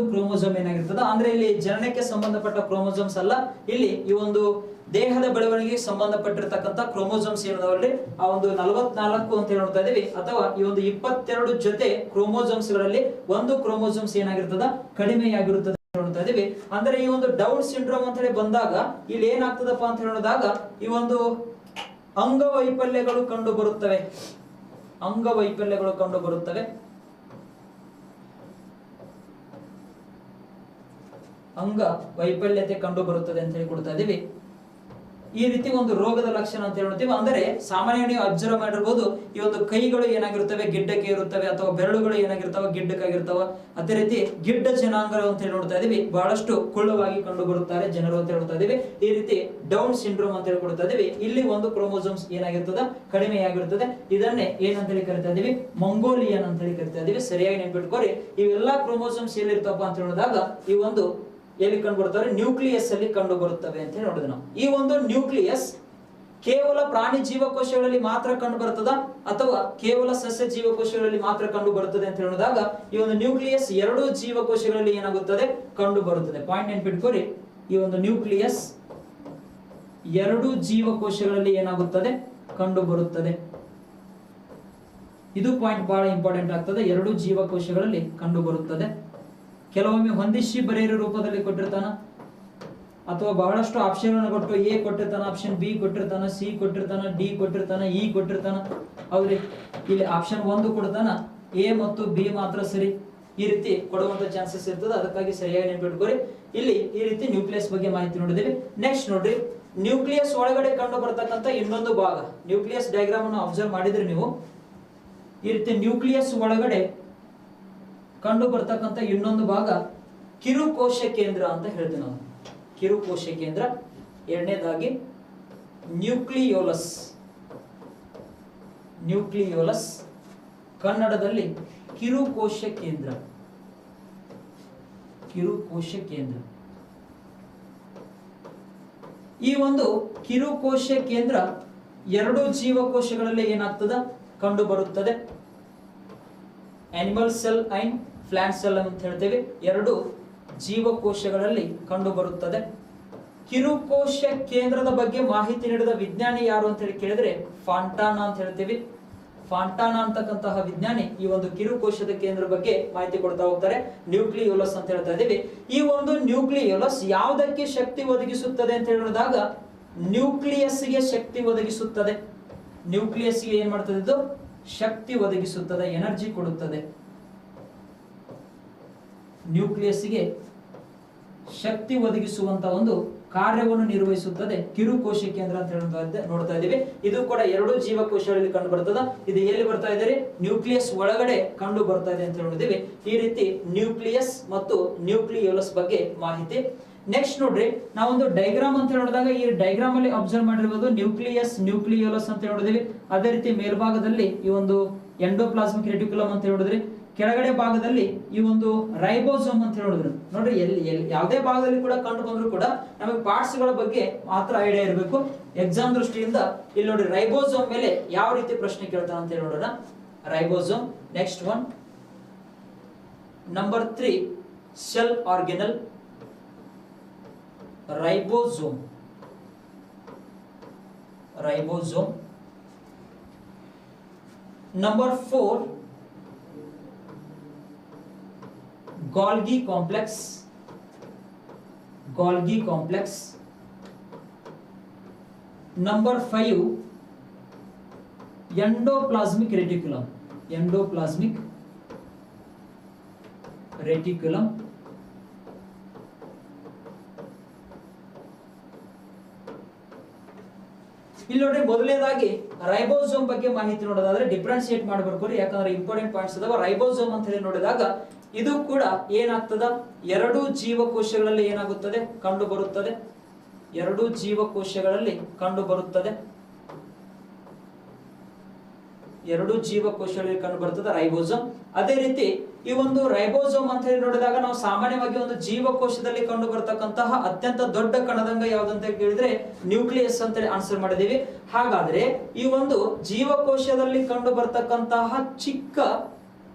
ಕ್ರೋಮೋಸೋಮ್ ಏನಾಗಿರ್ತದ, ಅಂದ್ರೆ ಇಲ್ಲಿ ಜನನಕ್ಕೆ ಸಂಬಂಧಪಟ್ಟ ಕ್ರೋಮೋಸೋಮ್ಸ್ ಅಲ್ಲ, ಇಲ್ಲಿ ಈ ಒಂದು ದೇಹದ ಬೆಳವಣಿಗೆಗೆ ಸಂಬಂಧಪಟ್ಟಿರ್ತಕ್ಕಂಥ ಕ್ರೋಮೋಸೋಮ್ಸ್ ಏನಿದಾವಲ್ರಿ ಆ ಒಂದು 44 ಅಂತ ನೋಡ್ತಾ ಇದೀವಿ. ಅಥವಾ ಈ ಒಂದು 22 ಜೊತೆ ಕ್ರೋಮೋಸೋಮ್ಸ್ ಗಳಲ್ಲಿ ಒಂದು ಕ್ರೋಮೋಸೋಮ್ಸ್ ಏನಾಗಿರ್ತದ, ಕಡಿಮೆಯಾಗಿರುತ್ತದೆ ನೋಡ್ತಾ ಇದೀವಿ. ಅಂದ್ರೆ ಈ ಒಂದು ಡೌನ್ ಸಿಂಡ್ರೋಮ್ ಅಂತ ಹೇಳಿ ಬಂದಾಗ ಇಲ್ಲಿ ಏನಾಗ್ತದಪ್ಪ ಅಂತ ಹೇಳಿದಾಗ ಈ ಒಂದು ಅಂಗವೈಫಲ್ಯಗಳು ಕಂಡು ಬರುತ್ತವೆ. ಅಂಗ ವೈಫಲ್ಯತೆ ಕಂಡು ಬರುತ್ತದೆ ಅಂತ ಹೇಳಿ ಕೊಡ್ತಾ ಇದೀವಿ. ಈ ರೀತಿ ಒಂದು ರೋಗದ ಲಕ್ಷಣ ಅಂತ ಹೇಳ್ತೀವಿ. ಅಂದರೆ ಸಾಮಾನ್ಯ ನೀವು ಅಬ್ಸರ್ವ್ ಮಾಡಿರ್ಬೋದು, ಈ ಒಂದು ಕೈಗಳು ಏನಾಗಿರುತ್ತವೆ, ಗಿಡ್ಡಕ್ಕೆ ಇರುತ್ತವೆ, ಅಥವಾ ಬೆರಳುಗಳು ಏನಾಗಿರ್ತಾವ, ಗಿಡ್ಡಕ್ಕಾಗಿರ್ತಾವ. ಅದೇ ರೀತಿ ಗಿಡ್ಡ ಜನಾಂಗ ಅಂತ ಹೇಳಿ ನೋಡ್ತಾ ಇದೀವಿ, ಬಹಳಷ್ಟು ಕುಳ್ಳವಾಗಿ ಕಂಡು ಬರುತ್ತಾರೆ ಜನರು ಅಂತ ಹೇಳ್ತಾ ಇದೀವಿ. ಈ ರೀತಿ ಡೌನ್ ಸಿಂಡ್ರೋಮ್ ಅಂತ ಹೇಳಿ ಕೊಡ್ತಾ ಇದೀವಿ. ಇಲ್ಲಿ ಒಂದು ಕ್ರೋಮೋಸೋಮ್ಸ್ ಏನಾಗಿರ್ತದ, ಕಡಿಮೆಯಾಗಿರ್ತದೆ. ಇದನ್ನೇ ಏನಂತ ಹೇಳಿ ಕರಿತಾ ಇದೀವಿ, ಮಂಗೋಲಿಯನ್ ಅಂತ ಹೇಳಿ ಕರಿತಾ ಇದೀವಿ. ಸರಿಯಾಗಿ ನೆನ್ಪಿಟ್ಕೋರಿ. ಇವೆಲ್ಲಾ ಕ್ರೋಮೋಸೋಮ್ಸ್ ಎಲ್ಲಿರ್ತಾವಪ್ಪ ಅಂತ ಹೇಳಿದಾಗ ಈ ಒಂದು ಎಲ್ಲಿ ಕಂಡು ಬರುತ್ತವೆ, ನ್ಯೂಕ್ಲಿಯಸ್ ಅಲ್ಲಿ ಕಂಡು ಬರುತ್ತವೆ ಅಂತ ಹೇಳಿ ನೋಡಿದ್ವಿ ನಾವು. ಈ ಒಂದು ನ್ಯೂಕ್ಲಿಯಸ್ ಕೇವಲ ಪ್ರಾಣಿ ಜೀವಕೋಶಗಳಲ್ಲಿ ಮಾತ್ರ ಕಂಡು ಬರ್ತದ ಅಥವಾ ಕೇವಲ ಸಸ್ಯ ಜೀವಕೋಶಗಳಲ್ಲಿ ಮಾತ್ರ ಕಂಡು ಬರುತ್ತದೆ ಅಂತ ಹೇಳಿದಾಗ ಈ ಒಂದು ನ್ಯೂಕ್ಲಿಯಸ್ ಎರಡೂ ಜೀವಕೋಶಗಳಲ್ಲಿ ಏನಾಗುತ್ತದೆ, ಕಂಡು ಬರುತ್ತದೆ. ಪಾಯಿಂಟ್ ನೆನ್ಪಿಟ್ಕೋರಿ, ಈ ಒಂದು ನ್ಯೂಕ್ಲಿಯಸ್ ಎರಡೂ ಜೀವಕೋಶಗಳಲ್ಲಿ ಏನಾಗುತ್ತದೆ, ಕಂಡು ಬರುತ್ತದೆ. ಇದು ಪಾಯಿಂಟ್ ಬಹಳ ಇಂಪಾರ್ಟೆಂಟ್ ಆಗ್ತದೆ. ಎರಡೂ ಜೀವಕೋಶಗಳಲ್ಲಿ ಕಂಡು ಬರುತ್ತದೆ. ಕೆಲವೊಮ್ಮೆ ಹೊಂದಿಸಿ ಬರೆಯಿರೋ ರೂಪದಲ್ಲಿ ಕೊಟ್ಟಿರ್ತಾನ, ಅಥವಾ ಬಹಳಷ್ಟು ಆಪ್ಷನ್ ಕೊಟ್ಟು ಎ ಕೊಟ್ಟಿರ್ತಾನ, ಆಪ್ಷನ್ ಬಿ ಕೊಟ್ಟಿರ್ತಾನ, ಸಿ ಕೊಟ್ಟಿರ್ತಾನ, ಡಿ ಕೊಟ್ಟಿರ್ತಾನ, ಇ ಕೊಟ್ಟಿರ್ತಾನ. ಹೌದ್ರಿ, ಇಲ್ಲಿ ಆಪ್ಷನ್ 1 ಕೊಡ್ತಾನ, ಎ ಮತ್ತು ಬಿ ಮಾತ್ರ ಸರಿ. ಈ ರೀತಿ ಕೊಡುವಂತ ಚಾನ್ಸಸ್ ಇರ್ತದೆ, ಅದಕ್ಕಾಗಿ ಸರಿಯಾಗಿ ನೆನಪಿಟ್ಕೋರಿ. ಇಲ್ಲಿ ಈ ರೀತಿ ನ್ಯೂಕ್ಲಿಯಸ್ ಬಗ್ಗೆ ಮಾಹಿತಿ ನೋಡಿದೀವಿ. ನೆಕ್ಸ್ಟ್ ನೋಡ್ರಿ, ನ್ಯೂಕ್ಲಿಯಸ್ ಒಳಗಡೆ ಕಂಡು ಬರ್ತಕ್ಕಂಥ ಇನ್ನೊಂದು ಭಾಗ, ನ್ಯೂಕ್ಲಿಯಸ್ ಡಯಾಗ್ರಾಮ್ ಅನ್ನು ಅಬ್ಸರ್ವ್ ಮಾಡಿದ್ರೆ ನೀವು ಈ ರೀತಿ ನ್ಯೂಕ್ಲಿಯಸ್ ಒಳಗಡೆ ಕಂಡು ಬರ್ತಕ್ಕಂಥ ಇನ್ನೊಂದು ಭಾಗ ಕಿರುಕೋಶ ಕೇಂದ್ರ ಅಂತ ಹೇಳ್ತೀವಿ ನಾವು. ಕಿರುಕೋಶ ಕೇಂದ್ರ. ಎರಡನೇದಾಗಿ ನ್ಯೂಕ್ಲಿಯೋಲಸ್. ನ್ಯೂಕ್ಲಿಯೋಲಸ್ ಕನ್ನಡದಲ್ಲಿ ಕಿರುಕೋಶ ಕೇಂದ್ರ. ಕಿರುಕೋಶ ಕೇಂದ್ರ. ಈ ಒಂದು ಕಿರುಕೋಶ ಕೇಂದ್ರ ಎರಡು ಜೀವಕೋಶಗಳಲ್ಲಿ ಏನಾಗ್ತದ ಕಂಡು ಬರುತ್ತದೆ. Animal cell and plant cell ಅಂತ ಹೇಳ್ತೇವೆ. ಎರಡು ಜೀವಕೋಶಗಳಲ್ಲಿ ಕಂಡು ಬರುತ್ತದೆ. ಕಿರುಕೋಶ ಕೇಂದ್ರದ ಬಗ್ಗೆ ಮಾಹಿತಿ ನೀಡಿದ ವಿಜ್ಞಾನಿ ಯಾರು ಅಂತ ಹೇಳಿ ಕೇಳಿದ್ರೆ ಫಾಂಟಾನಾ ಅಂತ ಹೇಳ್ತೀವಿ. ಫಾಂಟಾನಾ ಅಂತಕ್ಕಂತಹ ವಿಜ್ಞಾನಿ ಈ ಒಂದು ಕಿರುಕೋಶದ ಕೇಂದ್ರ ಬಗ್ಗೆ ಮಾಹಿತಿ ಕೊಡ್ತಾ ಹೋಗ್ತಾರೆ. ನ್ಯೂಕ್ಲಿಯೋಲಸ್ ಅಂತ ಹೇಳ್ತಾ ಇದ್ದೀವಿ. ಈ ಒಂದು ನ್ಯೂಕ್ಲಿಯೋಲಸ್ ಯಾವುದಕ್ಕೆ ಶಕ್ತಿ ಒದಗಿಸುತ್ತದೆ ಅಂತ ಹೇಳಿದಾಗ ನ್ಯೂಕ್ಲಿಯಸ್ಗೆ ಶಕ್ತಿ ಒದಗಿಸುತ್ತದೆ. ನ್ಯೂಕ್ಲಿಯಸ್ಗೆ ಏನ್ ಮಾಡ್ತದೆ, ಇದು ಶಕ್ತಿ ಒದಗಿಸುತ್ತದೆ, ಎನರ್ಜಿ ಕೊಡುತ್ತದೆ. ನ್ಯೂಕ್ಲಿಯಸ್ಗೆ ಶಕ್ತಿ ಒದಗಿಸುವಂತ ಒಂದು ಕಾರ್ಯವನ್ನು ನಿರ್ವಹಿಸುತ್ತದೆ ಕಿರುಕೋಶ ಕೇಂದ್ರ ಅಂತ ನೋಡ್ತಾ ಇದ್ದೀವಿ. ಇದು ಕೂಡ ಎರಡು ಜೀವಕೋಶಗಳಲ್ಲಿ ಕಂಡು ಬರ್ತದ. ಇದು ಎಲ್ಲಿ ಬರ್ತಾ ಇದೆ, ನ್ಯೂಕ್ಲಿಯಸ್ ಒಳಗಡೆ ಕಂಡು ಬರ್ತಾ ಇದೆ ಅಂತ ಹೇಳಿದೀವಿ. ಈ ರೀತಿ ನ್ಯೂಕ್ಲಿಯಸ್ ಮತ್ತು ನ್ಯೂಕ್ಲಿಯೋಲಸ್ ಬಗ್ಗೆ ಮಾಹಿತಿ. ನೆಕ್ಸ್ಟ್ ನೋಡ್ರಿ, ನಾವೊಂದು ಡೈಗ್ರಾಮ್ ಅಂತ ಹೇಳಿದಾಗ ಈ ಡೈಗ್ರಾಮ್ ಅಲ್ಲಿ ಅಬ್ಸರ್ವ್ ಮಾಡಿರ್ಬೋದು ನ್ಯೂಕ್ಲಿಯಸ್, ನ್ಯೂಕ್ಲಿಯೋಲಸ್ ಅಂತ ಹೇಳಿದ್ವಿ. ಅದೇ ರೀತಿ ಮೇಲ್ಭಾಗದಲ್ಲಿ ಈ ಒಂದು ಎಂಡೋಪ್ಲಾಸ್ಮಿಕ್ ರೆಟಿಕ್ಯುಲಮ್ ಅಂತ ಹೇಳಿದ್ರಿ. ಕೆಳಗಡೆ ಭಾಗದಲ್ಲಿ ಈ ಒಂದು ರೈಬೋಸೋಮ್ ಅಂತ ಹೇಳಿದ್ರು. ನೋಡ್ರಿ, ಎಲ್ಲಿ ಯಾವುದೇ ಭಾಗದಲ್ಲಿ ಕೂಡ ಕಂಡು ಬಂದ್ರು ಕೂಡ ನಮಗೆ ಪಾರ್ಟ್ಸ್ ಗಳ ಬಗ್ಗೆ ಮಾತ್ರ ಐಡಿಯಾ ಇರಬೇಕು. ಎಕ್ಸಾಮ್ ದೃಷ್ಟಿಯಿಂದ ಇಲ್ಲಿ ನೋಡಿ ರೈಬೋಸೋಮ್ ಮೇಲೆ ಯಾವ ರೀತಿ ಪ್ರಶ್ನೆ ಕೇಳ್ತಾನೆ ಅಂತ ಹೇಳಿ ನೋಡೋಣ. Ribosome. Next one, number 3 cell organelle. Ribosome. Ribosome. Number 4 Golgi complex. Golgi complex. Number 5 endoplasmic reticulum. Endoplasmic reticulum. ಇಲ್ಲಿ ನೋಡಿ, ಮೊದಲನೇದಾಗಿ ರೈಬೋಸೋಮ್ ಬಗ್ಗೆ ಮಾಹಿತಿ ನೋಡೋದಾದ್ರೆ ಡಿಫ್ರೆನ್ಶಿಯೇಟ್ ಮಾಡಬೇಕು, ಯಾಕಂದ್ರೆ ಇಂಪಾರ್ಟೆಂಟ್ ಪಾಯಿಂಟ್ಸ್ ಅದಾವ. ರೈಬೋಸೋಮ್ ಅಂತ ಹೇಳಿ ನೋಡಿದಾಗ ಇದು ಕೂಡ ಏನಾಗ್ತದ, ಎರಡು ಜೀವಕೋಶಗಳಲ್ಲಿ ಏನಾಗುತ್ತದೆ, ಕಂಡು ಬರುತ್ತದೆ. ಎರಡು ಜೀವಕೋಶಗಳಲ್ಲಿ ಕಂಡು ಬರುತ್ತದೆ. ಎರಡು ಜೀವಕೋಶಗಳಲ್ಲಿ ಕಂಡು ಬರುತ್ತದೆ ರೈಬೋಸೋಮ್. ಅದೇ ರೀತಿ ಈ ಒಂದು ರೈಬೋಸೋಮ್ ಅಂತ ಹೇಳಿ ನೋಡಿದಾಗ ನಾವು ಸಾಮಾನ್ಯವಾಗಿ ಒಂದು ಜೀವಕೋಶದಲ್ಲಿ ಕಂಡು ಬರತಕ್ಕಂತಹ ಅತ್ಯಂತ ದೊಡ್ಡ ಕಣದಂಗ ಯಾವ್ದಂತ ಕೇಳಿದ್ರೆ ನ್ಯೂಕ್ಲಿಯಸ್ ಅಂತ ಹೇಳಿ ಆನ್ಸರ್ ಮಾಡಿದೀವಿ. ಹಾಗಾದ್ರೆ ಈ ಒಂದು ಜೀವಕೋಶದಲ್ಲಿ ಕಂಡು ಬರತಕ್ಕಂತಹ ಚಿಕ್ಕ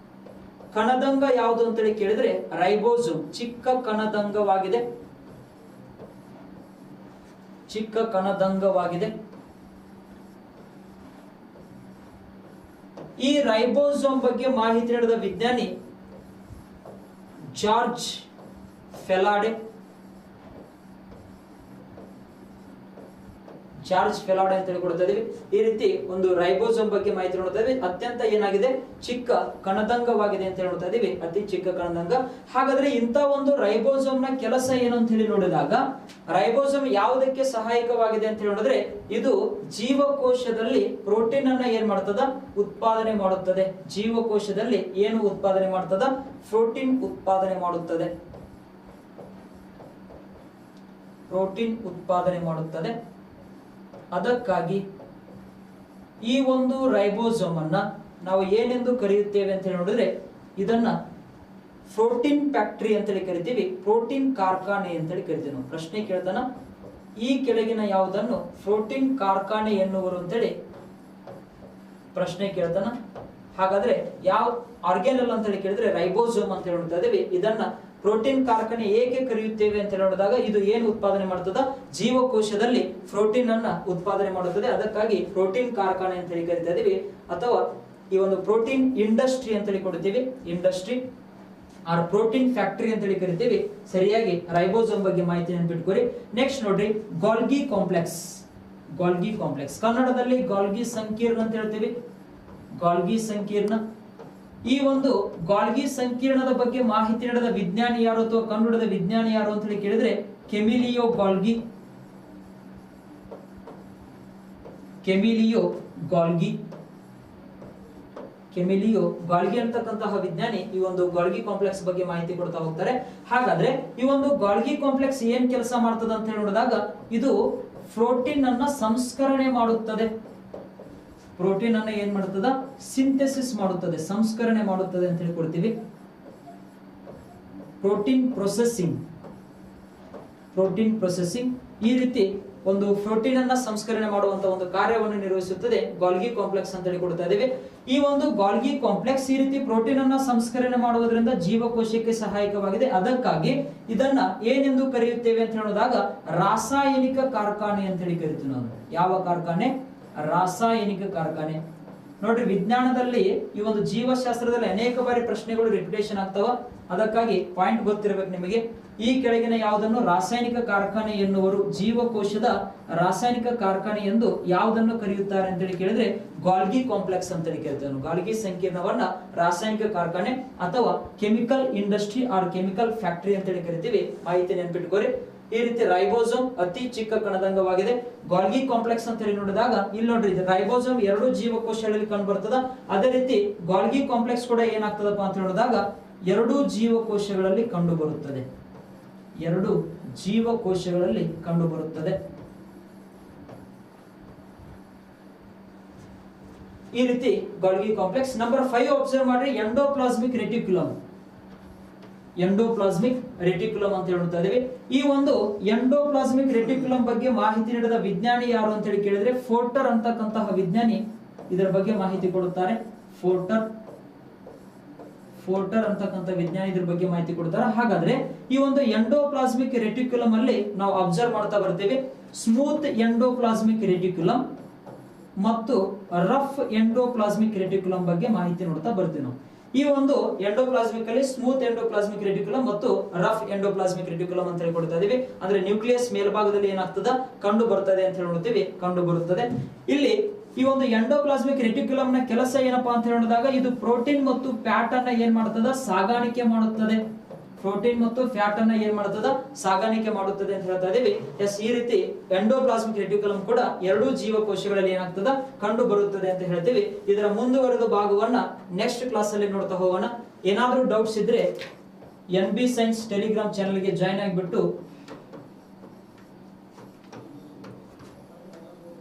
ಕಣದಂಗ ಯಾವುದು ಅಂತೇಳಿ ಕೇಳಿದ್ರೆ ರೈಬೋಸೋಮ್ ಚಿಕ್ಕ ಕಣದಂಗವಾಗಿದೆ. ಚಿಕ್ಕ ಕಣದಂಗವಾಗಿದೆ. ಈ ರೈಬೋಸೋಮ್ ಬಗ್ಗೆ ಮಾಹಿತಿ ನೀಡಿದ ವಿಜ್ಞಾನಿ ಜಾರ್ಜ್ ಫೆಲಾಡೆ. ಜಾರ್ಜ್ ಫೆಲಾಡೆ ಅಂತ ಹೇಳಿ ಕೊಡ್ತಾ ಇದೀವಿ. ಈ ರೀತಿ ಒಂದು ರೈಬೋಸೋಮ್ ಬಗ್ಗೆ ಮಾಹಿತಿ ನೋಡ್ತಾ ಇದೀವಿ. ಅತ್ಯಂತ ಏನಾಗಿದೆ, ಚಿಕ್ಕ ಕಣದಂಗವಾಗಿದೆ ಅಂತ ಹೇಳಿ ನೋಡ್ತಾ ಇದೀವಿ, ಅತಿ ಚಿಕ್ಕ ಕಣದಂಗ. ಹಾಗಾದ್ರೆ ಇಂತ ಒಂದು ರೈಬೋಸೋಮ್ ನ ಕೆಲಸ ಏನು ಅಂತ ಹೇಳಿ ನೋಡಿದಾಗ ರೈಬೋಸೋಮ್ ಯಾವುದಕ್ಕೆ ಸಹಾಯಕವಾಗಿದೆ ಅಂತ ಹೇಳಿ ನೋಡಿದ್ರೆ ಇದು ಜೀವಕೋಶದಲ್ಲಿ ಪ್ರೋಟೀನ್ ಅನ್ನ ಏನ್ ಮಾಡ್ತದ, ಉತ್ಪಾದನೆ ಮಾಡುತ್ತದೆ. ಜೀವಕೋಶದಲ್ಲಿ ಏನು ಉತ್ಪಾದನೆ ಮಾಡ್ತದ, ಪ್ರೋಟೀನ್ ಉತ್ಪಾದನೆ ಮಾಡುತ್ತದೆ. ಪ್ರೋಟೀನ್ ಉತ್ಪಾದನೆ ಮಾಡುತ್ತದೆ. ಅದಕ್ಕಾಗಿ ಈ ಒಂದು ರೈಬೋಸೋಮ್ ಅನ್ನ ನಾವು ಏನೆಂದು ಕರೆಯುತ್ತೇವೆ ಅಂತ ಹೇಳಿ ನೋಡಿದ್ರೆ ಇದನ್ನ ಪ್ರೋಟೀನ್ ಫ್ಯಾಕ್ಟರಿ ಅಂತೇಳಿ ಕರಿತೀವಿ, ಪ್ರೋಟೀನ್ ಕಾರ್ಖಾನೆ ಅಂತೇಳಿ ಕರಿತೀವಿ ನಾವು. ಪ್ರಶ್ನೆ ಕೇಳ್ತಾನ, ಈ ಕೆಳಗಿನ ಯಾವುದನ್ನು ಪ್ರೋಟೀನ್ ಕಾರ್ಖಾನೆ ಎನ್ನುವರು ಅಂತೇಳಿ ಪ್ರಶ್ನೆ ಕೇಳ್ತಾನ. ಹಾಗಾದ್ರೆ ಯಾವ ಆರ್ಗ್ಯಾನಲ್ ಅಂತ ಹೇಳಿ ಕೇಳಿದ್ರೆ ರೈಬೋಸೋಮ್ ಅಂತ ಹೇಳಿ ನೋಡ್ತಾ ಇದೀವಿ. ಇದನ್ನ ಪ್ರೋಟೀನ್ ಕಾರ್ಖಾನೆ ಏಕೆ ಕರೆಯುತ್ತೇವೆ ಅಂತ ನೋಡಿದಾಗ ಇದು ಏನು ಉತ್ಪಾದನೆ ಮಾಡುತ್ತದೆ, ಜೀವಕೋಶದಲ್ಲಿ ಪ್ರೋಟೀನ್ ಅನ್ನ ಉತ್ಪಾದನೆ ಮಾಡುತ್ತದೆ. ಅದಕ್ಕಾಗಿ ಪ್ರೋಟೀನ್ ಕಾರ್ಖಾನೆ ಅಂತ ಹೇಳಿ ಕರಿತಾ ಇದೀವಿ. ಅಥವಾ ಈ ಒಂದು ಪ್ರೋಟೀನ್ ಇಂಡಸ್ಟ್ರಿ ಅಂತ ಹೇಳಿ ಕೊಡ್ತೀವಿ, ಇಂಡಸ್ಟ್ರಿ ಆರ್ ಪ್ರೋಟೀನ್ ಫ್ಯಾಕ್ಟರಿ ಅಂತ ಹೇಳಿ ಕರಿತೀವಿ. ಸರಿಯಾಗಿ ರೈಬೋಸೋಮ್ ಬಗ್ಗೆ ಮಾಹಿತಿ ನೆನಪಿಟ್ಕೋರಿ. ನೆಕ್ಸ್ಟ್ ನೋಡ್ರಿ, ಗಾಲ್ಗಿ ಕಾಂಪ್ಲೆಕ್ಸ್. ಗಾಲ್ಗಿ ಕಾಂಪ್ಲೆಕ್ಸ್ ಕನ್ನಡದಲ್ಲಿ ಗಾಲ್ಗಿ ಸಂಕೀರ್ಣ ಅಂತ ಹೇಳ್ತೀವಿ. ಗಾಲ್ಗಿ ಸಂಕೀರ್ಣ. ಈ ಒಂದು ಗಾಲ್ಗಿ ಸಂಕೀರ್ಣದ ಬಗ್ಗೆ ಮಾಹಿತಿ ನೀಡಿದ ವಿಜ್ಞಾನಿ ಯಾರು ಅಥವಾ ಕಂಡುಹಿಡಿದ ವಿಜ್ಞಾನಿ ಯಾರು ಅಂತ ಹೇಳಿ ಕೇಳಿದ್ರೆ ಕೆಮಿಲಿಯೋ ಗಾಲ್ಗಿ. ಕೆಮಿಲಿಯೋ ಗಾಲ್ಗಿ. ಕೆಮಿಲಿಯೋ ಗಾಲ್ಗಿ ಅಂತಕ್ಕಂತಹ ವಿಜ್ಞಾನಿ ಈ ಒಂದು ಗಾಲ್ಗಿ ಕಾಂಪ್ಲೆಕ್ಸ್ ಬಗ್ಗೆ ಮಾಹಿತಿ ಕೊಡ್ತಾ ಹೋಗ್ತಾರೆ. ಹಾಗಾದ್ರೆ ಈ ಒಂದು ಗಾಲ್ಗಿ ಕಾಂಪ್ಲೆಕ್ಸ್ ಏನ್ ಕೆಲಸ ಮಾಡ್ತದೆ ಅಂತ ಹೇಳಿ ನೋಡಿದಾಗ ಇದು ಪ್ರೋಟೀನ್ ಅನ್ನ ಸಂಸ್ಕರಣೆ ಮಾಡುತ್ತದೆ. ಪ್ರೋಟೀನ್ ಅನ್ನ ಏನ್ ಮಾಡುತ್ತದೆ? ಸಿಂಥೆಸಿಸ್ ಮಾಡುತ್ತದೆ, ಸಂಸ್ಕರಣೆ ಮಾಡುತ್ತದೆ ಅಂತ ಹೇಳಿ ಕೊಡ್ತೀವಿ. Protein processing. ಪ್ರೋಟೀನ್ ಪ್ರೊಸೆಸಿಂಗ್ ಈ ರೀತಿ ಒಂದು ಪ್ರೋಟೀನ್ ಅನ್ನ ಸಂಸ್ಕರಣೆ ಮಾಡುವಂತ ಒಂದು ಕಾರ್ಯವನ್ನು ನಿರ್ವಹಿಸುತ್ತದೆ ಗಾಲ್ಗಿ ಕಾಂಪ್ಲೆಕ್ಸ್ ಅಂತ ಹೇಳಿ ಕೊಡ್ತಾ ಇದ್ದೇವೆ. ಈ ಒಂದು ಗಾಲ್ಗಿ ಕಾಂಪ್ಲೆಕ್ಸ್ ಈ ರೀತಿ ಪ್ರೋಟೀನ್ ಅನ್ನ ಸಂಸ್ಕರಣೆ ಮಾಡುವುದರಿಂದ ಜೀವಕೋಶಕ್ಕೆ ಸಹಾಯಕವಾಗಿದೆ. ಅದಕ್ಕಾಗಿ ಇದನ್ನ ಏನೆಂದು ಕರೆಯುತ್ತೇವೆ ಅಂತ ಹೇಳಿದಾಗ ರಾಸಾಯನಿಕ ಕಾರ್ಖಾನೆ ಅಂತ ಹೇಳಿ ಕರಿತೀವಿ ನಾವು. ಯಾವ ಕಾರ್ಖಾನೆ? ರಾಸಾಯನಿಕ ಕಾರ್ಖಾನೆ. ನೋಡ್ರಿ, ವಿಜ್ಞಾನದಲ್ಲಿ ಈ ಒಂದು ಜೀವಶಾಸ್ತ್ರದಲ್ಲಿ ಅನೇಕ ಬಾರಿ ಪ್ರಶ್ನೆಗಳು ರಿಪಿಟೇಷನ್ ಆಗ್ತಾವ. ಅದಕ್ಕಾಗಿ ಪಾಯಿಂಟ್ ಗೊತ್ತಿರಬೇಕು ನಿಮಗೆ. ಈ ಕೆಳಗಿನ ಯಾವುದನ್ನು ರಾಸಾಯನಿಕ ಕಾರ್ಖಾನೆ ಎನ್ನುವರು? ಜೀವಕೋಶದ ರಾಸಾಯನಿಕ ಕಾರ್ಖಾನೆ ಎಂದು ಯಾವುದನ್ನು ಕರೆಯುತ್ತಾರೆ ಅಂತ ಹೇಳಿ ಕೇಳಿದ್ರೆ ಗಾಲ್ಗಿ ಕಾಂಪ್ಲೆಕ್ಸ್ ಅಂತ ಹೇಳಿ ಕೇಳ್ತೇವೆ. ಗಾಲ್ಗಿ ಸಂಕೀರ್ಣವನ್ನ ರಾಸಾಯನಿಕ ಕಾರ್ಖಾನೆ ಅಥವಾ chemical industry or chemical factory ಅಂತ ಹೇಳಿ ಕರಿತೀವಿ. ಮಾಹಿತಿ ನೆನ್ಪಿಟ್ಕೋರಿ. ಈ ರೀತಿ ರೈಬೋಸೋಮ್ ಅತಿ ಚಿಕ್ಕ ಕಣದಂಗವಾಗಿದೆ. ಗಾಲ್ಗಿ ಕಾಂಪ್ಲೆಕ್ಸ್ ಅಂತ ಹೇಳಿ ನೋಡಿದಾಗ ಇಲ್ಲಿ ನೋಡ್ರಿ, ರೈಬೋಸೋಮ್ ಎರಡು ಜೀವಕೋಶಗಳಲ್ಲಿ ಕಂಡು ಬರ್ತದ. ಅದೇ ರೀತಿ ಗಾಲ್ಗಿ ಕಾಂಪ್ಲೆಕ್ಸ್ ಕೂಡ ಏನಾಗ್ತದಪ್ಪ ಅಂತ ಹೇಳಿದಾಗ ಎರಡು ಜೀವಕೋಶಗಳಲ್ಲಿ ಕಂಡು ಬರುತ್ತದೆ. ಎರಡು ಜೀವಕೋಶಗಳಲ್ಲಿ ಕಂಡು ಬರುತ್ತದೆ. ಈ ರೀತಿ ಗಾಲ್ಗಿ ಕಾಂಪ್ಲೆಕ್ಸ್. ನಂಬರ್ 5 ಅಬ್ಸರ್ವ್ ಮಾಡ್ರಿ, ಎಂಡೋಪ್ಲಾಸ್ಮಿಕ್ ರೆಟಿಕ್ಯುಲಮ್. ಎಂಡೋಪ್ಲಾಸ್ಮಿಕ್ ರೆಟಿಕ್ಯುಲಮ್ ಅಂತ ಹೇಳ್ತಾ ಇದೀವಿ. ಈ ಒಂದು ಎಂಡೋಪ್ಲಾಸ್ಮಿಕ್ ರೆಟಿಕ್ಯುಲಮ್ ಬಗ್ಗೆ ಮಾಹಿತಿ ನೀಡಿದ ವಿಜ್ಞಾನಿ ಯಾರು ಅಂತ ಹೇಳಿ ಕೇಳಿದ್ರೆ ಫೋರ್ಟರ್ ಅಂತಕ್ಕಂತಹ ವಿಜ್ಞಾನಿ ಇದರ ಬಗ್ಗೆ ಮಾಹಿತಿ ಕೊಡುತ್ತಾರೆ. ಫೋರ್ಟರ್ ಅಂತಕ್ಕಂಥ ವಿಜ್ಞಾನಿ ಇದ್ರ ಬಗ್ಗೆ ಮಾಹಿತಿ ಕೊಡ್ತಾರೆ. ಹಾಗಾದ್ರೆ ಈ ಒಂದು ಎಂಡೋಪ್ಲಾಸ್ಮಿಕ್ ರೆಟಿಕ್ಯುಲಮ್ ಅಲ್ಲಿ ನಾವು ಅಬ್ಸರ್ವ್ ಮಾಡ್ತಾ ಬರ್ತೇವೆ ಸ್ಮೂತ್ ಎಂಡೋಪ್ಲಾಸ್ಮಿಕ್ ರೆಟಿಕ್ಯುಲಮ್ ಮತ್ತು ರಫ್ ಎಂಡೋಪ್ಲಾಸ್ಮಿಕ್ ರೆಟಿಕ್ಯುಲಮ್ ಬಗ್ಗೆ ಮಾಹಿತಿ ನೋಡ್ತಾ ಬರ್ತೀವಿ ನಾವು. ಈ ಒಂದು ಎಂಡೋಪ್ಲಾಸ್ಮಿಕ್ ಅಲ್ಲಿ ಸ್ಮೂತ್ ಎಂಡೋಪ್ಲಾಸ್ಮಿಕ್ ರೆಟಿಕ್ಯುಲಮ್ ಮತ್ತು ರಫ್ ಎಂಡೋಪ್ಲಾಸ್ಮಿಕ್ ರೆಟಿಕ್ಯುಲಮ್ ಅಂತ ಹೇಳಿ ಕೊಡ್ತಾ ಇದೀವಿ. ಅಂದ್ರೆ ನ್ಯೂಕ್ಲಿಯಸ್ ಮೇಲ್ಭಾಗದಲ್ಲಿ ಏನಾಗ್ತದ ಕಂಡು ಬರ್ತದೆ ಅಂತ ಹೇಳಿ ನೋಡ್ತೀವಿ, ಕಂಡು ಬರುತ್ತದೆ. ಇಲ್ಲಿ ಈ ಒಂದು ಎಂಡೋಪ್ಲಾಸ್ಮಿಕ್ ರೆಟಿಕ್ಯುಲಮ್ ನ ಕೆಲಸ ಏನಪ್ಪಾ ಅಂತ ಹೇಳಿದಾಗ ಇದು ಪ್ರೋಟೀನ್ ಮತ್ತು ಫ್ಯಾಟ್ ಅನ್ನ ಏನ್ ಮಾಡ್ತದ? ಸಾಗಾಣಿಕೆ ಮಾಡುತ್ತದೆ. ಪ್ರೋಟೀನ್ ಮತ್ತು ಫ್ಯಾಟ್ ಅನ್ನ ಏನ್ ಮಾಡ್ತದ? ಸಾಗಾಣಿಕೆ ಮಾಡುತ್ತದೆ ಅಂತ ಹೇಳ್ತಾ ಇದೀವಿ. ಎಸ್, ಈ ರೀತಿ ಎಂಡೋಪ್ಲಾಸ್ಮಿಕ್ ರೆಟಿಕ್ಯುಲಮ್ ಕೂಡ ಎರಡೂ ಜೀವಕೋಶಗಳಲ್ಲಿ ಏನಾಗ್ತದ? ಕಂಡು ಬರುತ್ತದೆ ಅಂತ ಹೇಳ್ತೀವಿ. ಇದರ ಮುಂದುವರೆದ ಭಾಗವನ್ನ ನೆಕ್ಸ್ಟ್ ಕ್ಲಾಸ್ ಅಲ್ಲಿ ನೋಡ್ತಾ ಹೋಗೋಣ. ಏನಾದ್ರೂ ಡೌಟ್ಸ್ ಇದ್ರೆ NB ಸೈನ್ಸ್ ಟೆಲಿಗ್ರಾಮ್ ಚಾನೆಲ್ ಗೆ ಜಾಯಿನ್ ಆಗಿಬಿಟ್ಟು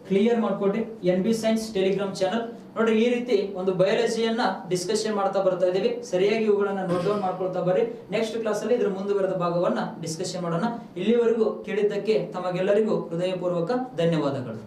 ಕ್ಲಿಯರ್ ಮಾಡ್ಕೊಡ್ರಿ. NB ಸೈನ್ಸ್ ಟೆಲಿಗ್ರಾಮ್ ಚಾನಲ್ ನೋಡ್ರಿ, ಈ ರೀತಿ ಒಂದು ಬಯಾಲಜಿಯನ್ನ ಡಿಸ್ಕಷನ್ ಮಾಡ್ತಾ ಬರ್ತಾ ಇದೀವಿ. ಸರಿಯಾಗಿ ಇವುಗಳನ್ನ ನೋಟ್ ಡೌನ್ ಮಾಡ್ಕೊಳ್ತಾ ಬರ್ರಿ. ನೆಕ್ಸ್ಟ್ ಕ್ಲಾಸ್ ಅಲ್ಲಿ ಇದರ ಮುಂದುವರೆದ ಭಾಗವನ್ನ ಡಿಸ್ಕಷನ್ ಮಾಡೋಣ. ಇಲ್ಲಿವರೆಗೂ ಕೇಳಿದ್ದಕ್ಕೆ ತಮಗೆಲ್ಲರಿಗೂ ಹೃದಯಪೂರ್ವಕ ಧನ್ಯವಾದಗಳು.